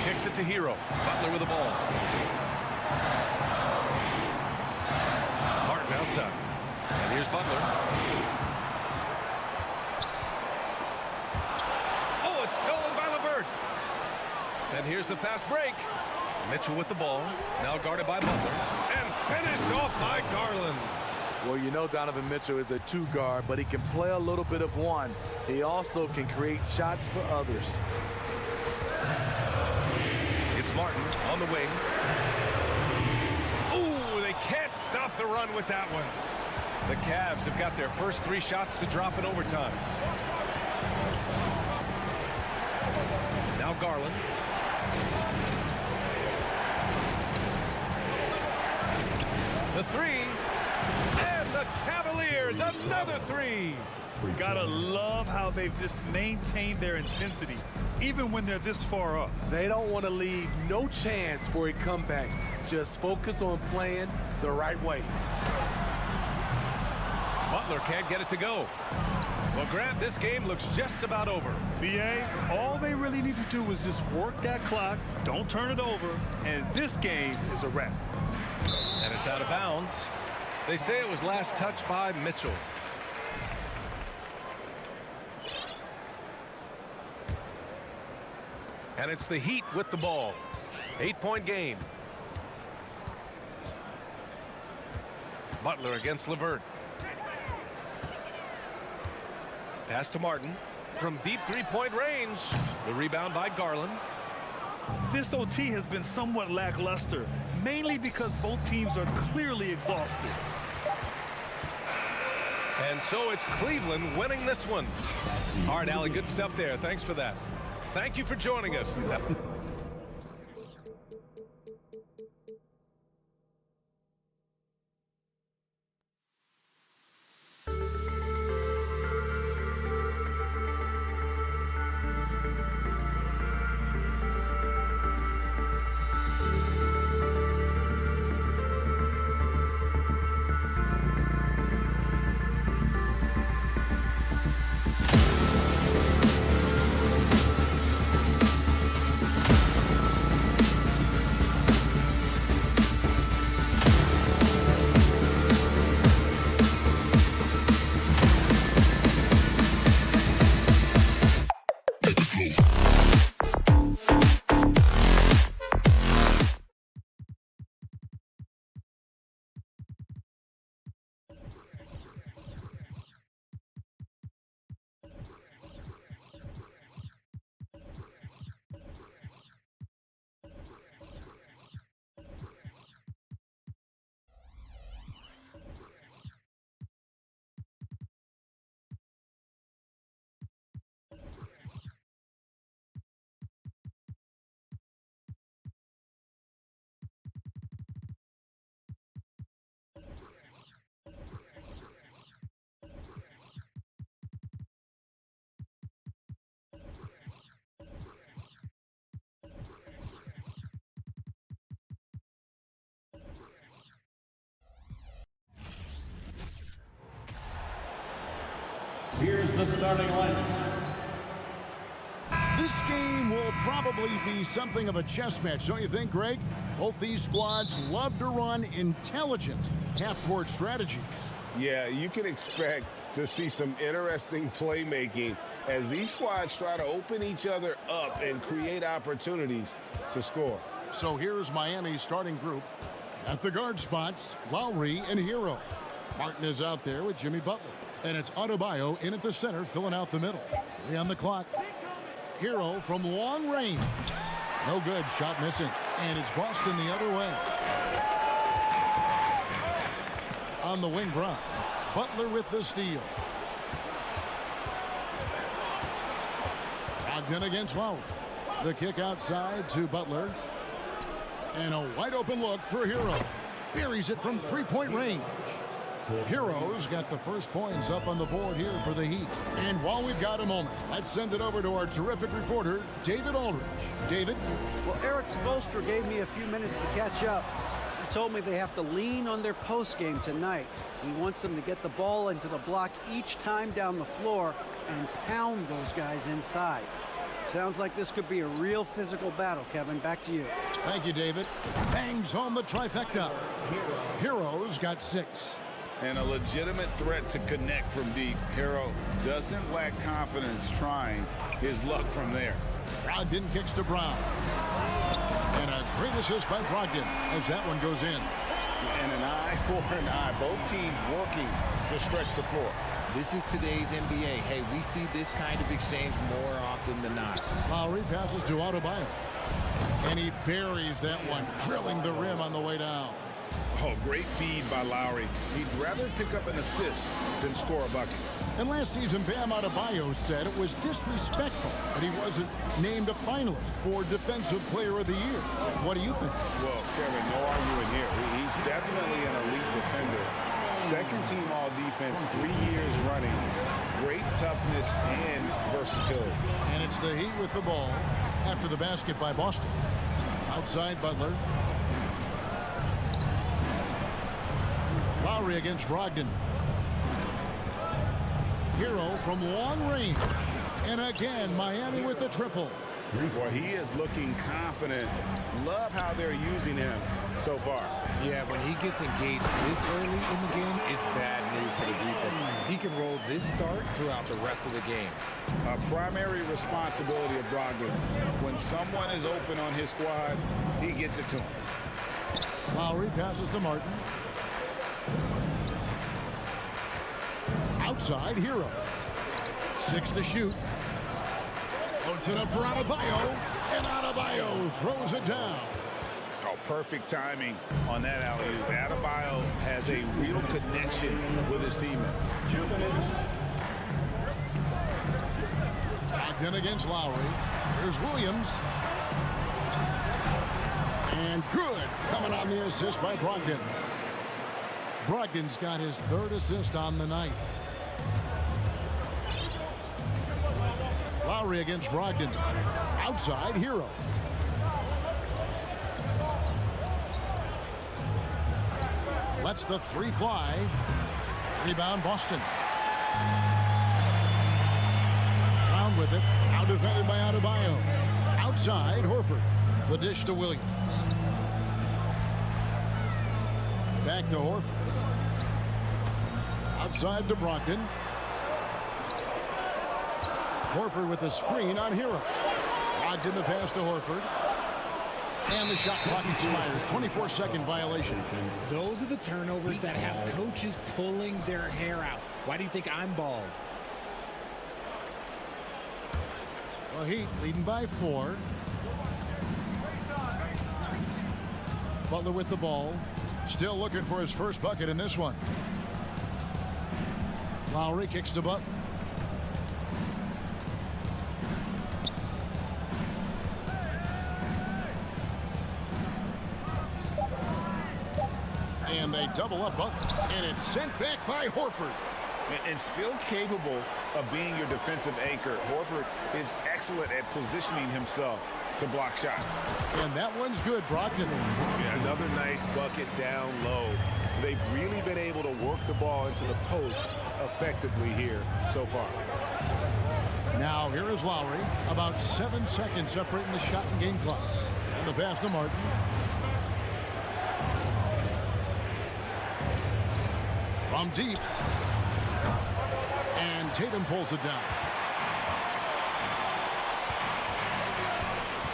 Kicks it to Hero. Butler with the ball. Martin outside. And here's Butler. Oh, it's stolen by LeVert. And here's the fast break. Mitchell with the ball. Now guarded by Butler. And finished off by Garland. Well, you know Donovan Mitchell is a 2-guard, but he can play a little bit of one. He also can create shots for others. It's Martin on the wing. Ooh, they can't stop the run with that one. The Cavs have got their first 3 shots to drop in overtime. Now Garland. The 3. And the Cavaliers, another 3. Gotta love how they've just maintained their intensity, even when they're this far up. They don't want to leave no chance for a comeback. Just focus on playing the right way. Butler can't get it to go. Well, Grant, this game looks just about over. BA, all they really need to do is just work that clock, don't turn it over, and this game is a wrap. And it's out of bounds. They say it was last touched by Mitchell. And it's the Heat with the ball. 8-point game. Butler against LeVert. Pass to Martin from deep 3-point range. The rebound by Garland. This OT has been somewhat lackluster. mainly because both teams are clearly exhausted. And so it's Cleveland winning this one. All right, Allie, good stuff there. Thanks for that. Thank you for joining us. Here's the starting lineup. This game will probably be something of a chess match, don't you think, Greg? Both these squads love to run intelligent half-court strategies. Yeah, you can expect to see some interesting playmaking as these squads try to open each other up and create opportunities to score. So here's Miami's starting group. At the guard spots, Lowry and Hero. Martin is out there with Jimmy Butler. And it's Adebayo in at the center, filling out the middle. 3 on the clock. Hero from long range. No good, shot missing. And it's Boston the other way. On the wing, Brown. Butler with the steal. Brogdon against Lowry. The kick outside to Butler. And a wide open look for Hero. Buries it from three-point range. Heroes got the first points up on the board here for the Heat. And while we've got a moment, let's send it over to our terrific reporter, David Aldridge. David? Well, Eric Spoelstra gave me a few minutes to catch up. He told me they have to lean on their post game tonight. He wants them to get the ball into the block each time down the floor and pound those guys inside. Sounds like this could be a real physical battle, Kevin. Back to you. Thank you, David. Bangs home the trifecta. Heroes got 6. And a legitimate threat to connect from deep. Hero doesn't lack confidence trying his luck from there. Brogdon kicks to Brown. And a great assist by Brogdon as that one goes in. And an eye for an eye. Both teams working to stretch the floor. This is today's NBA. Hey, we see this kind of exchange more often than not. Lowry passes to Adebayo. And he buries that one, drilling the rim on the way down. Oh, great feed by Lowry. He'd rather pick up an assist than score a bucket. And last season, Bam Adebayo said it was disrespectful that he wasn't named a finalist for Defensive Player of the Year. What do you think? Well, Kevin, no arguing here. He's definitely an elite defender. Second team all defense, 3 years running. Great toughness and versatility. And it's the Heat with the ball after the basket by Boston. Outside Butler. Lowry against Brogdon. Hero from long range. And again, Miami with the triple. Boy, he is looking confident. Love how they're using him so far. Yeah, when he gets engaged this early in the game, it's bad news for the defense. He can roll this start throughout the rest of the game. A primary responsibility of Brogdon's. When someone is open on his squad, he gets it to him. Lowry passes to Martin. Outside, Hero. 6 to shoot. Puts it up for Adebayo. And Adebayo throws it down. Oh, perfect timing on that alley-oop. Adebayo has a real connection with his teammates. Back in against Lowry. Here's Williams. And good. Coming on the assist by Brogdon. Brogdon's got his 3rd assist on the night. Lowry against Brogdon. Outside, Hero. Lets the 3 fly. Rebound, Boston. Brown with it. Out defended by Adebayo. Outside, Horford. The dish to Williams. Back to Horford. Outside to Brogdon. Horford with the screen on Hero. Brogdon the pass to Horford. And the shot clock expires. 24-second violation. Those are the turnovers that have coaches pulling their hair out. Why do you think I'm bald? Well, Heat leading by 4. Butler with the ball. Still looking for his first bucket in this one. Lowry kicks to Butler. And they double up Butler. And it's sent back by Horford. And still capable of being your defensive anchor. Horford is excellent at positioning himself to block shots. And that one's good, Brogdon. Yeah, another nice bucket down low. They've really been able to work the ball into the post effectively here so far. Now here is Lowry. About 7 seconds separating the shot and game clocks. And the pass to Martin. From deep. And Tatum pulls it down.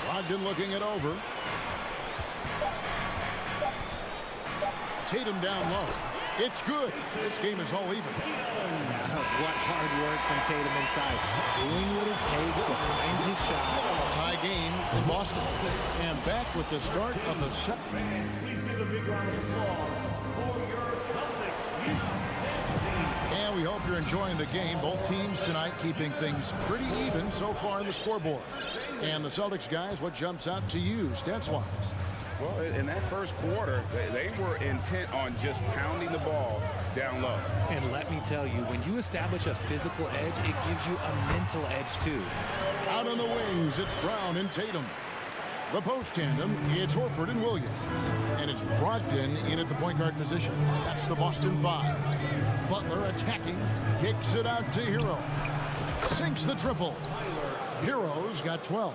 Brogdon looking it over. Tatum down low. It's good. This game is all even. What hard work from Tatum inside. Doing what it takes to find his shot. Tie game in Boston. And back with the start of the set. Please give a big round of applause for your Celtics. And we hope you're enjoying the game. Both teams tonight keeping things pretty even so far in the scoreboard. And the Celtics guys, what jumps out to you stats-wise? Well, in that first quarter, they were intent on just pounding the ball down low. And let me tell you, when you establish a physical edge, it gives you a mental edge too. Out on the wings, it's Brown and Tatum. The post tandem, it's Horford and Williams. And it's Brogdon in at the point guard position. That's the Boston 5. Butler attacking, kicks it out to Hero. Sinks the triple. Hero's got 12.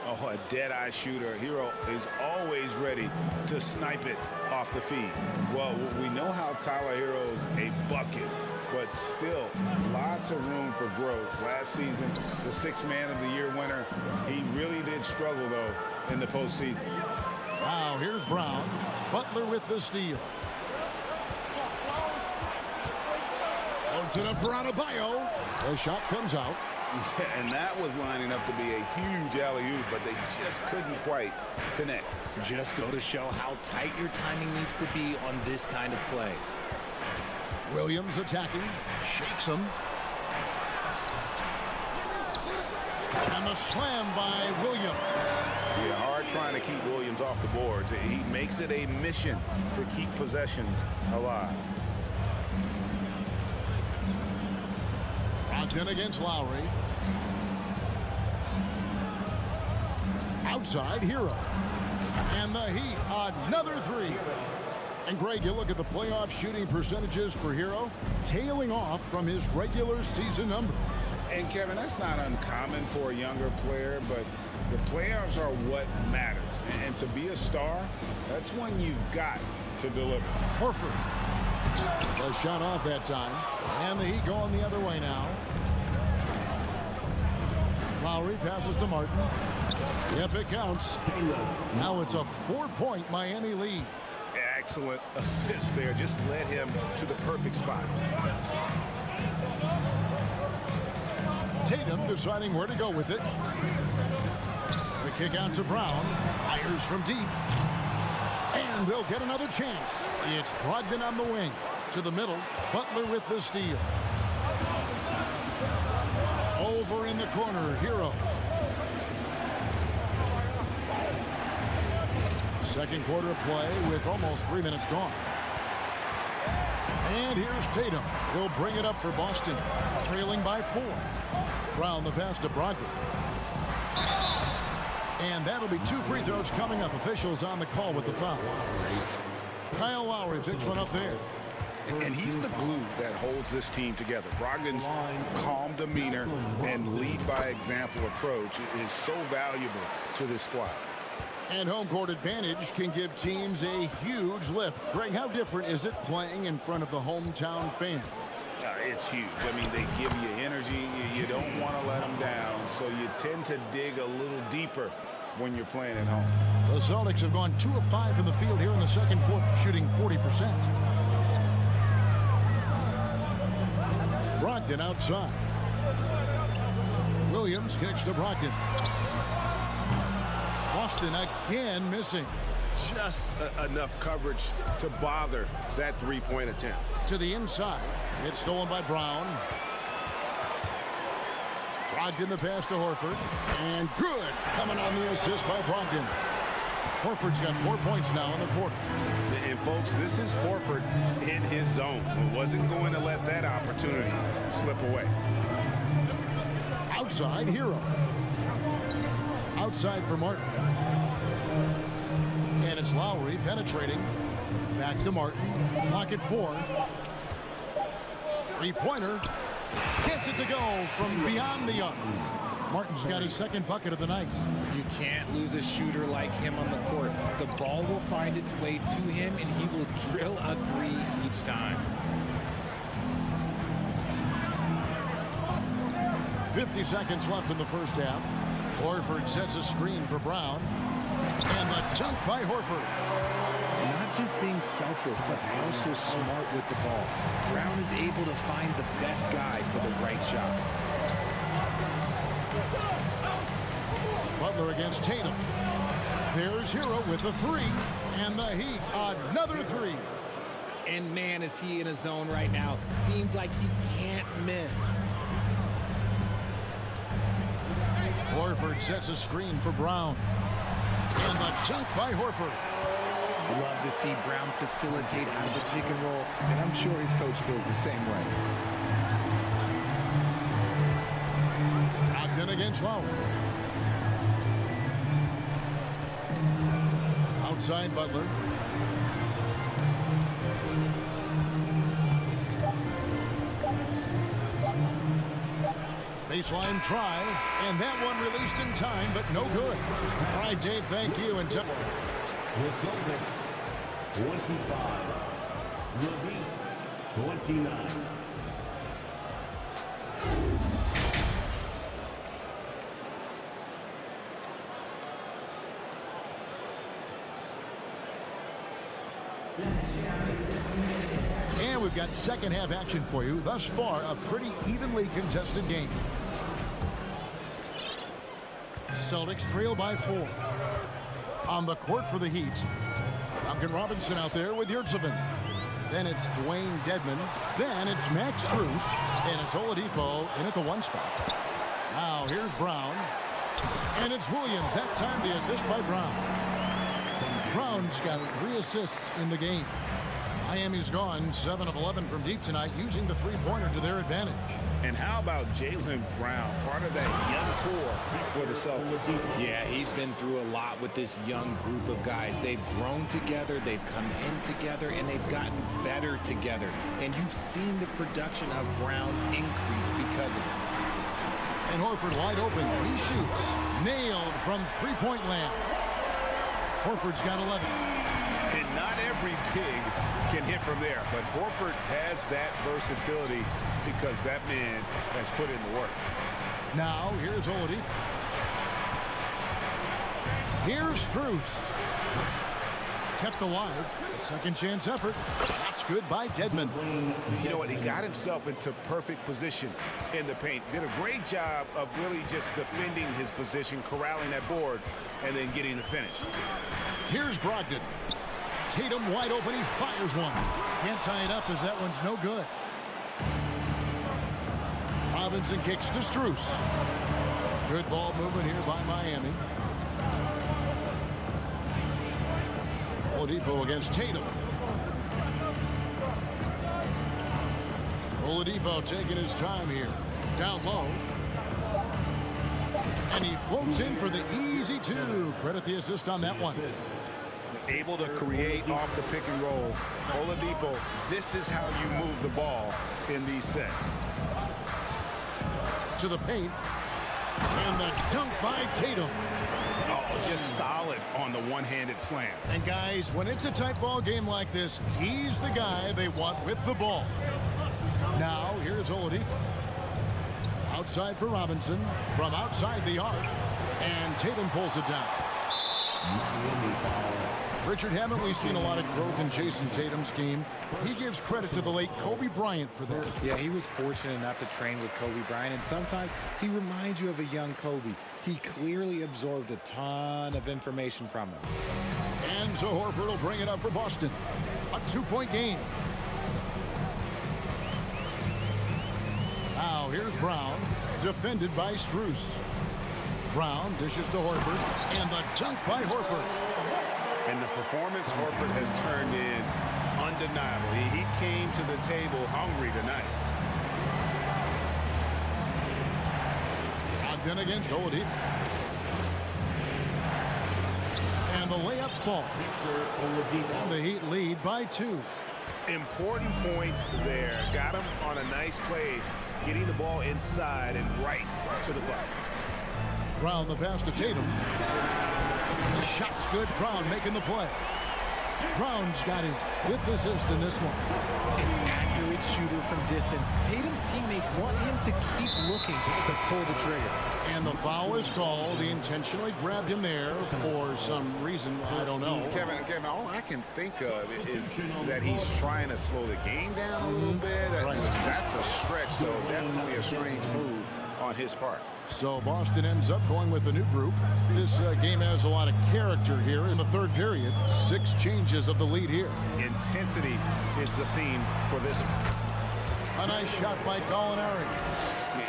Oh, a dead-eye shooter. Hero is always ready to snipe it off the feed. Well, we know how Tyler Hero's a bucket, but still lots of room for growth. Last season, the 6th Man of the Year winner, he really did struggle, though, in the postseason. Now here's Brown. Butler with the steal. Loads it up for Adebayo. The shot comes out. Yeah, and that was lining up to be a huge alley-oop, but they just couldn't quite connect. Just go to show how tight your timing needs to be on this kind of play. Williams attacking, shakes him. And the slam by Williams. Yeah, hard trying to keep Williams off the boards. He makes it a mission to keep possessions alive. Brogdon against Lowry. Outside, Hero. And the Heat, another 3. And Greg, you look at the playoff shooting percentages for Hero, tailing off from his regular season numbers. And Kevin, that's not uncommon for a younger player, but the playoffs are what matters. And to be a star, that's when you've got to deliver. Horford. The shot off that time. And the Heat going the other way now. Lowry passes to Martin. Yep, it counts. Now it's a 4-point Miami lead. Excellent assist there. Just led him to the perfect spot. Tatum deciding where to go with it. The kick out to Brown. Fires from deep. And they'll get another chance. It's Brogdon on the wing. To the middle. Butler with the steal. Over in the corner. Hero. Second quarter of play with almost 3 minutes gone. And here's Tatum. He'll bring it up for Boston. Trailing by 4. Brown the pass to Brogdon. And that'll be 2 free throws coming up. Officials on the call with the foul. Kyle Lowry picks one up there. And he's the glue that holds this team together. Brogdon's calm demeanor and lead by example approach is so valuable to this squad. And home court advantage can give teams a huge lift. Greg, how different is it playing in front of the hometown fans? It's huge. I mean, they give you energy. You don't want to let them down, so you tend to dig a little deeper when you're playing at home. The Celtics have gone 2 of 5 from the field here in the second quarter, shooting 40%. Brogdon outside. Williams kicks to Brogdon. Boston again missing. Just enough coverage to bother that three-point attempt. To the inside. It's stolen by Brown. Brogdon the pass to Horford. And good. Coming on the assist by Brogdon. Horford's got 4 points now in the quarter. And folks, this is Horford in his zone. He wasn't going to let that opportunity slip away. Outside, Hero. Outside for Martin. And it's Lowry penetrating. Back to Martin. Clock at 4. Three-pointer. Gets it to go from beyond the arc. Martin's got his second bucket of the night. You can't lose a shooter like him on the court. The ball will find its way to him, and he will drill a 3 each time. 50 seconds left in the first half. Horford sets a screen for Brown. And the dunk by Horford. Not just being selfless, but also smart with the ball. Brown is able to find the best guy for the right shot. Butler against Tatum. There's Hero with the 3. And the Heat, another 3. And man, is he in a zone right now. Seems like he can't miss. Horford sets a screen for Brown. And the dunk by Horford. Love to see Brown facilitate out of the pick and roll, and I'm sure his coach feels the same way. Brogdon against Lowry. Outside Butler. Baseline try, and that one released in time, but no good. All right, Dave, thank you. And The Celtics, 25. The Heat, 29. And we've got second half action for you. Thus far, a pretty evenly contested game. Celtics trail by 4. On the court for the Heat, Duncan Robinson out there with Yurtseven. Then it's Dwayne Dedmon. Then it's Max Strus. And it's Oladipo in at the 1 spot. Now here's Brown. And it's Williams. That time the assist by Brown. Brown's got 3 assists in the game. Miami's gone 7 of 11 from deep tonight, using the three-pointer to their advantage. And how about Jaylen Brown, part of that young core for the Celtics? Yeah, he's been through a lot with this young group of guys. They've grown together, they've come in together, and they've gotten better together. And you've seen the production of Brown increase because of it. And Horford wide open. He shoots. Nailed from three-point land. Horford's got 11. And not every big can hit from there, but Horford has that versatility because that man has put in the work. Now, here's Oladipo. Here's Strus. Kept alive. A second chance effort. Shot's good by Dedmon. You know what? He got himself into perfect position in the paint. Did a great job of really just defending his position, corralling that board, and then getting the finish. Here's Brogdon. Tatum wide open. He fires one. Can't tie it up as that one's no good. Robinson kicks to Strus. Good ball movement here by Miami. Oladipo against Tatum. Oladipo taking his time here. Down low. And he floats in for the easy two. Credit the assist on that one. Able to create off the pick and roll. Oladipo, this is how you move the ball in these sets. To the paint. And the dunk by Tatum. Oh, just solid on the one-handed slam. And guys, when it's a tight ball game like this, he's the guy they want with the ball. Now, here's Oladipo. Outside for Robinson. From outside the arc. And Tatum pulls it down. Richard, haven't we seen a lot of growth in Jason Tatum's game? He gives credit to the late Kobe Bryant for that. Yeah, he was fortunate enough to train with Kobe Bryant, and sometimes he reminds you of a young Kobe. He clearly absorbed a ton of information from him. And so Horford will bring it up for Boston. A 2-point game. Now here's Brown, defended by Strus. Brown dishes to Horford, and the dunk by Horford. And the performance Horford has turned in undeniable. He came to the table hungry tonight. Ogden against Oladipo. And the layup falls. And the Heat lead by 2. Important points there. Got him on a nice play, getting the ball inside and right to the bucket. Brown the pass to Tatum. The shot's good. Brown making the play. Brown's got his 5th assist in this one. An accurate shooter from distance. Tatum's teammates want him to keep looking to pull the trigger. And the foul is called. He intentionally grabbed him there for some reason. I don't know. Kevin, all I can think of is that he's trying to slow the game down a little bit. That's a stretch, though. Definitely a strange move on his part. So Boston ends up going with a new group. This game has a lot of character here in the third period. 6 changes of the lead here. Intensity is the theme for this one. A nice shot by Gallinari.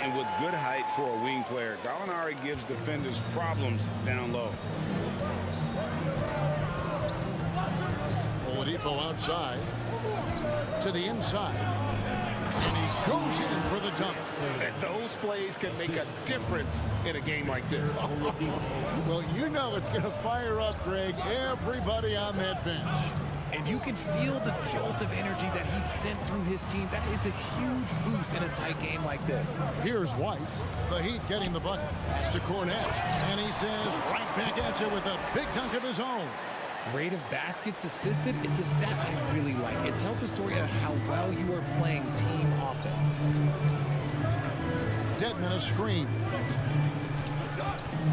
And with good height for a wing player, Gallinari gives defenders problems down low. Oladipo outside to the inside. And he goes in for the dunk. And those plays can make a difference in a game like this. Well, you know it's going to fire up, Greg, everybody on that bench. And you can feel the jolt of energy that he sent through his team. That is a huge boost in a tight game like this. Here's White. The Heat getting the bucket. Pass to Cornette. And he says right back at you with a big dunk of his own. Rate of baskets assisted, it's a stat I really like. It tells the story of how well you are playing team offense. Dedmon a screen.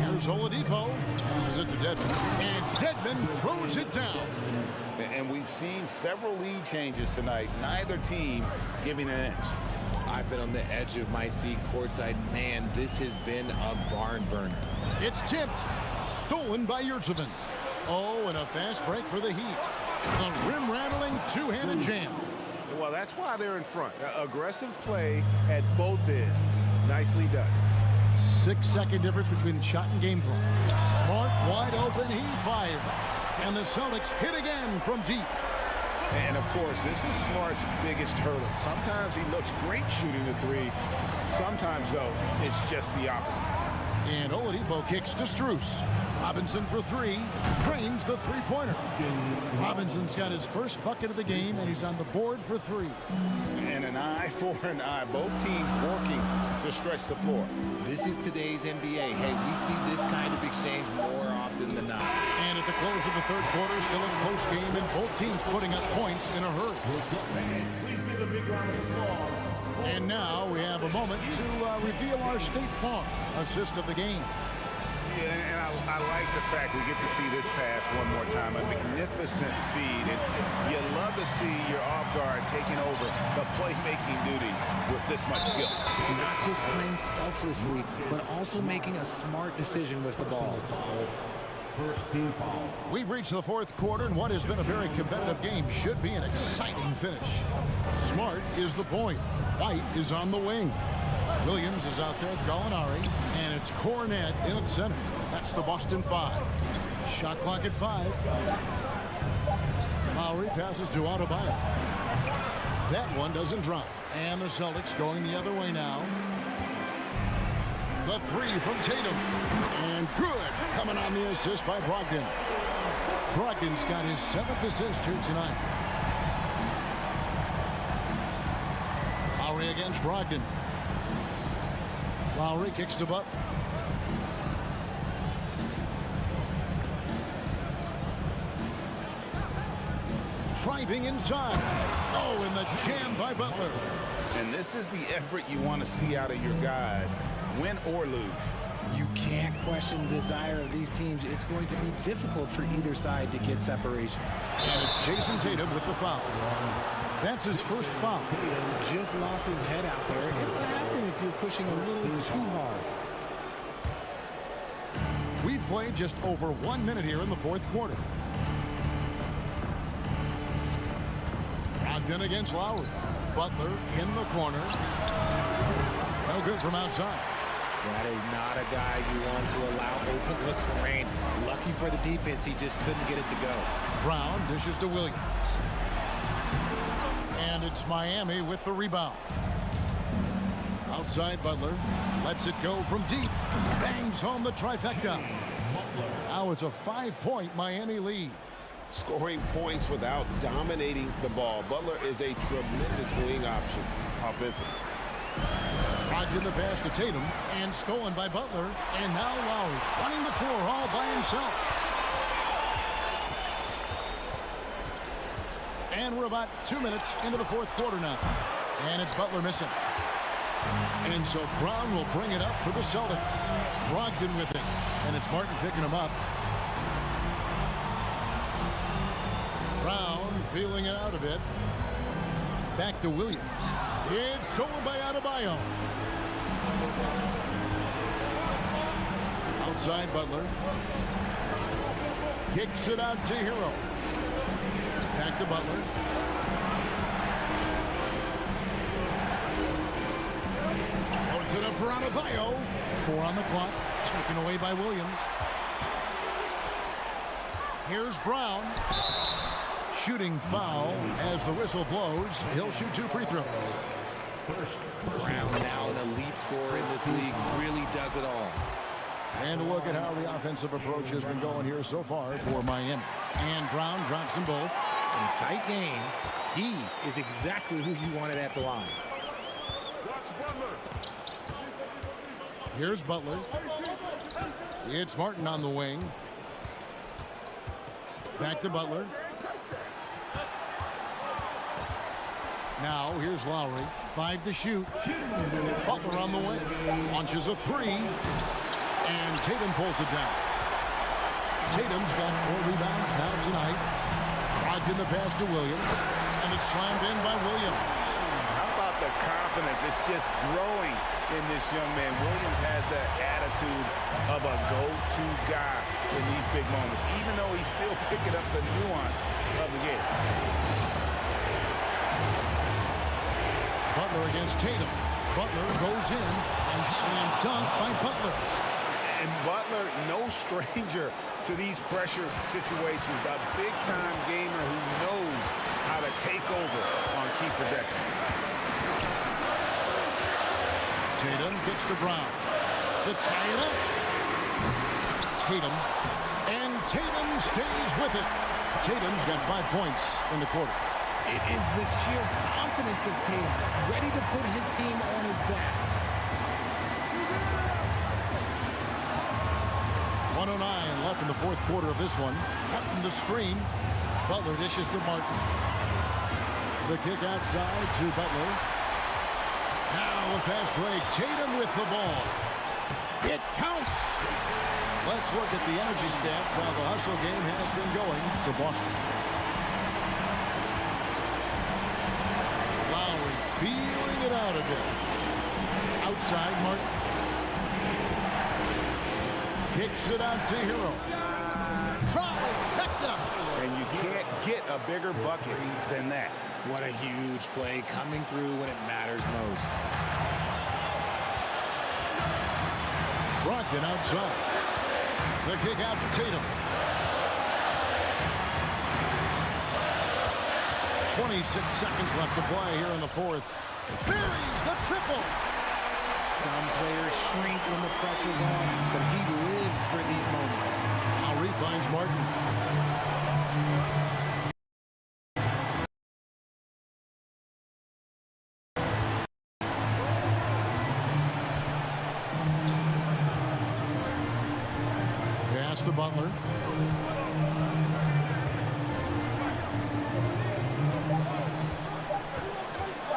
Here's Oladipo. Passes it to Dedmon. And Dedmon throws it down. And we've seen several lead changes tonight. Neither team giving an inch. I've been on the edge of my seat courtside. Man, this has been a barn burner. It's tipped. Stolen by Yurtseven. Oh, and a fast break for the Heat. The rim-rattling two-handed jam. Well, that's why they're in front. Aggressive play at both ends. Nicely done. 6-second difference between the shot and game clock. Smart, wide open, he fires. And the Celtics hit again from deep. And, of course, this is Smart's biggest hurdle. Sometimes he looks great shooting the three. Sometimes, though, it's just the opposite. And Oladipo kicks to Strus. Robinson for 3. Drains the three-pointer. Robinson's got his first bucket of the game, and he's on the board for 3. And an eye for an eye. Both teams working to stretch the floor. This is today's NBA. Hey, we see this kind of exchange more often than not. And at the close of the third quarter, still a close game, and both teams putting up points in a hurry. And now we have a moment to reveal our State Farm assist of the game. Yeah, and I like the fact we get to see this pass one more time. A magnificent feed. And you love to see your off guard taking over the playmaking duties with this much skill. Not just playing selflessly, but also making a smart decision with the ball. first team foul. We've reached the fourth quarter, and what has been a very competitive game should be an exciting finish. Smart is the point. White is on the wing. Williams is out there with Gallinari, and it's Cornette in at center. That's the Boston 5. Shot clock at 5. Lowry passes to Adebayo. That one doesn't drop. And the Celtics going the other way now. The 3 from Tatum. And good. Coming on the assist by Brogdon. Brogdon's got his 7th assist here tonight. Lowry against Brogdon. Lowry kicks to Butler. Driving inside. Oh, and the jam by Butler. And this is the effort you want to see out of your guys, win or lose. You can't question the desire of these teams. It's going to be difficult for either side to get separation. And it's Jason Tatum with the foul. That's his first foul. Just lost his head out there. It'll happen if you're pushing a little too hard. We played just over 1 minute here in the fourth quarter. Brogdon against Lowry. Butler in the corner. No good from outside. That is not a guy you want to allow open looks for rain. Lucky for the defense, he just couldn't get it to go. Brown dishes to Williams. And it's Miami with the rebound. Outside Butler. Lets it go from deep. Bangs home the trifecta. Now it's a 5-point Miami lead. Scoring points without dominating the ball. Butler is a tremendous wing option offensively. Brogdon the pass to Tatum, and stolen by Butler. And now Lowry running the floor all by himself. And we're about 2 minutes into the fourth quarter now. And it's Butler missing. And so Brown will bring it up for the Celtics. Brogdon with it. And it's Martin picking him up. Brown feeling it out a bit. Back to Williams. It's stolen by Adebayo. Outside Butler. Kicks it out to Hero. Back to Butler. Loads it up for Adebayo. 4 on the clock. Taken away by Williams. Here's Brown. Shooting foul as the whistle blows. He'll shoot 2 free throws. Brown now an elite scorer in this league. Really does it all. And look at how the offensive approach has been going here so far for Miami. And Brown drops them both. In a tight game, he is exactly who you wanted at the line. Here's Butler. It's Martin on the wing. Back to Butler. Now here's Lowry. 5 to shoot. Butler on the wing. Launches a 3. And Tatum pulls it down. Tatum's got 4 rebounds now tonight. Brogdon the pass to Williams. And it's slammed in by Williams. How about the confidence? It's just growing in this young man. Williams has that attitude of a go-to guy in these big moments, even though he's still picking up the nuance of the game. Butler against Tatum. Butler goes in and slam dunk by Butler. And Butler, no stranger to these pressure situations. A big-time gamer who knows how to take over on key possessions. Tatum gets to Brown to tie it up. Tatum. And Tatum stays with it. Tatum's got 5 points in the quarter. It is the sheer confidence of Tatum, ready to put his team on his back. 109 left in the fourth quarter of this one. Martin the screen. Butler dishes to Martin. The kick outside to Butler. Now a fast break. Tatum with the ball. It counts. Let's look at the energy stats, how the hustle game has been going for Boston. Lowry feeling it out a bit. Outside Martin. Kicks it out to Hero. get a bigger bucket than that. What a huge play, coming through when it matters most. Brogdon outside. The kick out to Tatum. 26 seconds left to play here in the fourth. Buries the triple. Some players shrink when the pressure's on, but he lives for these moments. Lowry finds Martin. Pass to Butler.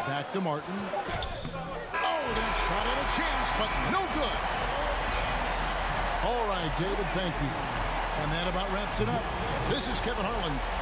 Back to Martin. Oh, that shot had a chance, but no good. All right, David, thank you. And that about wraps it up. This is Kevin Harlan.